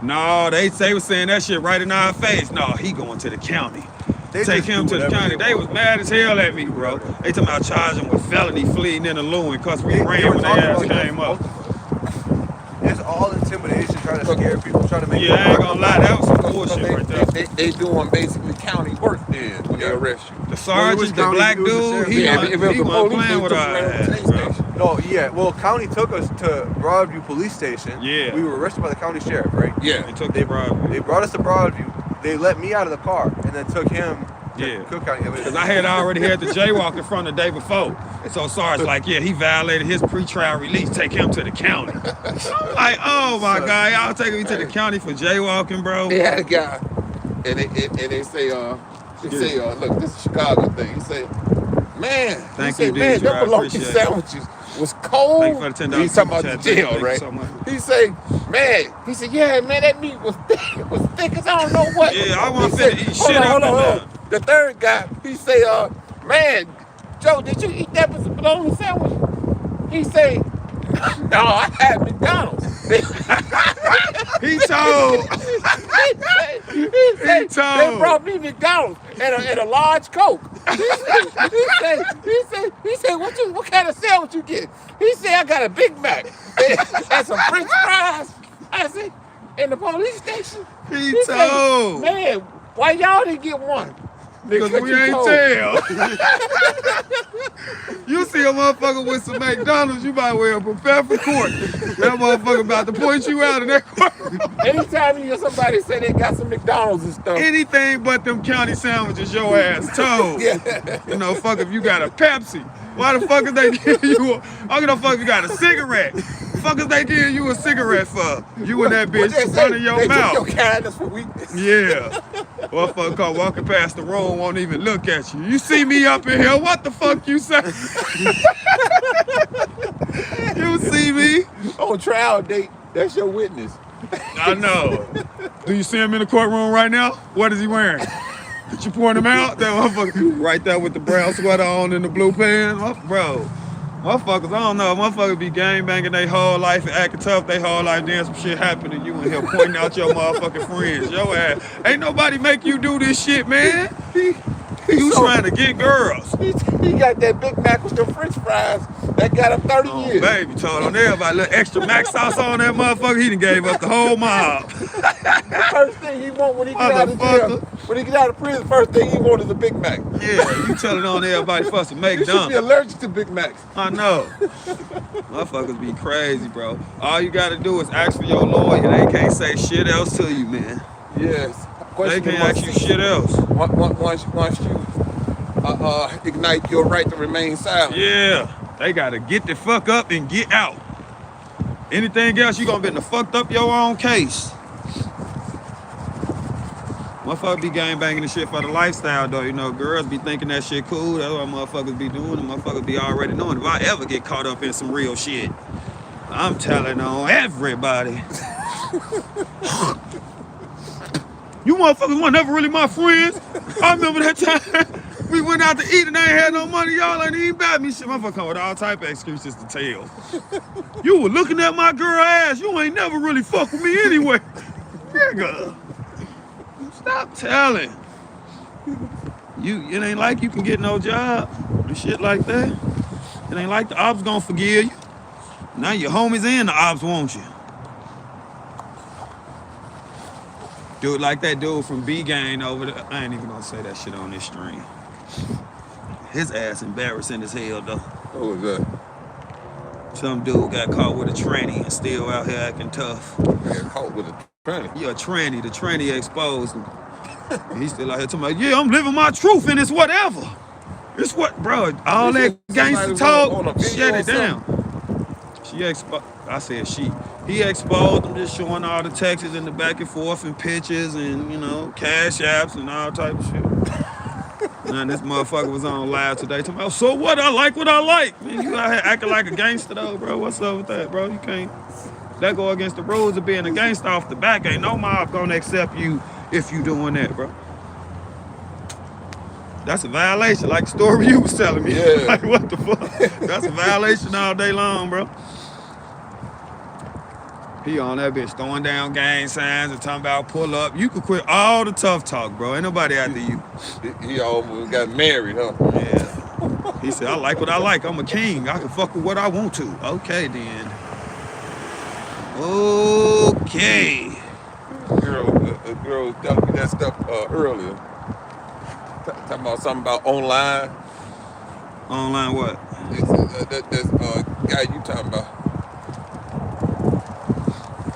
No, they was saying that shit right in our face. No, he going to the county. They Take just him do to the whatever county. They was want. mad as hell at me, bro. They talking about charging with felony fleeing in the Lewin because we They ran were when they talking ass about came both up. of us. It's all intimidation, trying to scare people, trying to make Yeah, I ain't gonna lie, that was some So bullshit right there. they doing basically county work then when they arrest you. The was sergeant, the county, black it was the dude, sheriff. he Yeah, wasn't if it was the police, playing they with took our you to the ass, police bro. station. No, yeah. Well, county took us to Broadview Police Station. Yeah. We were arrested by the county sheriff, right? Yeah. They took They the bribe. They brought us to Broadview. They let me out of the car and then took him to Yeah. Cook County. Because I had already had the jaywalking from the day before. So Sarge's like, yeah, he violated his pre-trial release. Take him to the county. I'm like, oh my God, y'all taking me to the county for jaywalking, bro? They had a guy, and they say, look, this is Chicago thing. He say, man, Thank he you, say, man, Deidre, them I bologna appreciate it. sandwiches was cold. Thank you for the $10 He's talking about super the chat. Thank jail, you right? so much. He say, man, he said, yeah, man, that meat was thick. It was thick as I don't know what. Yeah, I want He to said, eat hold shit on, up hold in on, there. hold on. The third guy, he say, man, Joe, did you eat that bologna sandwich? He say, no, I had McDonald's. He told. They brought me McDonald's and a large Coke. He said, what kind of sandwich you get? He said, I got a Big Mac and some French fries. I said, in the police station. He said, told. man, why y'all didn't get one? Because we you ain't told. tell. You see a motherfucker with some McDonald's, you might well prepare for court. That motherfucker about to point you out in that court. Anytime you hear somebody say they got some McDonald's and stuff. Anything but them county sandwiches, your ass told. Yeah. You know, fuck if you got a Pepsi. Why the fuck is they giving you a, I don't give a fuck if you got a cigarette. Fuck is they giving you a cigarette for? You in that bitch in front of your they mouth. Took your kindness for weakness. Yeah. Motherfucker called walking past the room, won't even look at you. You see me up in here, what the fuck you say? You see me? On trial date, that's your witness. I know. Do you see him in the courtroom right now? What is he wearing? You point him out, that motherfucker right there with the brown sweater on and the blue pants. Bro, motherfuckers, I don't know. Motherfuckers be gangbanging their whole life and acting tough they whole life. Then some shit happen to you in here pointing out your motherfucking friends. Your ass. Ain't nobody make you do this shit, man. You trying to get girls. He got that Big Mac with the French fries that got him 30 years. Baby, told on everybody, little extra mac sauce on that motherfucker. He done gave up the whole mob. The first thing he want when he get out of jail, when he get out of prison, first thing he want is a Big Mac. Yeah, you telling on everybody for some make You should be allergic to Big Macs. I know. Motherfuckers be crazy, bro. All you gotta do is ask for your lawyer. They can't say shit else to you, man. Yes. They can't ask you shit else. Once you ignite your right to remain silent. Yeah. They gotta get the fuck up and get out. Anything else, you gonna be in the fucked up your own case. Motherfuckers be gangbanging and shit for the lifestyle, though. You know, girls be thinking that shit cool. That's what motherfuckers be doing. And motherfuckers be already knowing. If I ever get caught up in some real shit, I'm telling on everybody. You motherfuckers weren't never really my friends. I remember that time we went out to eat and I ain't had no money. Y'all ain't even bad me. Shit, motherfucker come with all type of excuses to tell. You were looking at my girl ass. You ain't never really fuck with me anyway. Nigga. Stop telling. It ain't like you can get no job and shit like that. It ain't like the ops gonna forgive you. Now your homies and the ops want you. Do it like that dude from B Gang over there. I ain't even gonna say that shit on this stream. His ass embarrassing as hell though. Who was that? Some dude got caught with a tranny and still out here acting tough. Got caught with a tranny? Yeah, a tranny. The tranny exposed him. And he's still out here talking about, yeah, I'm living my truth and it's whatever. It's what, bro, all that gangster talk, shut it down. I said she. He exposed them, just showing all the texts in the back and forth and pictures and, you know, cash apps and all type of shit. And this motherfucker was on live today talking about, so what? I like what I like. Man, you out here acting like a gangster though, bro. What's up with that, bro? You can't. That go against the rules of being a gangster off the back. Ain't no mob gonna accept you if you doing that, bro. That's a violation, like the story you was telling me. Yeah. Like, what the fuck? That's a violation all day long, bro. He on that bitch throwing down gang signs and talking about pull up. You could quit all the tough talk, bro. Ain't nobody after you. He almost got married, huh? Yeah. He said, I like what I like. I'm a king. I can fuck with what I want to. Okay, then. Okay. A girl was telling me that stuff earlier. Talking about something about online. Online what? This guy you talking about.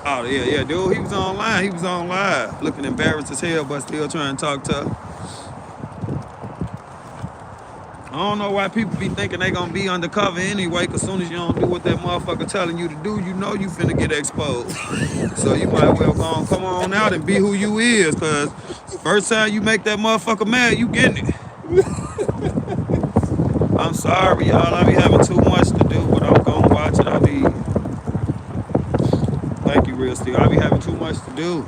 Oh, yeah, dude, he was online. He was on live, looking embarrassed as hell, but still trying to talk tough. I don't know why people be thinking they gonna be undercover anyway, cause soon as you don't do what that motherfucker telling you to do, you know you finna get exposed. So you might well go on, come on out and be who you is, cause first time you make that motherfucker mad, you getting it. I'm sorry, y'all, I be having too much to do, but I'm gonna watch it. Thank you, Real Steel. I be having too much to do.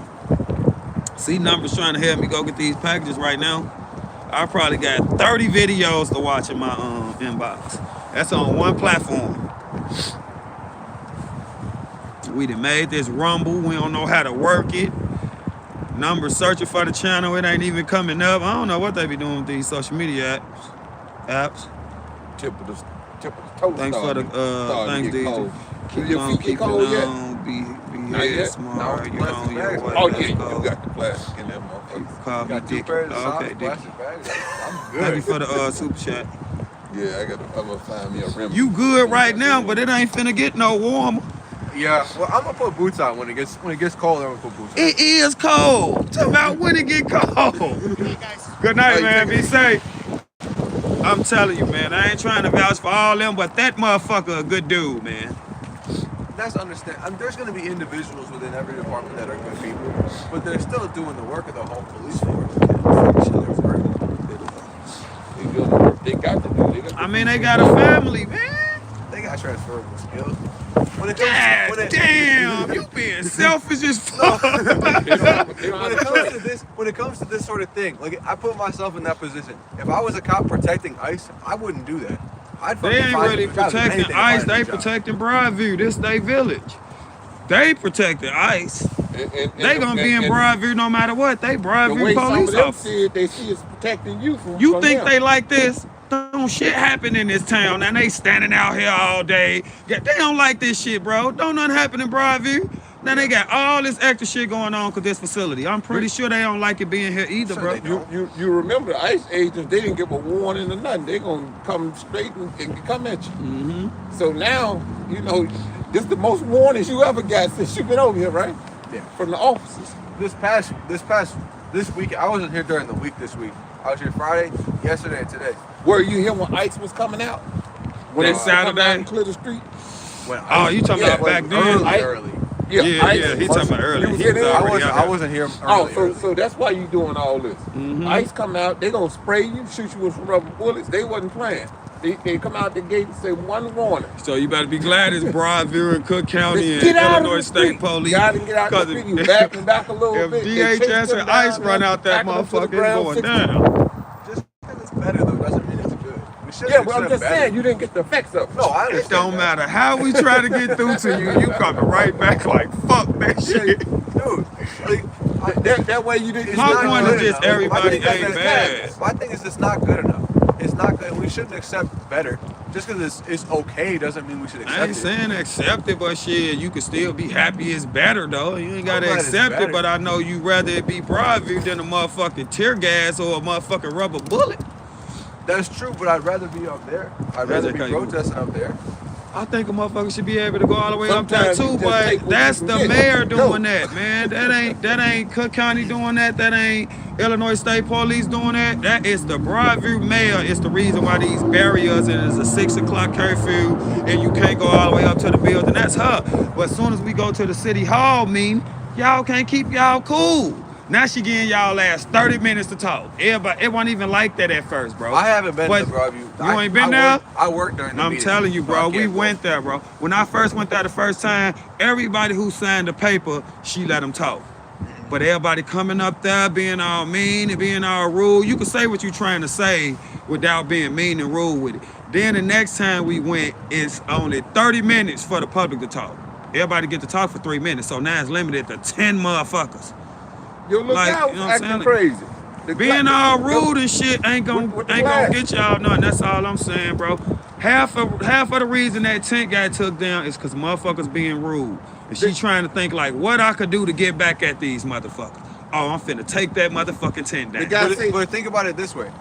See, numbers trying to help me go get these packages right now. I probably got 30 videos to watch in my inbox. That's on one platform. We done made this Rumble. We don't know how to work it. Numbers searching for the channel. It ain't even coming up. I don't know what they be doing with these social media apps. Tip of the toe. Thanks for the thanks, DJ. Keep on, keep it on. Be head smart. You on your way. Oh, yeah, you got the plastic in that motherfucker. Call me Dicky. Okay, Dicky. Thank you for the super chat. Yeah, I'm gonna find me a rim. You good right now, but it ain't finna get no warmer. Yeah, well, I'm gonna put boots on when it gets cold. I'm gonna put boots on. It is cold. Tell about when it get cold. Good night, man. Be safe. I'm telling you, man. I ain't trying to vouch for all them, but that motherfucker a good dude, man. That's understand. There's going to be individuals within every department that are good people, but they're still doing the work of the whole police force. They got to do. I mean, they got a family, man. They not transferable skills. Damn, you being selfish as fuck. When it comes to this sort of thing, like I put myself in that position. If I was a cop protecting ICE, I wouldn't do that. They ain't really protecting ICE. They protecting Broadview. This they village. They protecting ICE. They gonna be in Broadview no matter what. They Broadview police officers. They see it's protecting you from. You think them. They like this? Don't shit happen in this town, and they standing out here all day. They don't like this shit, bro. Don't nothing happen in Broadview. Now they got all this extra shit going on with this facility. I'm pretty sure they don't like it being here either, bro. You remember the ICE agents? They didn't give a warning or nothing. They gonna come straight and come at you. Mm-hmm. So now you know this is the most warnings you ever got since you've been over here, right? Yeah. From the officers. This week, I wasn't here during the week this week. I was here Friday, yesterday, and today. Were you here when ICE was coming out? When that Saturday and clear the street? You talking about back then? Early. Yeah, he talking about early. I wasn't here early. So that's why you doing all this. Mm-hmm. ICE come out, they gonna spray you, shoot you with rubber bullets. They wasn't playing. They come out the gate and say one warning. So you better be glad it's Broadview and Cook County and Illinois State Police. You gotta get out the street. You back a little bit. If DHS and ICE run out that motherfucker, it's going down. Just because it's better though doesn't mean it's good. But I'm just saying you didn't get the effects of it. No, I understand. It don't matter how we try to get through to you. You coming right back like fuck that shit, dude. That way you didn't. My point is just everybody ain't bad. My thing is it's not good enough. It's not good. We shouldn't accept better. Just because it's okay doesn't mean we should accept it. I ain't saying accept it, but shit, you can still be happy it's better though. You ain't gotta accept it, but I know you rather it be Broadview than a motherfucking tear gas or a motherfucking rubber bullet. That's true, but I'd rather be up there. I'd rather be protesting up there. I think a motherfucker should be able to go all the way up there too, but that's the mayor doing that, man. That ain't Cook County doing that. That ain't Illinois State Police doing that. That is the Broadview mayor. It's the reason why these barriers and it's a 6 o'clock curfew and you can't go all the way up to the building. That's her. But as soon as we go to the city hall, y'all can't keep y'all cool. Now she getting y'all last 30 minutes to talk. Everybody, it wasn't even like that at first, bro. I haven't been to Broadview. You ain't been there? I worked during the I'm meeting. telling you, bro. We went there, bro. When I first went there the first time, everybody who signed the paper, she let them talk. But everybody coming up there being all mean and being all rude. You can say what you're trying to say without being mean and rude with it. Then the next time we went, it's only 30 minutes for the public to talk. Everybody get to talk for 3 minutes, so now it's limited to 10 motherfuckers. Yo, look out, you know acting crazy. Being all rude and shit ain't gonna get y'all nothing. That's all I'm saying, bro. Half of the reason that tent got took down is because motherfuckers being rude. And she trying to think like what I could do to get back at these motherfuckers. Oh, I'm finna take that motherfucking tent down. But think about it this way.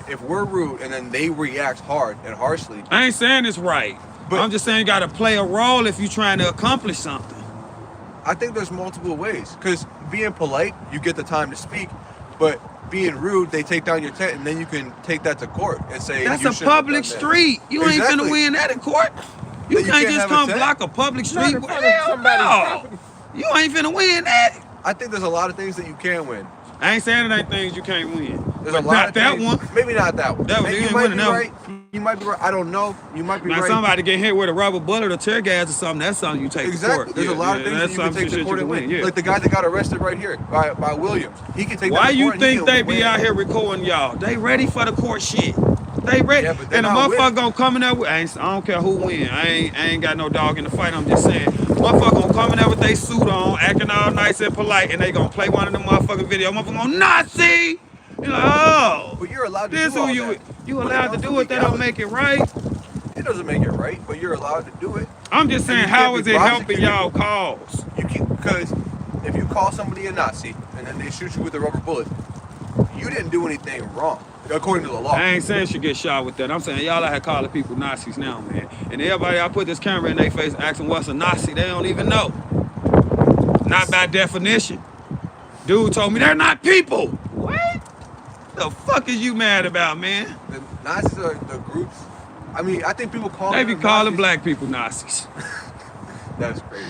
If we're rude and then they react hard and harshly. I ain't saying it's right. But I'm just saying you gotta play a role if you're trying to accomplish something. I think there's multiple ways. Because being polite, you get the time to speak. But being rude, they take down your tent, and then you can take that to court and say that's a public street. You ain't finna win that in court. You can't just come block a public street. Hell no. You ain't finna win that. I think there's a lot of things that you can win. I ain't saying there ain't things you can't win. There's a lot of that things, one. Maybe not that one. You might be right. You might be right. I don't know. You might be now, right. Somebody get hit with a rubber bullet or tear gas or something, that's something you take to court. There's a lot of things that you can take to court and win. Like the guy that got arrested right here by Williams. He can take Why that to you court think they be out here recording y'all? They ready for the court shit. They ready. Yeah, and the motherfucker gonna come in there with, I don't care who win. I ain't got no dog in the fight. I'm just saying. Motherfucker gonna come in there with their suit on, acting all nice and polite, and they gonna play one of them motherfucking videos. Motherfucker gonna Nazi. You're like, oh. But you're allowed to this do all who that. You allowed to do it. That don't make it right. It doesn't make it right, but you're allowed to do it. I'm just saying, how is it helping y'all cause? Because if you call somebody a Nazi and then they shoot you with a rubber bullet, you didn't do anything wrong, according to the law. I ain't saying she get shot with that. I'm saying y'all out here calling people Nazis now, man. And everybody, I put this camera in their face asking what's a Nazi, they don't even know. Not by definition. Dude told me they're not people. What? The fuck is you mad about, man? The Nazis are the groups. I mean, I think people call them. They be calling Nazis. Black people Nazis. That's crazy.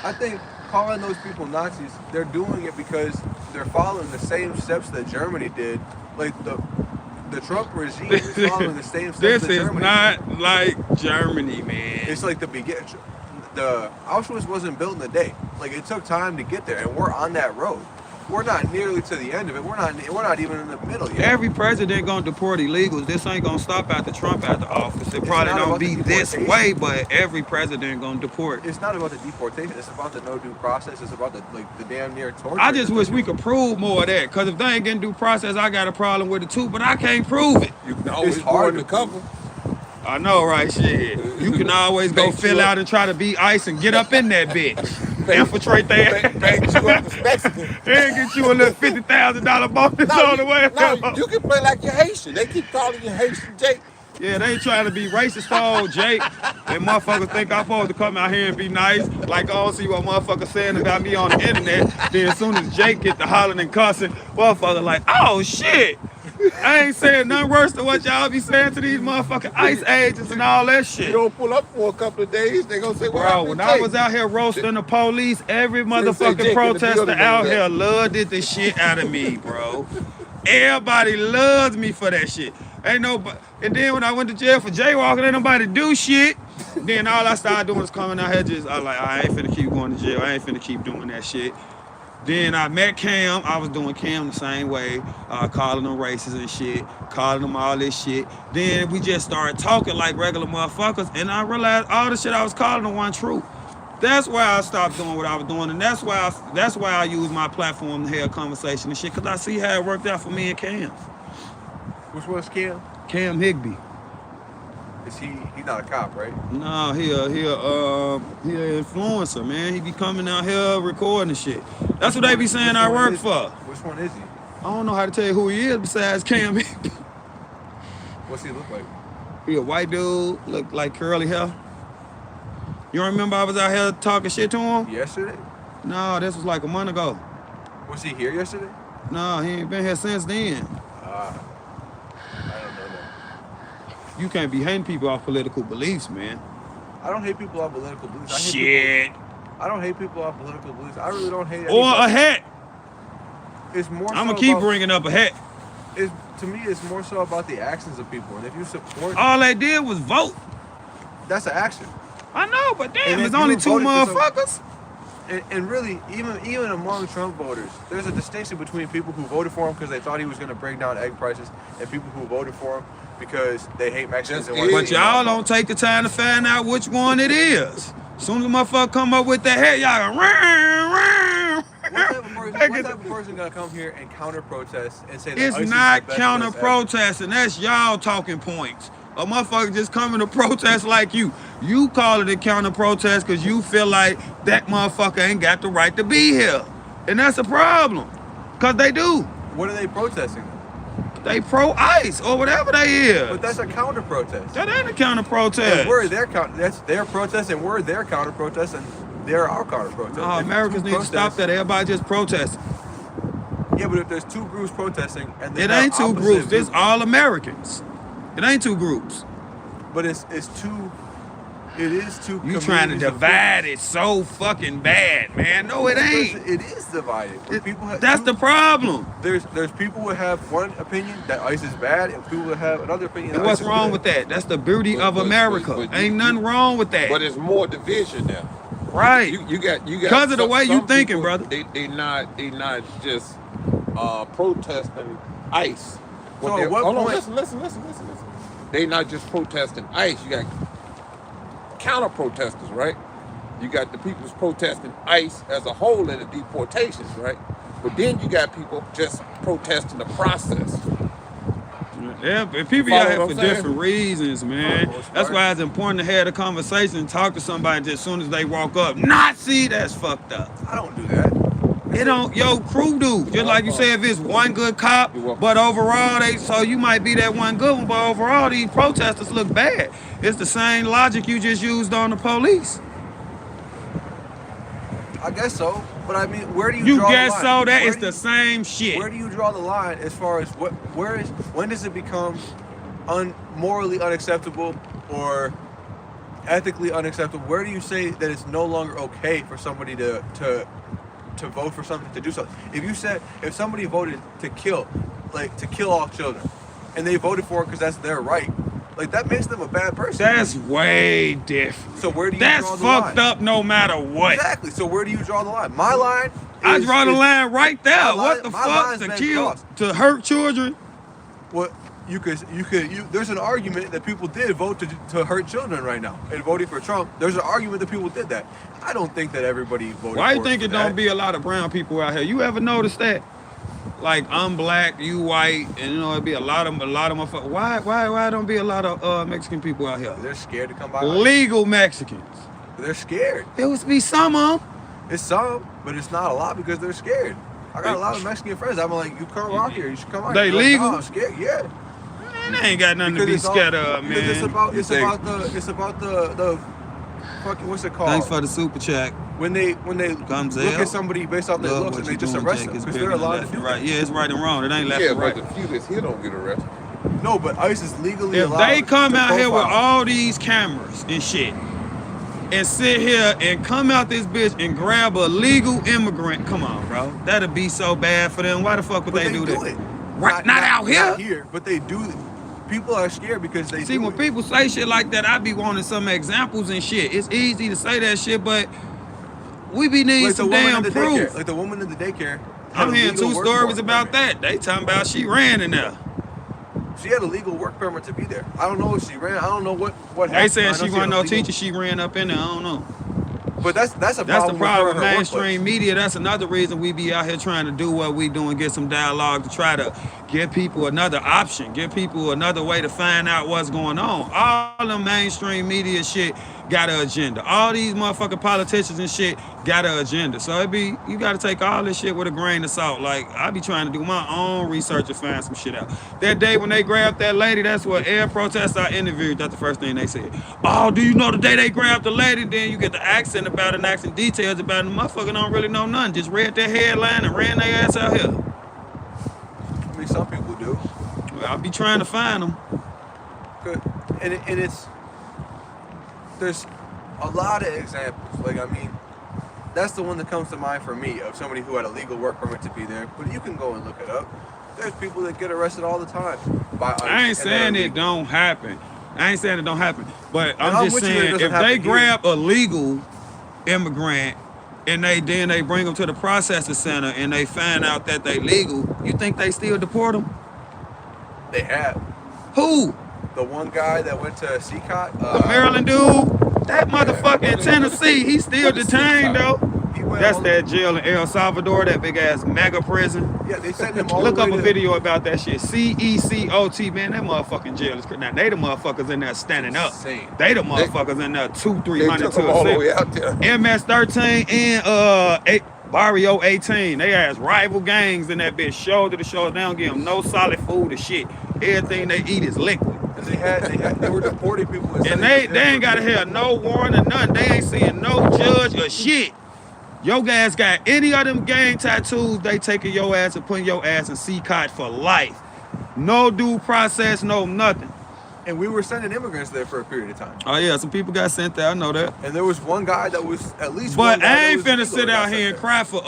I think calling those people Nazis, they're doing it because they're following the same steps that Germany did. Like the Trump regime is following the same steps This that is Germany not did. like Germany, man. It's like the beginning. The Auschwitz wasn't built in a day. Like it took time to get there, and we're on that road. We're not nearly to the end of it. We're not even in the middle yet. Every president gonna deport illegals. This ain't gonna stop after Trump out the office. It probably not don't about be the this deportation. way, but every president gonna deport. It's not about the deportation. It's about the no due process. It's about the damn near torture. I just wish we could prove more of that. Cause if they ain't getting due process, I got a problem with it too. But I can't prove it. You can always It's go hard undercover. I know, right? Shit. You can always go Bank fill you out up. and try to be ICE and get up in that bitch. Infiltrate that. Bank you up as Mexican. And get you a little $50,000 bonus on the way. No, you can play like you're Haitian. They keep calling you Haitian Jake. Yeah, they ain't trying to be racist, old Jake. And motherfuckers think I'm supposed to come out here and be nice. Like, I don't see what motherfuckers saying about me on the internet. Then as soon as Jake get to hollering and cussing, motherfucker like, oh shit. I ain't saying nothing worse than what y'all be saying to these motherfucking ICE agents and all that You shit. don't pull up for a couple of days, they gonna say, well, Bro, when I was out here roasting the police, every Jake motherfucking in the protester building out over here there. loved it the shit out of me, bro. Everybody loves me for that shit. Ain't nobody. And then when I went to jail for jaywalking, ain't nobody do shit. Then all I started doing was coming out here just, I was like, I ain't finna keep going to jail. I ain't finna keep doing that shit. Then I met Cam. I was doing Cam the same way, calling them racist and shit, calling them all this shit. Then we just started talking like regular motherfuckers, and I realized all the shit I was calling them wasn't true. That's why I stopped doing what I was doing, and that's why I use my platform to have a conversation and shit, because I see how it worked out for me and Cam. Which one's Cam? Cam Higby. Is he not a cop, right? No, he a influencer, man. He be coming out here recording and shit. That's what they be saying I work for. Which one is he? I don't know how to tell you who he is besides Cam Higby. What's he look like? He a white dude, look like curly hair. You remember I was out here talking shit to him? Yesterday? No, this was like a month ago. Was he here yesterday? No, he ain't been here since then. I don't know that. You can't be hating people off political beliefs, man. I don't hate people off political beliefs. I don't hate people off political beliefs. I really don't hate Or anybody. a hat. It's more I'm so gonna keep about, bringing up a hat. To me, it's more so about the actions of people. And if you support, All they did was vote. that's an action. I know, but damn, And there's if only you two voted for some- motherfuckers. And really, even among Trump voters, there's a distinction between people who voted for him because they thought he was going to bring down egg prices, and people who voted for him because they hate Mexicans. And want to But see y'all him. don't take the time to find out which one it is. As soon as the motherfucker come up with that hat, y'all go, ram, ram. What type of person gonna come here and counter protest and say that It's ISIS is not the best counter place ever? protesting. That's y'all talking points. A motherfucker just coming to protest like you. You call it a counter protest because you feel like that motherfucker ain't got the right to be here. And that's a problem. Because they do. What are they protesting? They pro-ICE or whatever they is. But that's a counter protest. That ain't a counter protest. And we're their that's their protest, and we're their counter protest, and they're our counter protest. Oh, If Americans two need to stop protests- that. Everybody just protesting. Yeah, but if there's two groups protesting, and they It have ain't two opposite groups. This views- all Americans. It ain't two groups. But it's two. It is two. You trying to communities of divide it so fucking bad, man. No, it ain't. It is divided. People have That's the problem. There's people who have one opinion that ICE is bad, and people who have another opinion. And that what's ICE is wrong good. with that? That's the beauty of America. but Ain't nothing wrong with that. But it's more division now. Right. You got Because of the way you some thinking, people, brother. They not just protesting ICE. So They're- at what hold on, point- listen. They not just protesting ICE. You got counter protesters, right? You got the people who's protesting ICE as a whole in the deportations, right? But then you got people just protesting the process. Yeah, but people Follow out here what for I'm saying? different reasons, man. That's why it's important to have a conversation and talk to somebody just as soon as they walk up. Nazi, that's fucked up. I don't do that. It don't, yo, crew do. Just like you say, if it's one good cop, but overall so you might be that one good one, but overall these protesters look bad. It's the same logic you just used on the police. I guess so, but I mean, where do you You draw guess the line? so? That Where is do the same shit. Where do you draw the line as far as when does it become morally unacceptable or ethically unacceptable? Where do you say that it's no longer okay for somebody to vote for something, to do something? If somebody voted to kill all children, and they voted for it because that's their right. Like that makes them a bad person. That's way different. So where do you That's draw the line? fucked up no matter what. Exactly. So where do you draw the line? My line. I draw the line right there. What the my fuck? line's To been kill, crossed. to hurt children? What you could there's an argument that people did vote to hurt children right now and voting for Trump. There's an argument that people did that. I don't think that everybody voted. Why for you think it it don't be a lot of brown people out here? You ever notice that? Like I'm black, you white, and you know it'd be a lot of motherfuckers. Why don't be a lot of Mexican people out here? They're scared to come by. Legal Mexicans. They're scared. There would be some of them. It's some, but it's not a lot because they're scared. I got a lot of Mexican friends. I'm like, you come out here. You should come out They here. Like, legal? no, I'm scared. Yeah. Man, they ain't got nothing to be scared of, man. It's about the fucking, what's it called? Thanks for the super chat. When they look at somebody based off their looks and they just arrest them because they're allowed to do right. Yeah, it's right and wrong. It ain't left Yeah, and right. but the few that's here don't get arrested. No, but ICE is legally If allowed. they come to out here with profile. all these cameras and shit, and sit here and come out this bitch and grab a legal immigrant, come on, bro. That'd be so bad for them. Why the fuck would But they do that? it. Right, not out here. Not here, but they do. People are scared because they See, do when it. people say shit like that, I be wanting some examples and shit. It's easy to say that shit, but we be needing Like the some woman damn in the proof. daycare, like the woman in the daycare. had I'm a hearing legal two work stories permit. about that. They talking about she ran in there. She had a legal work permit to be there. I don't know if she ran. I don't know what They happened. saying I know she had wasn't a no legal- teacher. She ran up in there. I don't know. But that's a That's the problem. problem with her in her mainstream workplace. media. That's another reason we be out here trying to do what we do and get some dialogue to try to give people another option, give people another way to find out what's going on. All the mainstream media shit got an agenda. All these motherfucking politicians and shit got an agenda. So you got to take all this shit with a grain of salt. Like, I be trying to do my own research and find some shit out. That day when they grabbed that lady, that's what air protests I interviewed. That's the first thing they said. Oh, do you know the day they grabbed the lady? Then you get the accent about it and accent details about it. The motherfucker don't really know nothing. Just read their headline and ran their ass out here. I mean, some people do. Well, I'll be trying to find them. Good. And it's there's a lot of examples. Like, I mean, that's the one that comes to mind for me of somebody who had a legal work permit to be there. But you can go and look it up. There's people that get arrested all the time by ICE. I ain't saying it don't happen. But I'm I'm just with you that it saying doesn't if happen they here. grab a legal immigrant and they bring them to the processing center and they find out that they legal, you think they still deport them? They have. Who? The one guy that went to CCOT. The Maryland dude? That motherfucker in Tennessee, he's still detained though. That's that jail in El Salvador, that big ass mega prison. Yeah, they sent him all Look the up way a to- video about that shit. CECOT, man, that motherfucking jail is crazy. Now, they the motherfuckers in there standing up. Insane. They the motherfuckers in there 200-300 They took to them all the a way set. out there. MS-13 and Barrio 18. They ass rival gangs in that bitch, shoulder to shoulder. They don't give them no solid food or shit. Everything they eat is liquid. And they were deporting people. And they ain't gotta have no warrant or nothing. They ain't seeing no judge or shit. Your guys got any of them gang tattoos, they taking your ass and putting your ass in CCOT for life. No due process, no nothing. And we were sending immigrants there for a period of time. Oh yeah, some people got sent there, I know that. And there was one guy that was at least one But guy I that ain't was finna legal sit that out got here and sent cry for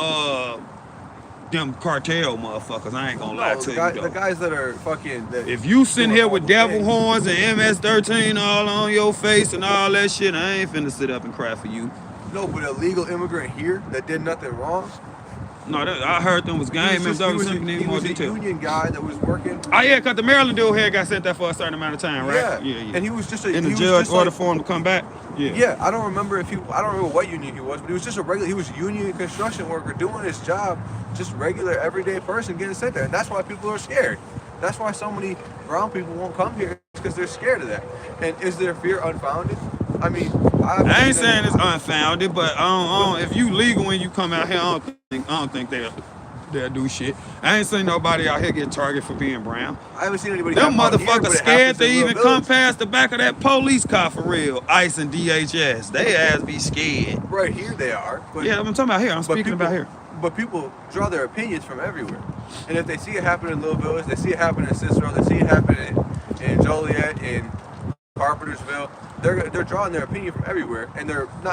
them cartel motherfuckers. I ain't gonna lie there. to No, you the though. guys that are fucking. That If you sitting doing here all with the devil things. horns and MS-13 all on your face and all that shit, I ain't finna sit up and cry for you. No, but a legal immigrant here that did nothing wrong. No, I heard them was gang members. He was a detail. union guy that was working. Oh yeah, cause the Maryland dude here got sent there for a certain amount of time, right? Yeah. And he was just a. And he the was judge just ordered like- for him to come back. Yeah. Yeah, I don't remember what union he was, but he was just a regular. He was a union construction worker doing his job, just regular everyday person getting sent there, and that's why people are scared. That's why so many brown people won't come here because they're scared of that. And is their fear unfounded? I mean, I ain't saying it's unfounded, but if you legal when you come out here, I don't think they'll do shit. I ain't seen nobody out here get targeted for being brown. I haven't seen anybody. Them get caught here, motherfuckers but it scared happens to in little even come villages. past the back of that police car for real. ICE and DHS. They ass be scared. Right here they are. But, Yeah, I'm talking about here. I'm but speaking about here. But people draw their opinions from everywhere. And if they see it happen in Little Village, they see it happen in Cicero, they see it happen in Joliet, in Carpentersville, they're drawing their opinion from everywhere. And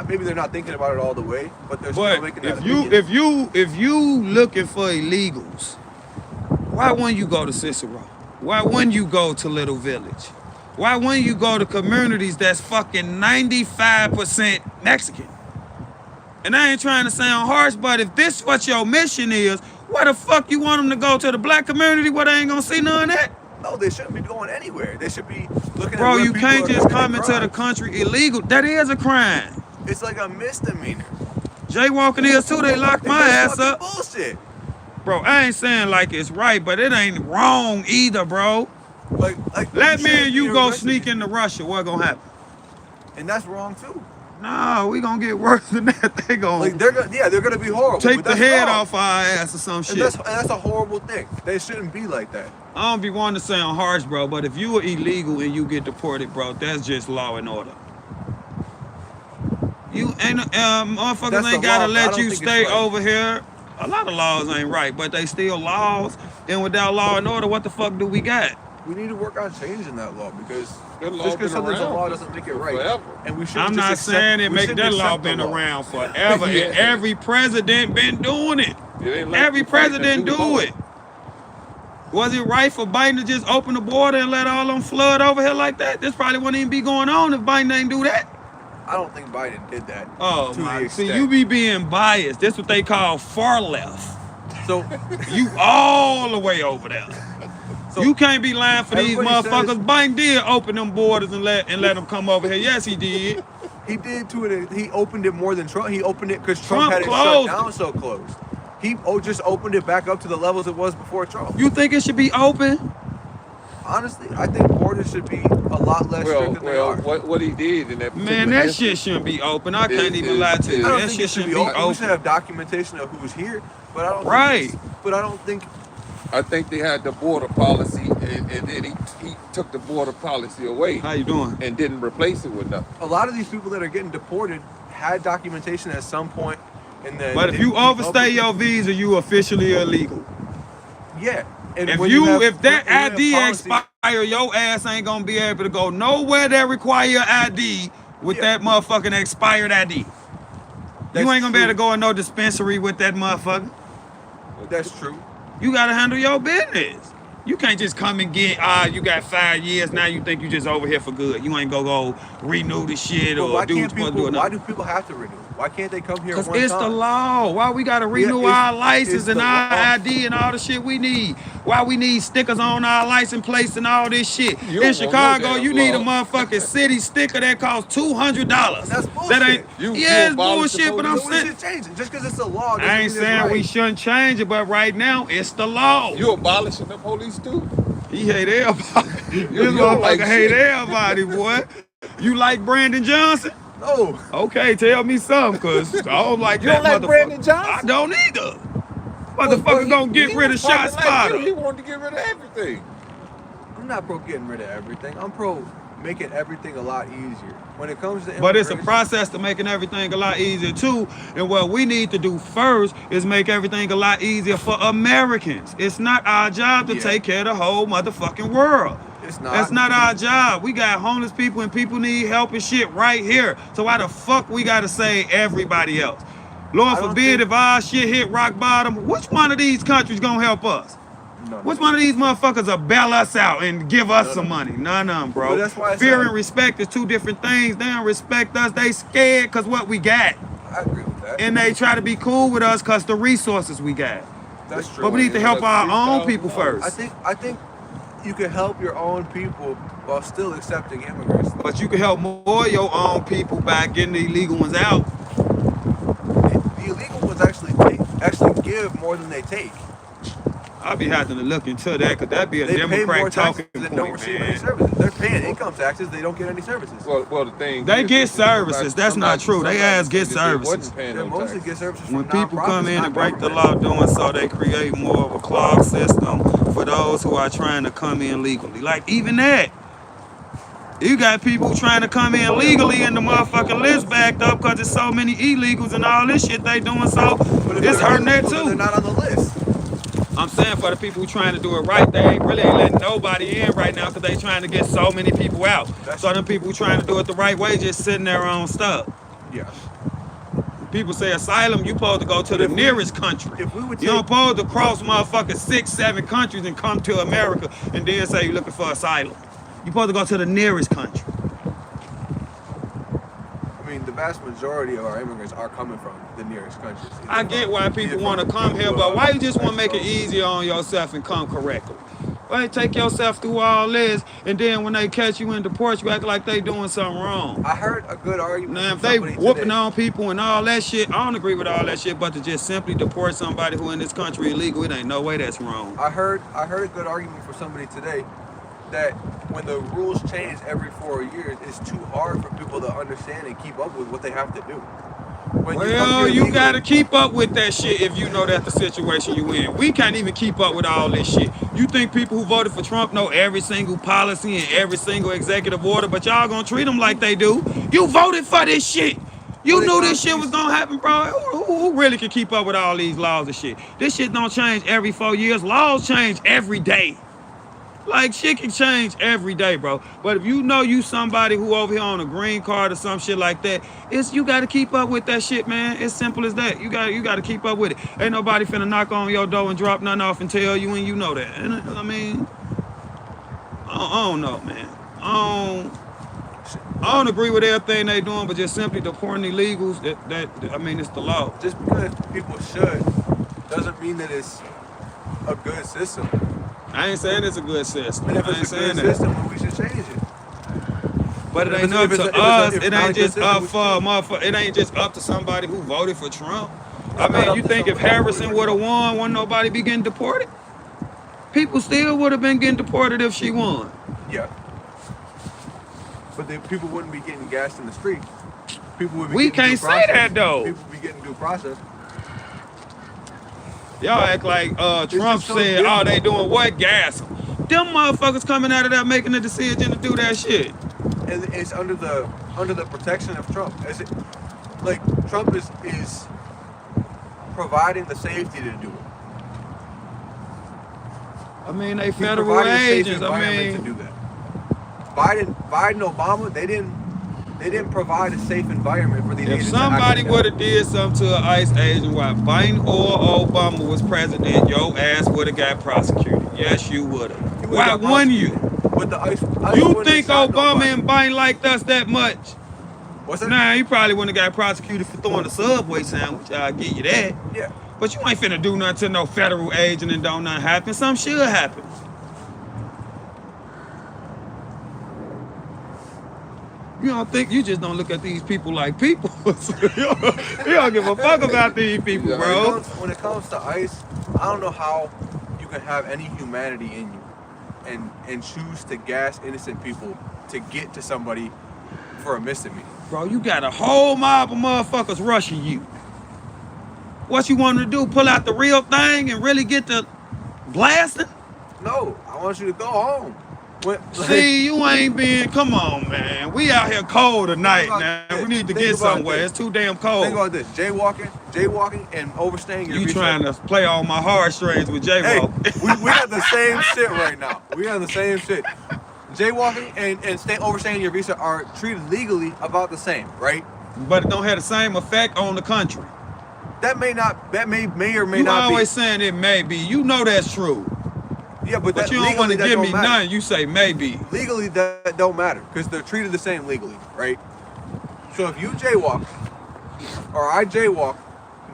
maybe they're not thinking about it all the way, but they're still But making that if opinion. you looking for illegals, why wouldn't you go to Cicero? Why wouldn't you go to Little Village? Why wouldn't you go to communities that's fucking 95% Mexican? And I ain't trying to sound harsh, but if this what your mission is, why the fuck you want them to go to the black community where they ain't gonna see none of that? No, they shouldn't be going anywhere. They should be looking Bro, at where you people can't are just committing come into the crimes. country illegal. That is a crime. It's like a misdemeanor. Jaywalking is too, they locked my That's ass fucking up. bullshit. Bro, I ain't saying like it's right, but it ain't wrong either, bro. Like Let me shouldn't and be you go arrested. sneak into Russia, what gonna happen? And that's wrong too. Nah, we gonna get worse than that. They gonna Like they're gonna be horrible. take but the that's head wrong. off our ass or some shit. And that's a horrible thing. They shouldn't be like that. I don't be wanting to sound harsh, bro, but if you are illegal and you get deported, bro, that's just law and order. You ain't motherfuckers That's ain't the gotta law, but I let don't you think it's stay right. over here. A lot of laws ain't right, but they still laws. And without law and order, what the fuck do we got? We need to work on changing that law because That law just because been something's a around law doesn't make it right. forever. And we should. I'm not saying it make that law been around forever. Yeah. And every president been doing it. It ain't like Every you fighting a president new do law. it. Was it right for Biden to just open the border and let all them flood over here like that? This probably wouldn't even be going on if Biden didn't do that. I don't think Biden did that. Oh to my! the See, extent. you be being biased. That's what they call far left. So You all the way over there. So you can't be lying for these everybody motherfuckers. says- Biden did open them borders and let them come over here. Yes, he did. he did to it. He opened it more than Trump. He opened it because Trump Trump had it closed shut down so closed. He just opened it back up to the levels it was before Trump. You think it should be open? Honestly, I think borders should be a lot less strict than they Well, are. what he did in that Man, that shit shouldn't be open. I can't even lie to you. I don't That think shit it should shouldn't be be open. We should open. have documentation of who's here, but I don't. Right. But I don't think. I think they had the border policy, and then he took the border policy away. How you doing? And didn't replace it with nothing. A lot of these people that are getting deported had documentation at some point in the. But if you overstay your visa, you officially illegal. Yeah. And If when you have- if that when you have ID policy- expire, your ass ain't gonna be able to go nowhere that require ID with Yeah. that motherfucking expired ID. That's You ain't gonna be able to true. go in no dispensary with that motherfucker. That's true. You gotta handle your business. You can't just come and get, you got 5 years, now you think you just over here for good. You ain't gonna go renew the shit But or why do what can't you're supposed to people? do. Why do people have to renew? Why can't they come here? Because one it's time? the law. Why we gotta renew it's- our license it's and the our law. ID and all the shit we need? Why we need stickers on our license plates and all this shit? You In don't want no Chicago, damn you need a law. motherfucking city sticker that costs $200. That's That bullshit. ain't. You Yeah, it's abolish the bullshit, but I'm So we saying. should change it. Just because it's a law doesn't I mean ain't it's saying right. we shouldn't change it, but right now it's the law. You abolishing the police too? He hate everybody. This don't motherfucker like hate shit. everybody, boy. You like Brandon Johnson? No. Okay, tell me something, cause I don't like You that don't like motherfucker. Brandon Johnson? I don't either. Motherfucker gonna get rid of shot spotter. He wanted to get rid of everything. I'm not pro getting rid of everything. I'm pro making everything a lot easier. When it comes to But it's a immigration- process to making everything a lot easier too. And what we need to do first is make everything a lot easier for Americans. It's not our job to Yeah. take care of the whole motherfucking world. It's not. That's not our job. We got homeless people and people need help and shit right here. So why the fuck we gotta say everybody else? Lord I don't forbid think- if our shit hit rock bottom, which one of these countries gonna help us? Which one of these motherfuckers will bail us out and give us some money? None of them, bro. But that's why I Fear said- and respect is two different things. They don't respect us. They scared because what we got. I agree with that. And they try to be cool with us because the resources we got. That's true. But we need to help our own people first. I think you can help your own people while still accepting immigrants. But you can help more of your own people by getting the illegal ones out. The illegal ones actually give more than they take. I'll be having to look into that because that'd be a They pay more Democrat taxes talking than don't point, receive any man. services. They're paying income taxes. They don't get any services. Well, the thing They is, get is somebody- services. That's not true. They somebody ass get said that they wasn't services. paying They no mostly taxes. get services from When people come nonprofits, in not and break the government. law doing so, they create more of a clogged system for those who are trying to come in legally. Like even that. You got people trying to come in legally and the motherfucking list backed up because there's so many illegals and all this shit they doing, so But if it's they're hurting that illegal, then too. They're not on the list. I'm saying for the people who trying to do it right, they ain't really letting nobody in right now because they trying to get so many people out. So them people who trying to do it the right way just sitting there on stuff. Yeah. people say asylum, you supposed to go to the nearest country. If we would You don't supposed to cross motherfucking 6, 7 countries and come to America and then say you're looking for asylum. You supposed to go to the nearest country. I mean, the vast majority of our immigrants are coming from the nearest countries. I get why people want to come here, but why you just want to make it easier on yourself and come correctly? Why you take yourself through all this, and then when they catch you and deport you, act like they doing something wrong? I heard a good argument. Now, if they whooping on people and all that shit, I don't agree with all that shit, but to just simply deport somebody who in this country illegal, it ain't no way that's wrong. I heard a good argument for somebody today that when the rules change every 4 years, it's too hard for people to understand and keep up with what they have to do. Well, you gotta keep up with that shit if you know that's the situation you in. We can't even keep up with all this shit. You think people who voted for Trump know every single policy and every single executive order, but y'all gonna treat them like they do? You voted for this shit. You knew this shit was gonna happen, bro. Who really can keep up with all these laws and shit? This shit don't change every 4 years. Laws change every day. Like, shit can change every day, bro. But if you know you somebody who over here on a green card or some shit like that, you gotta keep up with that shit, man. It's simple as that. You gotta keep up with it. Ain't nobody finna knock on your door and drop nothing off and tell you and you know that. And I mean, I don't know, man. I don't agree with everything they doing, but just simply deporting illegals, I mean, it's the law. Just because people should doesn't mean that it's a good system. I ain't saying it's a good system. And if it's a good system, then we should change it. But it ain't up to us. It ain't just up for a motherfucker. It ain't just up to somebody who voted for Trump. I mean, you think if Harrison would have won, wouldn't nobody be getting deported? People still would have been getting deported if she won. Yeah. But people wouldn't be getting gassed in the street. People would be. We can't say that though. People would be getting due process. Y'all act like Trump said, oh, they doing what? Gas them. Them motherfuckers coming out of there making the decision to do that shit. And it's under the protection of Trump. Like, Trump is providing the safety to do it. I mean, they federal agents. I mean, to do that. Biden, Obama, they didn't provide a safe environment for these agents. If somebody would have did something to an ICE agent while Biden or Obama was president, your ass would have got prosecuted. Yes, you would have. Why wouldn't you? With the ICE you think Obama and Biden liked us that much? What's that? Nah, he probably wouldn't have got prosecuted for throwing a Subway sandwich. I'll give you that. Yeah. But you ain't finna do nothing to no federal agent and don't nothing happen. Something should happen. You don't think, you just don't look at these people like people. You don't give a fuck about these people, bro. When it comes to ICE, I don't know how you can have any humanity in you and choose to gas innocent people to get to somebody for a misdemeanor. Bro, you got a whole mob of motherfuckers rushing you. What you want to do, pull out the real thing and really get to blasting? No, I want you to go home. See, you ain't been, come on, man. We out here cold tonight, man. We need to get somewhere. It's too damn cold. Think about this, jaywalking and overstaying your visa. You trying to play on my heartstrings with jaywalking. Hey, we got the same shit right now. We got the same shit. Jaywalking and overstaying your visa are treated legally about the same, right? But it don't have the same effect on the country. That may or may you not be. You always saying it may be. You know that's true. Yeah, but you don't want to give me none. You say maybe. Legally, that don't matter because they're treated the same legally, right? So if you jaywalk or I jaywalk,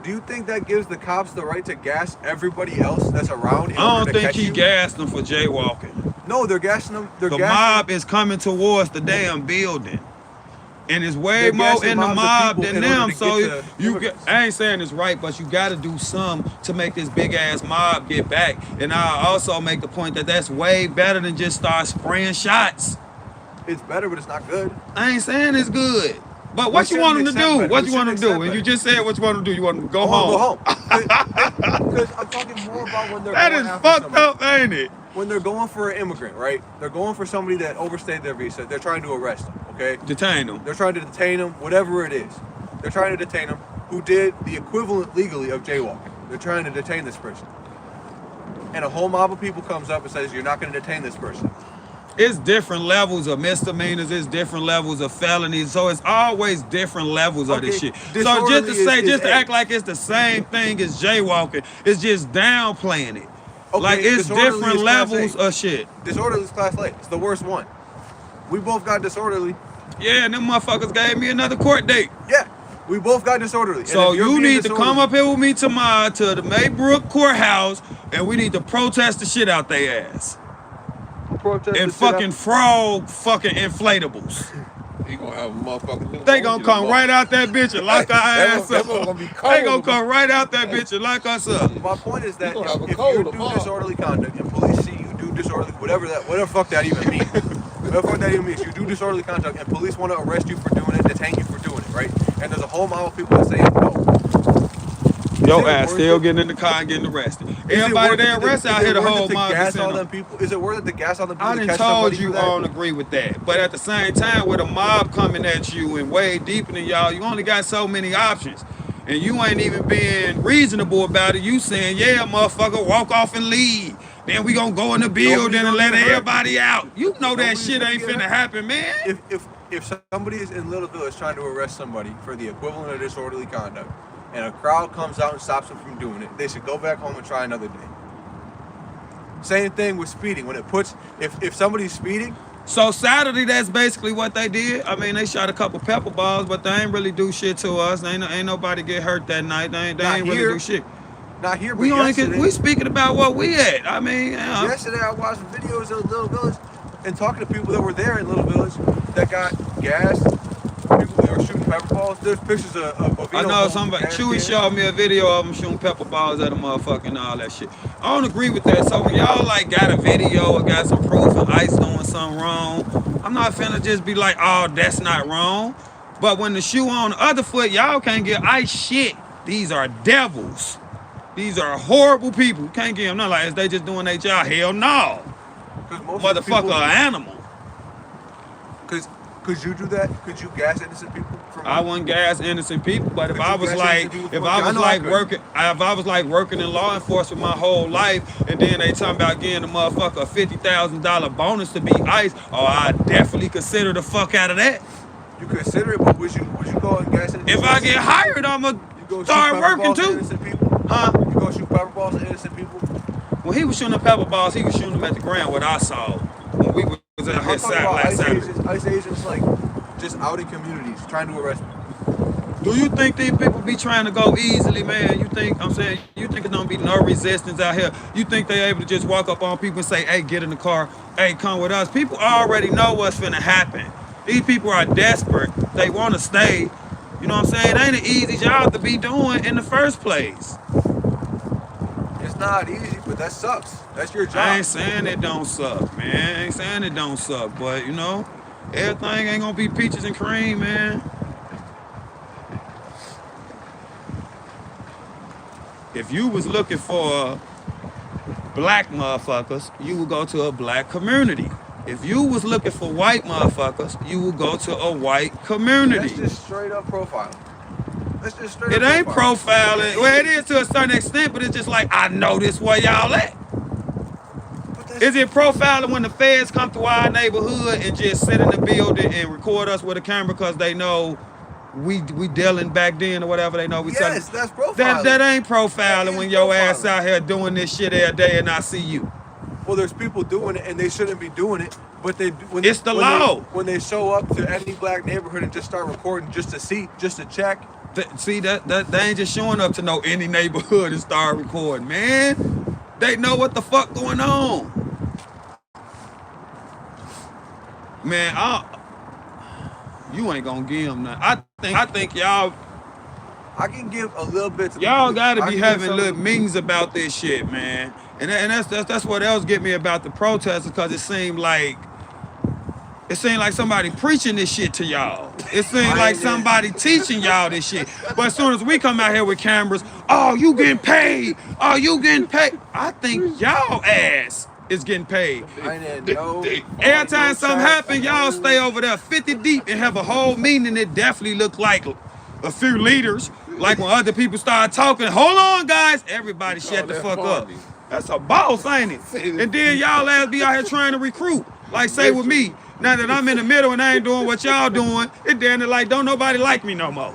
do you think that gives the cops the right to gas everybody else that's around? I don't think he gassed them for jaywalking. No, they're gassing them. The mob is coming towards the damn building. And it's way more in the mob than them. So I ain't saying it's right, but you got to do some to make this big ass mob get back. And I also make the point that that's way better than just start spraying shots. It's better, but it's not good. I ain't saying it's good. But what you want them to do? What you want them to do? And you just said what you want them to do. You want them to go home. Go home. Because I'm talking more about when they're that is fucked up, ain't it? When they're going for an immigrant, right? They're going for somebody that overstayed their visa. They're trying to arrest them, okay? Detain them. They're trying to detain them, whatever it is. They're trying to detain them who did the equivalent legally of jaywalking. They're trying to detain this person. And a whole mob of people comes up and says, you're not going to detain this person. it's different levels of misdemeanors, it's different levels of felonies, so it's always different levels of this shit. So just to say, just to act like it's the same thing as jaywalking, it's just downplaying it. Okay, like it's disorderly different is class levels A. of shit. Disorderly is class A. It's the worst one. We both got disorderly. Yeah, and them motherfuckers gave me another court date. Yeah, we both got disorderly. So you need to come up here with me tomorrow to the Maybrook courthouse, and we need to protest the shit out their ass. And fucking frog fucking inflatables. You gonna have a motherfucker. They gonna come right out that bitch and lock our ass up. They gonna come right out that bitch and lock us up. My point is that if you do disorderly conduct and police see you do disorderly, whatever fuck that even means. Whatever fuck that even means, you do disorderly conduct and police want to arrest you for doing it, detain you for doing it, right? And there's a whole mob of people that say no. Your ass still getting in the car and getting arrested. Everybody they arrest out here, the whole mob. Is it worth it to gas all them people? I done told you I don't agree with that. But at the same time, with a mob coming at you and way deeper than y'all, you only got so many options. And you ain't even being reasonable about it. You saying, yeah, motherfucker, walk off and leave. Then we gonna go in the building and let everybody out. You know that shit ain't finna happen, man. If somebody is in Little Village trying to arrest somebody for the equivalent of disorderly conduct, and a crowd comes out and stops them from doing it, they should go back home and try another day. Same thing with speeding. When it puts, if somebody's speeding. So Saturday, that's basically what they did. I mean, they shot a couple pepper balls, but they ain't really do shit to us. Ain't nobody get hurt that night. They ain't really do shit. Not here, but we speaking about what we at. I mean, yesterday I watched videos of Little Village and talking to people that were there in Little Village that got gas. People that were shooting pepper balls. There's pictures of I know somebody. Chewy showed me a video of them shooting pepper balls at a motherfucker and all that shit. I don't agree with that. So when y'all like got a video or got some proof of ICE doing something wrong, I'm not finna just be like, oh, that's not wrong. But when the shoe on the other foot, y'all can't get ICE shit. These are devils. These are horrible people. You can't give them nothing like, is they just doing their job? Hell no. Motherfucker, an animal. Could you do that? Could you gas innocent people? I wouldn't gas innocent people, but if I was like working in law enforcement my whole life, and then they talking about getting a motherfucker a $50,000 bonus to be ICE, I definitely consider the fuck out of that. You consider it, but would you go and gas innocent? If I get hired, I'ma start working too. Huh? You go shoot pepper balls at innocent people? When he was shooting the pepper balls, he was shooting them at the ground. What I saw when we was out here last Saturday. ICE agents like just out in communities trying to arrest people. Do you think these people be trying to go easily, man? You think it's gonna be no resistance out here? You think they able to just walk up on people and say, hey, get in the car, hey, come with us? People already know what's finna happen. These people are desperate. They wanna stay. You know what I'm saying? It ain't an easy job to be doing in the first place. It's not easy, but that sucks. That's your job. I ain't saying it don't suck, man. I ain't saying it don't suck, but you know, everything ain't gonna be peaches and cream, man. If you was looking for black motherfuckers, you would go to a black community. If you was looking for white motherfuckers, you would go to a white community. That's just straight up profiling. It ain't profiling. Well, it is to a certain extent, but it's just like, I know this where y'all at. Is it profiling when the feds come to our neighborhood and just sit in the building and record us with a camera because they know we dealing back then or whatever they know we telling? Yes, that's profiling. That ain't profiling when your ass out here doing this shit every day and I see you. Well, there's people doing it and they shouldn't be doing it, but it's the law. When they show up to any black neighborhood and just start recording just to see, just to check. See, that they ain't just showing up to know any neighborhood and start recording, man. They know what the fuck going on. Man, you ain't gonna give them nothing. I think y'all. I can give a little bit to y'all gotta be having little meetings about this shit, man. And that's what else get me about the protesters, because it seemed like somebody preaching this shit to y'all. It seemed like somebody teaching y'all this shit. But as soon as we come out here with cameras, oh, you getting paid. Oh, you getting paid. I think y'all ass is getting paid. Every time something happen, y'all stay over there 50 deep and have a whole meeting, and it definitely looked like a few leaders. Like when other people start talking, hold on, guys, everybody shut the fuck up. That's a boss, ain't it? And then y'all ass be out here trying to recruit. Like, say with me, now that I'm in the middle and I ain't doing what y'all doing, it damn near like don't nobody like me no more.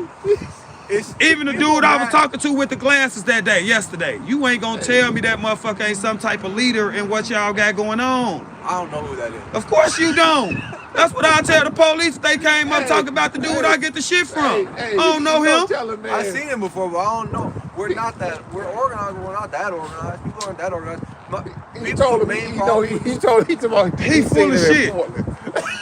Even the dude I was talking to with the glasses that day, yesterday, you ain't gonna tell me that motherfucker ain't some type of leader in what y'all got going on. I don't know who that is. Of course you don't. That's what I tell the police if they came up talking about the dude I get the shit from. I don't know him. I seen him before, but I don't know. We're not that. We're organized, but we're not that organized. People aren't that organized. He told me. He told he full of shit.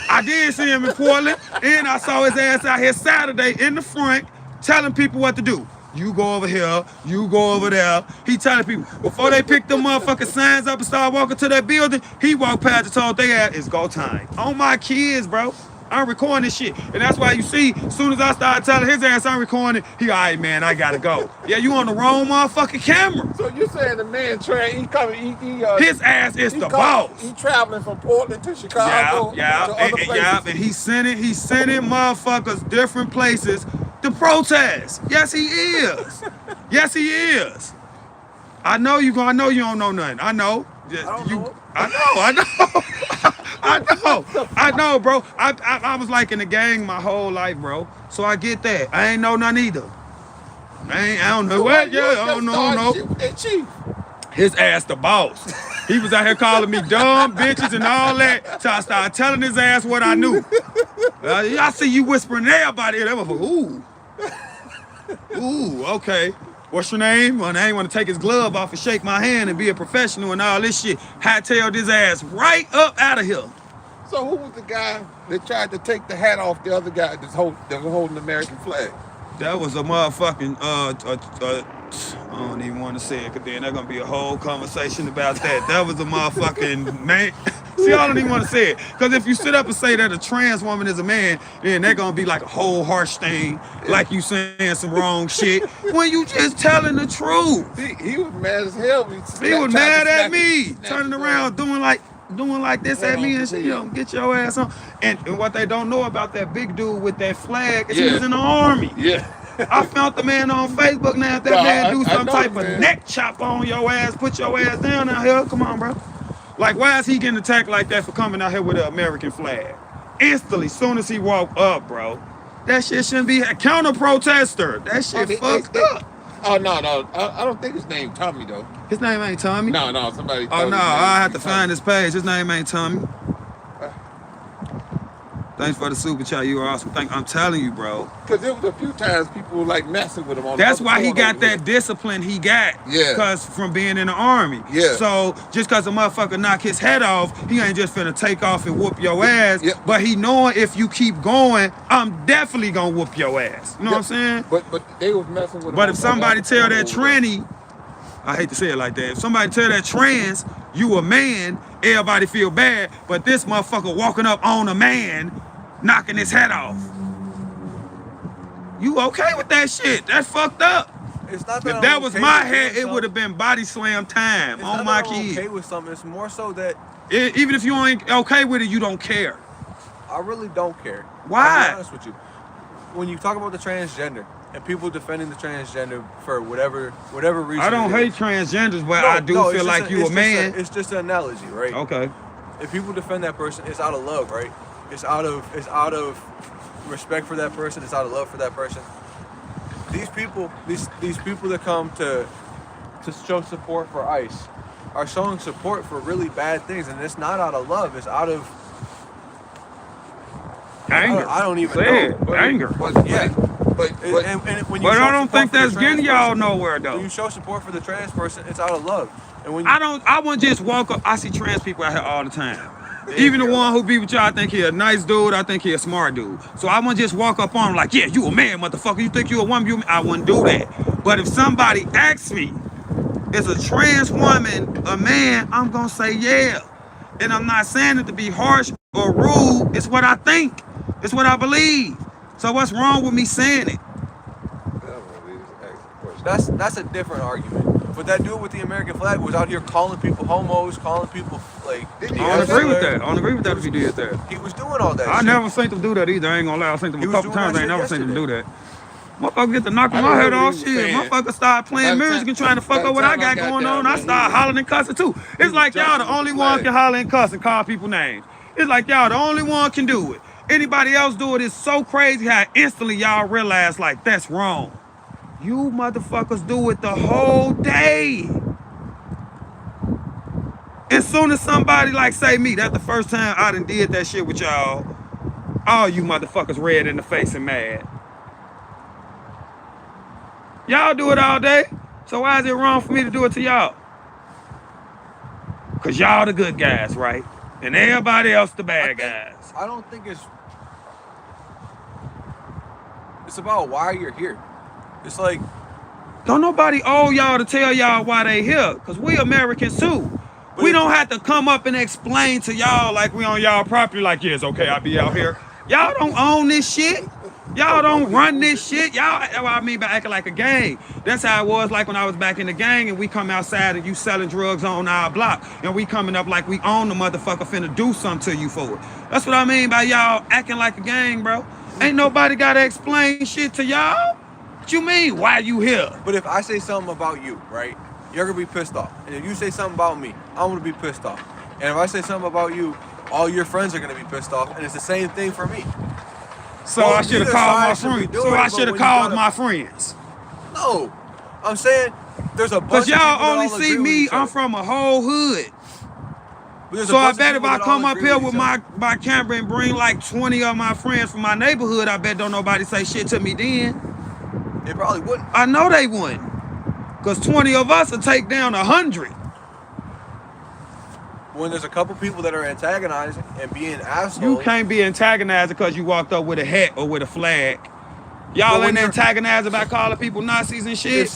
I did see him in Portland, and I saw his ass out here Saturday in the front telling people what to do. You go over here, you go over there. He telling people, before they pick them motherfucking signs up and start walking to that building, he walked past and told they ass, it's go time. On my kids, bro. I'm recording this shit. And that's why you see, as soon as I started telling his ass I'm recording, he, all right, man, I gotta go. Yeah, you on the wrong motherfucking camera. So you saying the man he coming, his ass is the boss. He traveling from Portland to Chicago. To other places. And he's sending motherfuckers different places to protest. Yes, he is. Yes, he is. I know you don't know nothing. I know. I know, bro. I was like in the gang my whole life, bro. So I get that. I ain't know none either. I don't know what. Yeah, I don't know. His ass the boss. He was out here calling me dumb bitches and all that. So I started telling his ass what I knew. I see you whispering to everybody. They was like, ooh. Ooh, okay. What's your name? Well, I ain't want to take his glove off and shake my hand and be a professional and all this shit. Hightailed his ass right up out of here. So who was the guy that tried to take the hat off the other guy that was holding the American flag? That was a motherfucking, I don't even want to say it, because then there's going to be a whole conversation about that. That was a motherfucking man. See, I don't even want to say it. Because if you sit up and say that a trans woman is a man, then they're going to be like a whole harsh thing, like you saying some wrong shit, when you just telling the truth. He was mad as hell. He was mad at me, turning around, doing like this at me and shit. You know, get your ass on. And what they don't know about that big dude with that flag is he was in the army. Yeah. I found the man on Facebook now. If that man do some type of neck chop on your ass, put your ass down out here. Come on, bro. Like, why is he getting attacked like that for coming out here with an American flag? Instantly, soon as he walked up, bro. That shit shouldn't be a counter-protester. That shit fucked up. Oh, no. I don't think his name Tommy, though. His name ain't Tommy? No, somebody. Oh, no, I have to find his page. His name ain't Tommy. Thanks for the super chat. You are awesome. I'm telling you, bro. Because there was a few times people were like messing with him on. That's why he got that discipline he got. Yeah. Because from being in the army. Yeah. So just because a motherfucker knock his head off, he ain't just finna take off and whoop your ass. Yep. But he knowing if you keep going, I'm definitely gonna whoop your ass. You know what I'm saying? But they was messing with him. But if somebody tell that tranny, I hate to say it like that. If somebody tell that trans, you a man, everybody feel bad. But this motherfucker walking up on a man, knocking his head off. You okay with that shit? That's fucked up. It's not that if that I'm was okay my with head, it something. would have been body slam time It's on not my that I'm kids. okay with something. It's more so that Even if you ain't okay with it, you don't care. I really don't care. Why? I'll be honest with you. When you talk about the transgender and people defending the transgender for whatever reason, I don't hate transgenders, but I do feel like you a man. It's just an analogy, right? Okay. If people defend that person, it's out of love, right? It's out of respect for that person. It's out of love for that person. These people that come to show support for ICE are showing support for really bad things, and it's not out of love. It's out of anger. I don't even know. Anger. But when you I don't think that's getting y'all nowhere though. When you show support for the trans person, it's out of love. And when I wouldn't just walk up. I see trans people out here all the time. Even the one who be with y'all, I think he a nice dude. I think he a smart dude. So I wouldn't just walk up on him like, yeah, you a man, motherfucker. You think you a woman? I wouldn't do that. But if somebody asks me, is a trans woman a man? I'm gonna say yeah. And I'm not saying it to be harsh or rude. It's what I think. It's what I believe. So what's wrong with me saying it? That's a different argument. But that dude with the American flag was out here calling people homos, calling people like. I don't agree with that. I don't agree with that if he did that. He was doing all that. I never seen him do that either. I ain't gonna lie. I seen him a couple times. I ain't never seen him do that. Motherfucker get to knocking my head off. Shit, motherfucker start playing music and trying to fuck up what I got going on. I start hollering and cussing too. It's like y'all the only one can holler and cuss and call people names. It's like y'all the only one can do it. Anybody else do it is so crazy how instantly y'all realize like that's wrong. You motherfuckers do it the whole day. As soon as somebody like say me, that's the first time I done did that shit with y'all. All you motherfuckers red in the face and mad. Y'all do it all day. So why is it wrong for me to do it to y'all? Cause y'all the good guys, right? And everybody else the bad guys. I don't think it's about why you're here. It's like, don't nobody owe y'all to tell y'all why they here. Cause we Americans too. We don't have to come up and explain to y'all like we on y'all property like, yeah, it's okay, I'll be out here. Y'all don't own this shit. Y'all don't run this shit. Y'all, that's what I mean by acting like a gang. That's how it was like when I was back in the gang and we come outside and you selling drugs on our block and we coming up like we own the motherfucker finna do something to you for it. That's what I mean by y'all acting like a gang, bro. Ain't nobody gotta explain shit to y'all. What you mean, why you here? But if I say something about you, right, you're gonna be pissed off. And if you say something about me, I'm gonna be pissed off. And if I say something about you, all your friends are gonna be pissed off. And it's the same thing for me. So I should have called my friends. So I should have called my friends. No, I'm saying there's a bunch. Cause y'all only see me. I'm from a whole hood. So I bet if I come up here with my camera and bring like 20 of my friends from my neighborhood, I bet don't nobody say shit to me then. They probably wouldn't. I know they wouldn't. Cause 20 of us will take down 100. When there's a couple people that are antagonizing and being assholes. You can't be antagonizing because you walked up with a hat or with a flag. Y'all ain't antagonized about calling people Nazis and shit.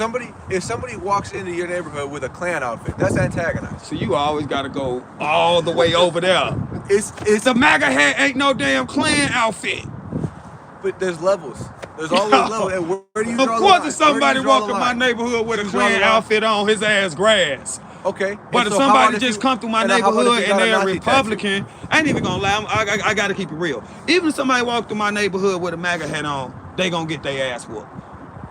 If somebody walks into your neighborhood with a Klan outfit, that's antagonizing. So you always gotta go all the way over there. It's the MAGA hat ain't no damn Klan outfit. But there's levels. There's always levels. And where do you draw the line? Of course, if somebody walk in my neighborhood with a Klan outfit on, his ass grass. Okay. But if somebody just come through my neighborhood and they're a Republican, I ain't even gonna lie, I gotta keep it real. Even if somebody walk through my neighborhood with a MAGA hat on, they gonna get their ass whooped.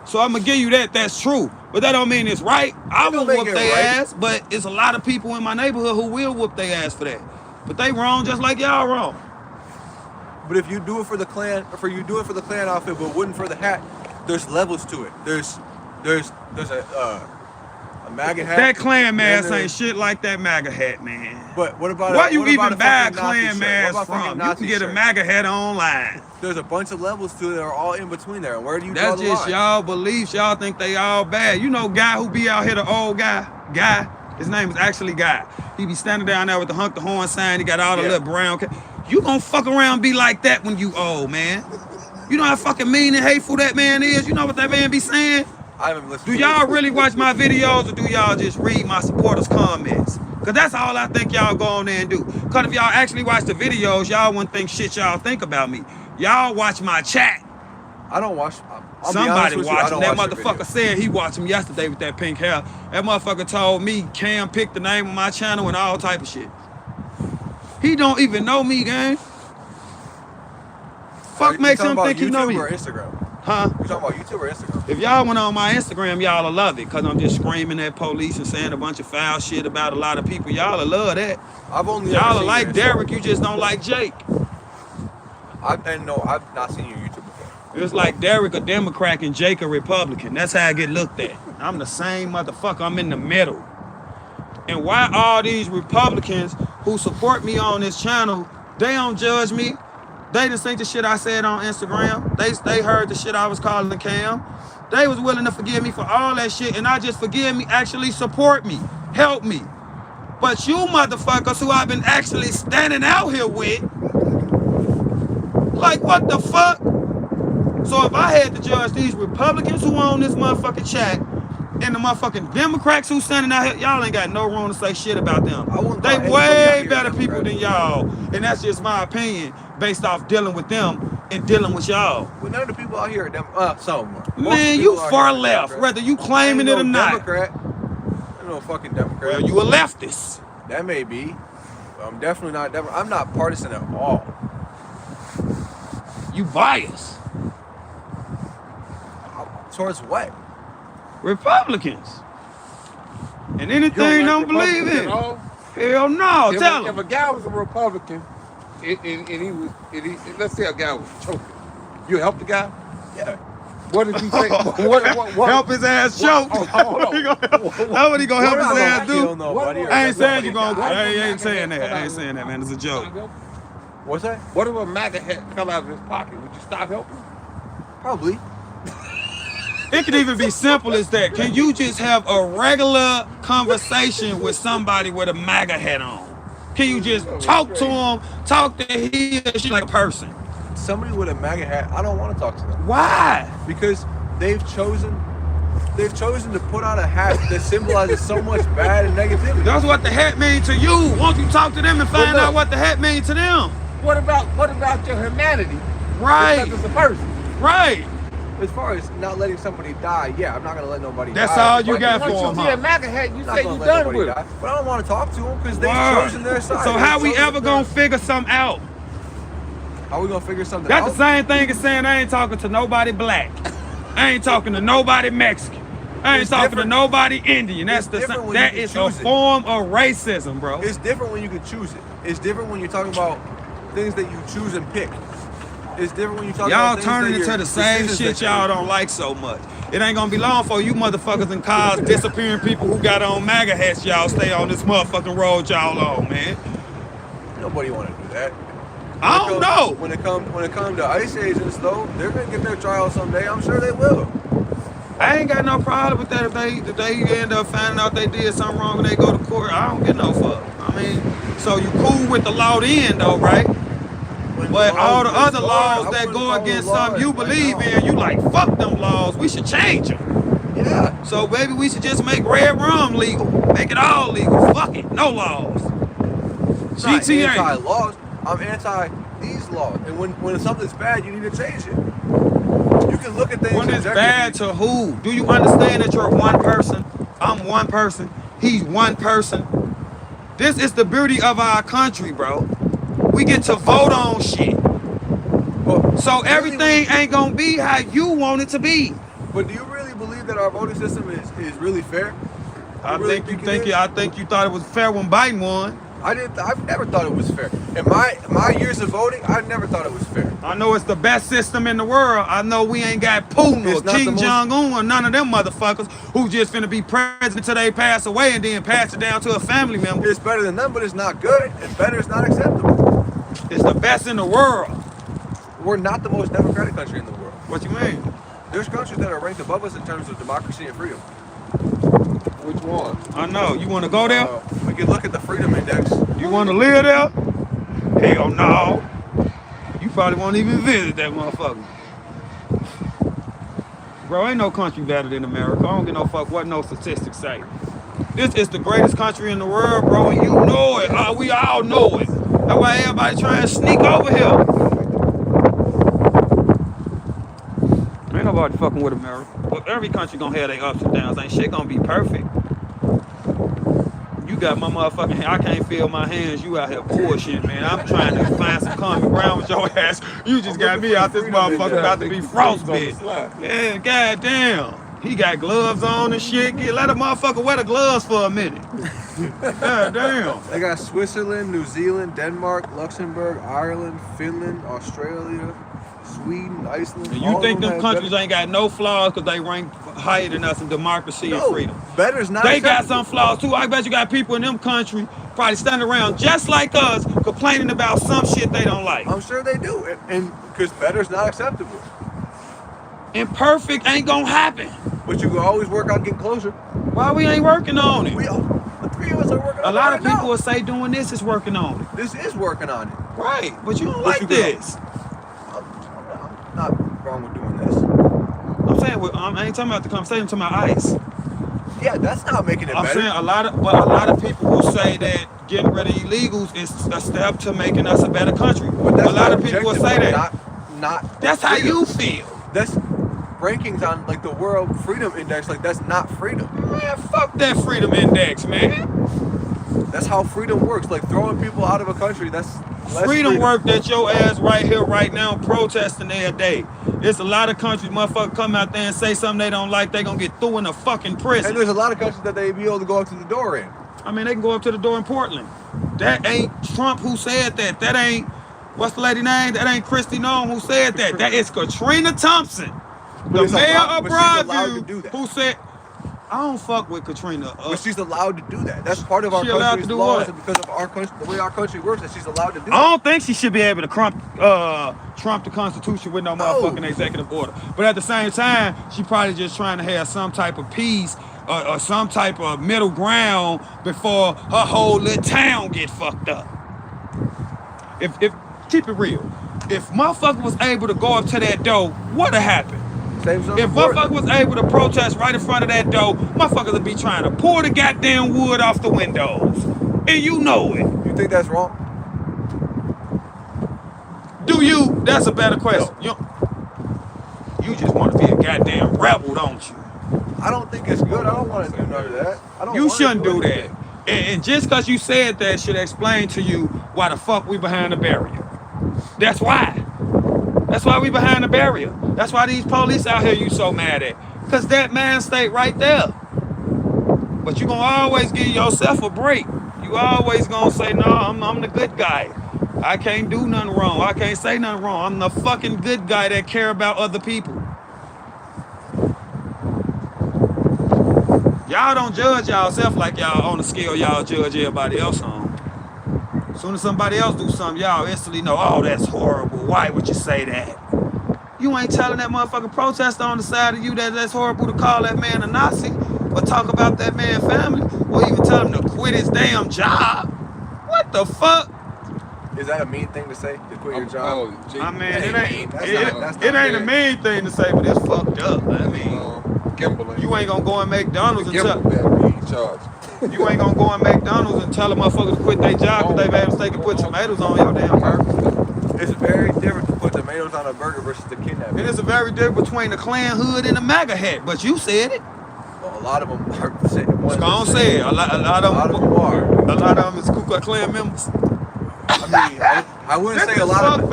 So I'm gonna give you that's true. But that don't mean it's right. I will whoop their ass, but it's a lot of people in my neighborhood who will whoop their ass for that. But they wrong just like y'all wrong. But if you do it for the Klan, outfit, but wouldn't for the hat, there's levels to it. There's a MAGA hat. That Klan mask ain't shit like that MAGA hat, man. But what about why you even buy a Klan mask from? You can get a MAGA hat online. There's a bunch of levels to it that are all in between there. Where do you draw the line? That's just y'all beliefs. Y'all think they all bad. You know, guy who be out here, the old guy. His name is actually Guy. He be standing down there with the honk the horn sign. He got all the little brown. You gonna fuck around and be like that when you old, man. You know how fucking mean and hateful that man is? You know what that man be saying? I haven't listened. Do y'all really watch my videos or do y'all just read my supporters' comments? Cause that's all I think y'all go on there and do. Cause if y'all actually watch the videos, y'all wouldn't think shit y'all think about me. Y'all watch my chat. I don't watch. Somebody watch him. That motherfucker said he watched him yesterday with that pink hair. That motherfucker told me Cam picked the name of my channel and all type of shit. He don't even know me, gang. Fuck makes him think he know me. Or Instagram? Huh? You talking about YouTube or Instagram? If y'all went on my Instagram, y'all will love it. Cause I'm just screaming at police and saying a bunch of foul shit about a lot of people. Y'all will love that. Y'all will like Derek, you just don't like Jake. I've not seen your YouTube before. It's like Derek a Democrat and Jake a Republican. That's how I get looked at. I'm the same motherfucker. I'm in the middle. And why all these Republicans who support me on this channel, they don't judge me. They just think the shit I said on Instagram. They heard the shit I was calling the Cam. They was willing to forgive me for all that shit, and not just forgive me, actually support me, help me. But you motherfuckers who I've been actually standing out here with, like what the fuck? So if I had to judge these Republicans who own this motherfucking chat and the motherfucking Democrats who standing out here, y'all ain't got no room to say shit about them. They way better people than y'all, and that's just my opinion based off dealing with them and dealing with y'all. Well, none of the people out here are some. Man, you far left, whether you claiming it or not. Democrat. I'm no fucking Democrat. Well, you a leftist. That may be. I'm definitely not Democrat. I'm not partisan at all. You biased. Towards what? Republicans. And anything don't believe in. Hell no. Tell If a guy was a Republican let's say a guy was choking. You help the guy? Yeah. What did he say? what? Help his ass choke. That's what he gonna help his ass do. I ain't saying you gonna. I ain't saying that. I ain't saying that, man. It's a joke. What's that? What if a MAGA hat fell out of his pocket? Would you stop helping? Probably. It could even be simple as that. Can you just have a regular conversation with somebody with a MAGA hat on? Can you just talk to him, talk to he or she like a person? Somebody with a MAGA hat, I don't want to talk to them. Why? Because they've chosen to put on a hat that symbolizes so much bad and negativity. That's what the hat means to you. Won't you talk to them and find out what the hat means to them? What about your humanity? Right. Because it's a person. Right. As far as not letting somebody die, yeah, I'm not gonna let nobody That's die. all you got for Once them, you see a huh? MAGA hat, you Not say gonna you let done nobody with it. die. But I don't want to talk to them because they've Word. chosen their side. So They've how we chosen ever gonna figure something out? How we gonna figure something That's out? the same thing as saying I ain't talking to nobody black. I ain't talking to nobody Mexican. I ain't It's talking to different. nobody Indian. That's It's the different when that you can is a choose it. form of racism, bro. It's different when you can choose it. It's different when you're talking about things that you choose and pick. It's different when you talk Y'all about things turning that into you're- the same decisions shit that you y'all make. don't like so much. It ain't gonna be long for you motherfuckers in cars disappearing people who got on MAGA hats. Y'all stay on this motherfucking road y'all on, man. Nobody want to do that. I don't know. When it comes to ICE agents, though, they're gonna get their trial someday. I'm sure they will. I ain't got no problem with that if they end up finding out they did something wrong and they go to court. I don't get no fuck. I mean, so you cool with the law then though, right? But all the other laws that go against something you believe in, you like, fuck them laws. We should change them. Yeah. So maybe we should just make red rum legal. Make it all legal. Fuck it. No laws. I'm not GTA. anti-laws. I'm anti these laws. And when something's bad, you need to change it. You can look at things. When it's bad to who? Do you understand that you're one person? I'm one person. He's one person. This is the beauty of our country, bro. We get to vote on shit. So everything ain't gonna be how you want it to be. But do you really believe that our voting system is really fair? I think you thought it was fair when Biden won. I've never thought it was fair. In my years of voting, I've never thought it was fair. I know it's the best system in the world. I know we ain't got Putin or Kim Jong-un or none of them motherfuckers who just finna be president till they pass away and then pass it down to a family member. It's better than them, but it's not good. It's better, it's not acceptable. It's the best in the world. We're not the most democratic country in the world. What you mean? There's countries that are ranked above us in terms of democracy and freedom. Which one? I know. You want to go there? We can look at the Freedom Index. You want to live there? Hell no. You probably won't even visit that motherfucker. Bro, ain't no country better than America. I don't give no fuck what no statistics say. This is the greatest country in the world, bro, and you know it. We all know it. That's why everybody trying to sneak over here. Ain't nobody fucking with America. But every country gonna have their ups and downs. Ain't shit gonna be perfect. You got my motherfucking hand. I can't feel my hands. You out here bullshit, man. I'm trying to find some common ground with your ass. You just got me out this motherfucker about to be frostbit. Yeah, goddamn. He got gloves on and shit. Let a motherfucker wear the gloves for a minute. God damn. They got Switzerland, New Zealand, Denmark, Luxembourg, Ireland, Finland, Australia, Sweden, Iceland. And you think them countries ain't got no flaws because they rank higher than us in democracy and freedom? Better's not. They got some flaws too. I bet you got people in them countries probably standing around just like us complaining about some shit they don't like. I'm sure they do. And because better's not acceptable. And perfect ain't gonna happen. But you can always work on getting closer. Why we ain't working on it? The three of us are working on it. A lot of people will say doing this is working on it. This is working on it. Right, but you don't like this. I'm not wrong with doing this. I'm saying, I ain't talking about the conversation, I'm talking about ICE. Yeah, that's not making it better. I'm saying a lot of people will say that getting rid of illegals is a step to making us a better country. But that's a lot of people will say that. Not that's how you feel. That's rankings on like the World Freedom Index. Like that's not freedom. Man, fuck that freedom index, man. That's how freedom works. Like throwing people out of a country. That's less freedom work that your ass right here, right now, protesting every day. There's a lot of countries, motherfuckers come out there and say something they don't like, they gonna get through in a fucking prison. And there's a lot of countries that they be able to go up to the door in. I mean, they can go up to the door in Portland. That ain't Trump who said that. That ain't What's the lady name? That ain't Christy Nome who said that. That is Katrina Thompson, the it's mayor allowed- of but she's allowed to Broadview, do that. who said, I don't fuck with Katrina. But she's allowed to do that. That's part of our She allowed to country's do laws, what? and because of our country, the way our country works, that she's allowed to do I that. don't think she should be able to trump the Constitution with no motherfucking executive order. But at the same time, she probably just trying to have some type of peace or some type of middle ground before her whole little town get fucked up. If keep it real, if motherfucker was able to go up to that door, what'd have happened? If motherfucker was able to protest right in front of that door, motherfuckers would be trying to pour the goddamn wood off the windows. And you know it. You think that's wrong? Do you? That's a better question. No. You just want to be a goddamn rebel, don't you? I don't think it's good. I don't want to do none of that. You shouldn't do that. And just because you said that should explain to you why the fuck we behind the barrier. That's why. That's why we behind the barrier. That's why these police out here you so mad at. Because that man stayed right there. But you gonna always give yourself a break. You always gonna say, no, I'm the good guy. I can't do nothing wrong. I can't say nothing wrong. I'm the fucking good guy that care about other people. Y'all don't judge y'allself like y'all on the scale y'all judge everybody else on. As soon as somebody else do something, y'all instantly know, oh, that's horrible. Why would you say that? You ain't telling that motherfucking protester on the side of you that that's horrible to call that man a Nazi or talk about that man's family or even tell him to quit his damn job. What the fuck? Is that a mean thing to say? To quit your job? I mean, it ain't a mean thing to say, but it's fucked up. I mean, you ain't gonna go and McDonald's and tell you ain't gonna go and McDonald's and tell a motherfucker to quit their job because they made a mistake and put tomatoes on your damn burger. It's very different to put tomatoes on a burger versus the kidnapping. It is a very difference between the Klan hood and the MAGA hat, but you said it. Well, a lot of them are. Gonna say it. A lot of them are. A lot of them is Ku Klux Klan members. I mean, I wouldn't say a lot of.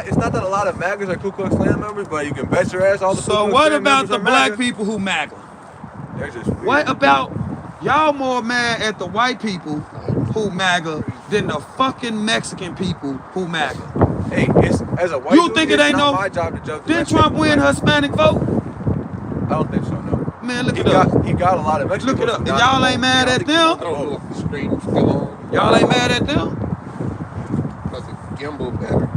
It's not that a lot of MAGAs are Ku Klux Klan members, but you can bet your ass all the. So what about the black people who MAGA? They're just weird. What about y'all more mad at the white people who MAGA than the fucking Mexican people who MAGA? Hey, as a white you dude, think it it's ain't not no? my job to judge. Did Trump win Hispanic vote? I don't think so. No. Man, look it up. He got a lot of Mexican Look it up. votes. If y'all ain't mad at them, y'all ain't mad at them. Because the gimbal better.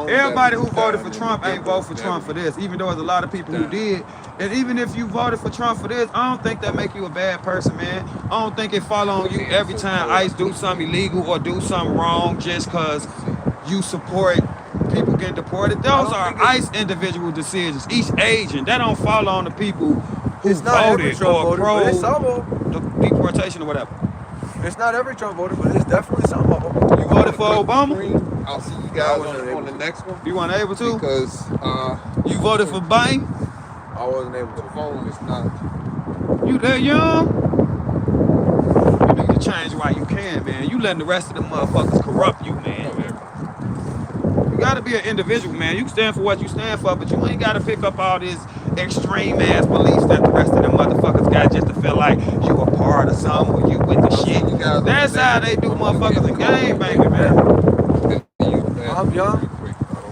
Everybody who voted for Trump ain't vote for Trump for this, even though there's a lot of people who did. And even if you voted for Trump for this, I don't think that make you a bad person, man. I don't think it fall on you every time ICE do something illegal or do something wrong just because you support people getting deported. Those are ICE individual decisions. Each agent, that don't fall on the people who voted or pro the deportation or whatever. It's not every Trump voter, but it's definitely some of them. You voted for Obama? I'll see you guys on the next one. You weren't able to? Because you voted for Biden? I wasn't able to. The phone is not. You that young? You need to change while you can, man. You letting the rest of them motherfuckers corrupt you, man. You gotta be an individual, man. You stand for what you stand for, but you ain't gotta pick up all this extreme ass beliefs that the rest of them motherfuckers got just to feel like you a part of something or you with the shit. That's how they do motherfuckers in game banging, man. I'm young,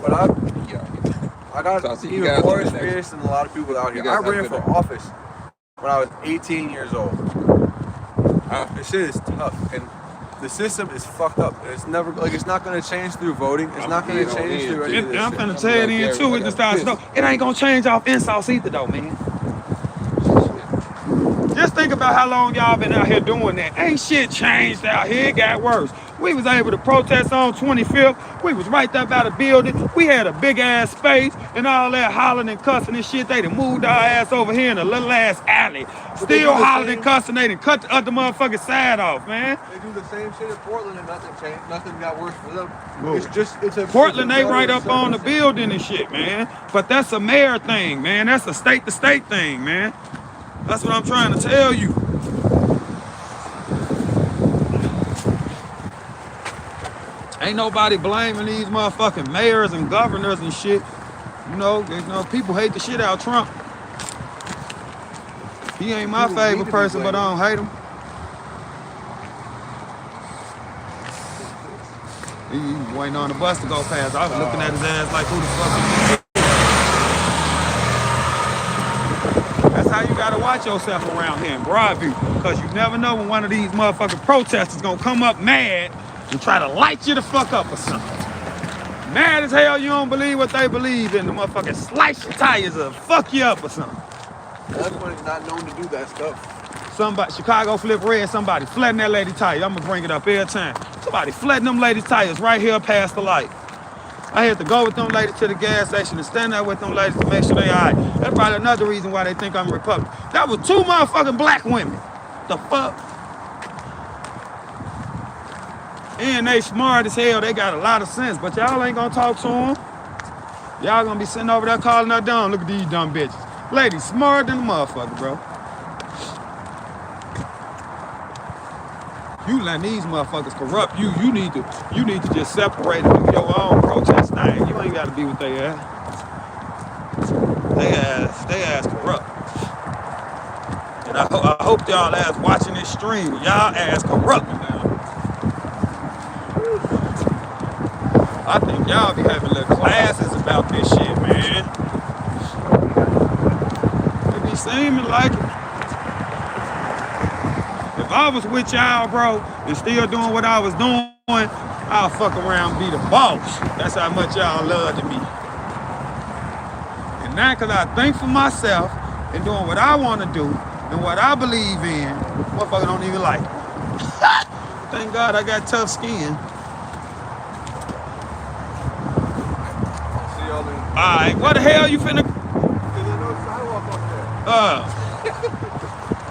but I got even more experience than a lot of people out here. I ran for office when I was 18 years old. This shit is tough, and the system is fucked up. It's never like it's not gonna change through voting. It's not gonna change through any of this I'm shit. finna tell you then too, it just starts snow. It ain't gonna change off insults either though, man. Just think about how long y'all been out here doing that. Ain't shit changed out here, it got worse. We was able to protest on 25th. We was right there by the building. We had a big ass space and all that hollering and cussing and shit. They done moved our ass over here in a little ass alley. Still hollering and cussing. They done cut the other motherfucking side off, man. They do the same shit in Portland and nothing changed. Nothing got worse for them. Portland, they right up on the building and shit, man. But that's a mayor thing, man. That's a state-to-state thing, man. That's what I'm trying to tell you. Ain't nobody blaming these motherfucking mayors and governors and shit. You know, people hate the shit out of Trump. He ain't my favorite person, but I don't hate him. He waiting on the bus to go past. I was looking at his ass like, who the fuck is he? That's how you gotta watch yourself around here in Broadview, because you never know when one of these motherfucking protesters gonna come up mad and try to light you the fuck up or something. Mad as hell you don't believe what they believe in. The motherfucking slice your tires or fuck you up or something. Everyone's not known to do that stuff. Somebody, Chicago flip red, somebody flooding that lady tire. I'm gonna bring it up every time. Somebody flooding them ladies' tires right here past the light. I had to go with them ladies to the gas station and stand there with them ladies to make sure they all right. That's probably another reason why they think I'm a Republican. That was 2 motherfucking black women. The fuck? And they smart as hell. They got a lot of sense, but y'all ain't gonna talk to them. Y'all gonna be sitting over there calling her dumb. Look at these dumb bitches. Ladies smarter than a motherfucker, bro. You letting these motherfuckers corrupt you. You need to just separate and do your own protest thing. You ain't gotta be with they ass. They ass corrupt. And I hope y'all ass watching this stream. Y'all ass corrupt now. I think y'all be having little classes about this shit, man. It be seeming like it. If I was with y'all, bro, and still doing what I was doing, I'll fuck around and be the boss. That's how much y'all love to me. And now, because I think for myself and doing what I want to do and what I believe in, motherfucker don't even like it. Thank God I got tough skin. Alright, what the hell you finna?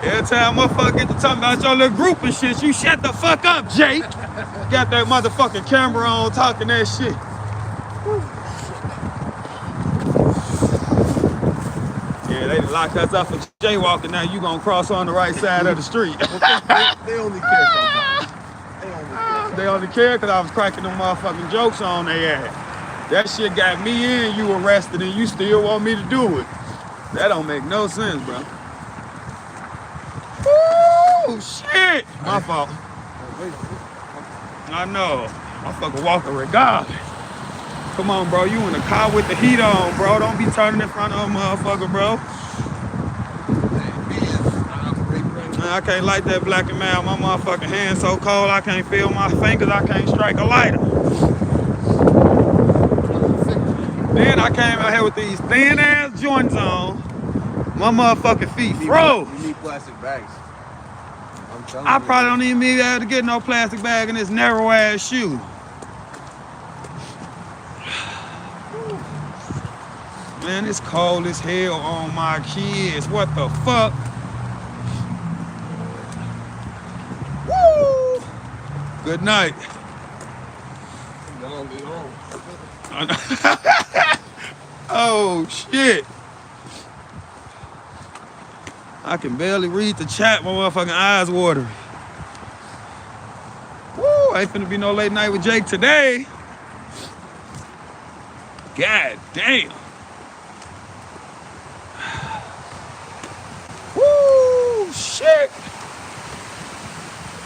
Every time motherfucker get to talking about your little group and shit, you shut the fuck up, Jake. Got that motherfucking camera on talking that shit. Yeah, they locked us up for jaywalking. Now you gonna cross on the right side of the street. They only care sometimes. They only care because I was cracking them motherfucking jokes on their ass. That shit got me in, you arrested, and you still want me to do it. That don't make no sense, bro. Woo, shit! My fault. I know. I'm fucking walking regardless. Come on, bro. You in the car with the heat on, bro. Don't be turning in front of a motherfucker, bro. Man, I can't light that black and mild. My motherfucking hands so cold I can't feel my fingers. I can't strike a lighter. Then I came out here with these thin ass joints on. My motherfucking feet froze. You need plastic bags. I probably don't even be able to get no plastic bag in this narrow ass shoe. Man, it's cold as hell on my kids. What the fuck? Woo! Good night. Oh shit. I can barely read the chat, my motherfucking eyes watering. Woo, ain't finna be no late night with Jake today. God damn. Woo, shit.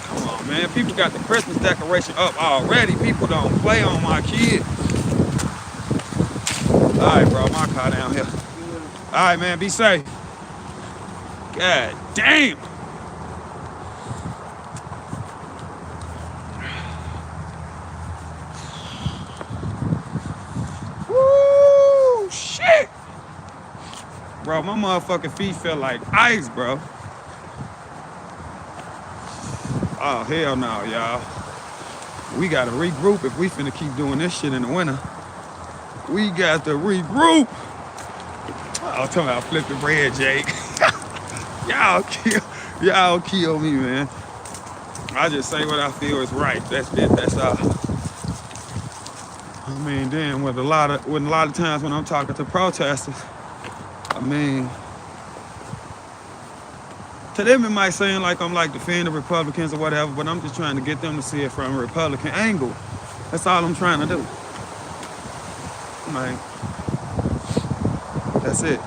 Come on, man. People got the Christmas decoration up already. People don't play on my kids. All right, bro, my car down here. All right, man, be safe. God damn. Woo, shit. Bro, my motherfucking feet feel like ice, bro. Oh, hell no, y'all. We gotta regroup if we finna keep doing this shit in the winter. We got to regroup. I'm talking about flipping bread, Jake. Y'all kill me, man. I just say what I feel is right. That's it. That's all. I mean, damn, with a lot of times when I'm talking to protesters, I mean, to them it might seem like I'm like defending Republicans or whatever, but I'm just trying to get them to see it from a Republican angle. That's all I'm trying to do. Like, that's it.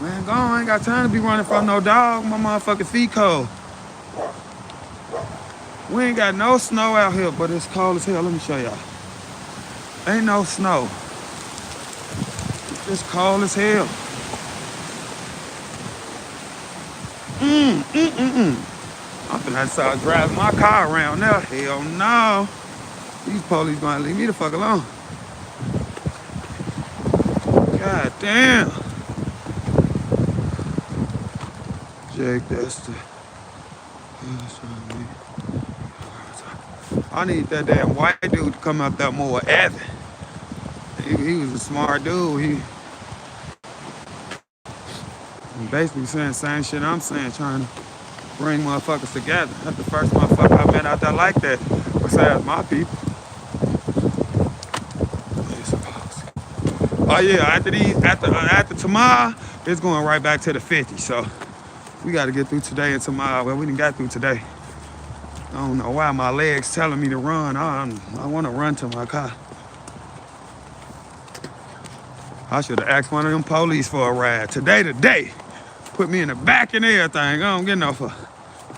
Man, go on, I ain't got time to be running from no dog. My motherfucking feet cold. We ain't got no snow out here, but it's cold as hell. Let me show y'all. Ain't no snow. It's cold as hell. I'm finna have to start driving my car around there. Hell no. These police gonna leave me the fuck alone. God damn. Jake, that's the... I need that damn white dude to come out there more active. He was a smart dude. He basically saying the same shit I'm saying, trying to bring motherfuckers together. That's the first motherfucker I met out there like that, besides my people. Oh yeah, after tomorrow, it's going right back to the 50. So we got to get through today and tomorrow. Well, we didn't got through today. I don't know why my legs telling me to run. I want to run to my car. I should have asked one of them police for a ride. Today. Put me in the back and everything. I don't get no fuck.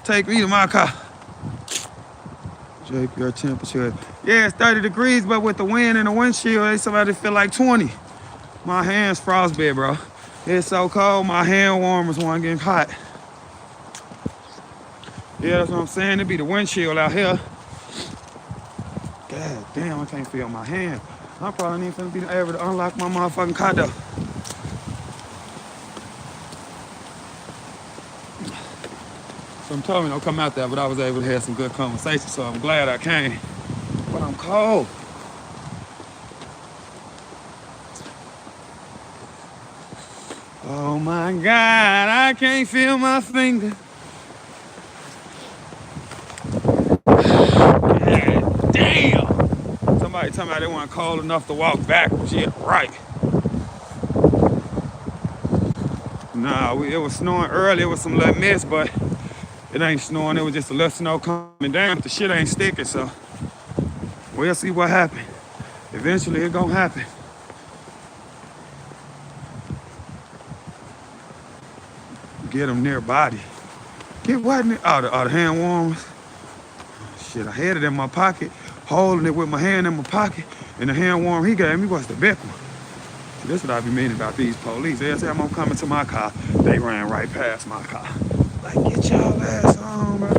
Take me to my car. Jake, your temperature. Yeah, it's 30 degrees, but with the wind and the windshield, somebody feel like 20. My hand's frostbite, bro. It's so cold, my hand warmers want getting hot. Yeah, that's what I'm saying. It be the windshield out here. God damn, I can't feel my hand. I probably ain't finna be able to unlock my motherfucking car though. Some told me don't come out there, but I was able to have some good conversation, so I'm glad I came. But I'm cold. Oh my God, I can't feel my finger. God damn. Somebody tell me they weren't cold enough to walk backwards. Yeah, right. Nah, it was snowing early. It was some little mist, but it ain't snowing. It was just a little snow coming down. The shit ain't sticking, so we'll see what happens. Eventually, it gonna happen. Get them near body. Get what? Oh, the hand warmers. Shit, I had it in my pocket, holding it with my hand in my pocket, and the hand warmer he gave me was the big one. See, this is what I be meaning about these police. Every time I'm coming to my car, they ran right past my car. Like, get y'all ass on, bro.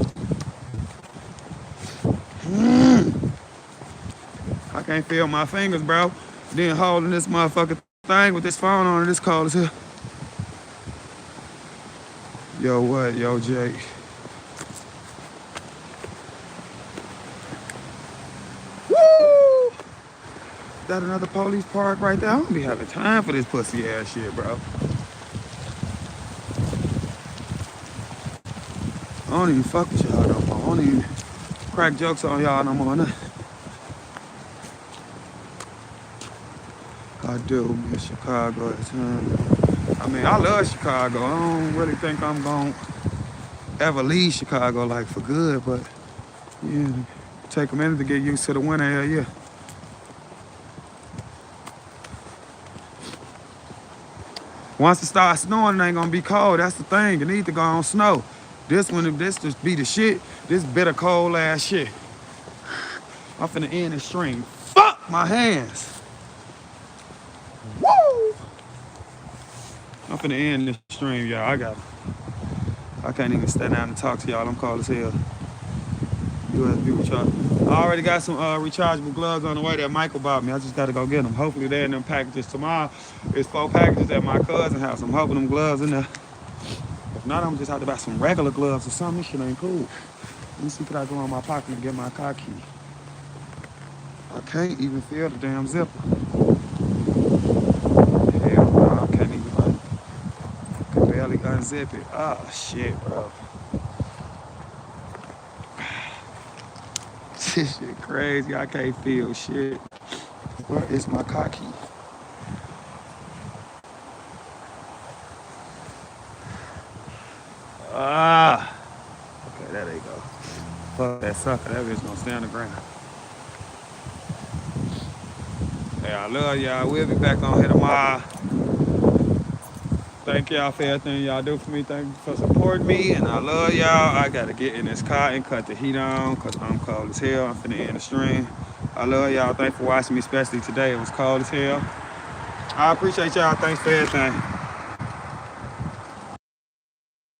I can't feel my fingers, bro. Then holding this motherfucking thing with this phone on it, it's cold as hell. Yo, what? Yo, Jake. Woo! That another police park right there? I don't be having time for this pussy ass shit, bro. I don't even fuck with y'all no more. I don't even crack jokes on y'all no more. I do miss Chicago at times. I mean, I love Chicago. I don't really think I'm gonna ever leave Chicago like for good, but yeah, take a minute to get used to the winter air, yeah. Once it starts snowing, it ain't gonna be cold. That's the thing. It needs to go on snow. This just be the shit. This bitter cold ass shit. I'm finna end the stream. Fuck my hands. Woo! I'm finna end this stream, y'all. I can't even stand down and talk to y'all. I'm cold as hell. USB recharge. I already got some rechargeable gloves on the way that Michael bought me. I just gotta go get them. Hopefully they're in them packages tomorrow. It's 4 packages at my cousin's house. I'm hoping them gloves in there. If not, I'm just have to buy some regular gloves or something. This shit ain't cool. Let me see, could I go in my pocket and get my car key? I can't even feel the damn zipper. Hell no, I can't even I can barely unzip it. Oh shit, bro. This shit crazy. I can't feel shit. Where is my car key? Ah. Okay, there they go. Fuck that sucker. That bitch gonna stay on the ground. Hey, I love y'all. We'll be back on here tomorrow. Thank y'all for everything y'all do for me. Thank you for supporting me, and I love y'all. I gotta get in this car and cut the heat on, cause I'm cold as hell. I'm finna end the stream. I love y'all. Thanks for watching me, especially today. It was cold as hell. I appreciate y'all. Thanks for everything.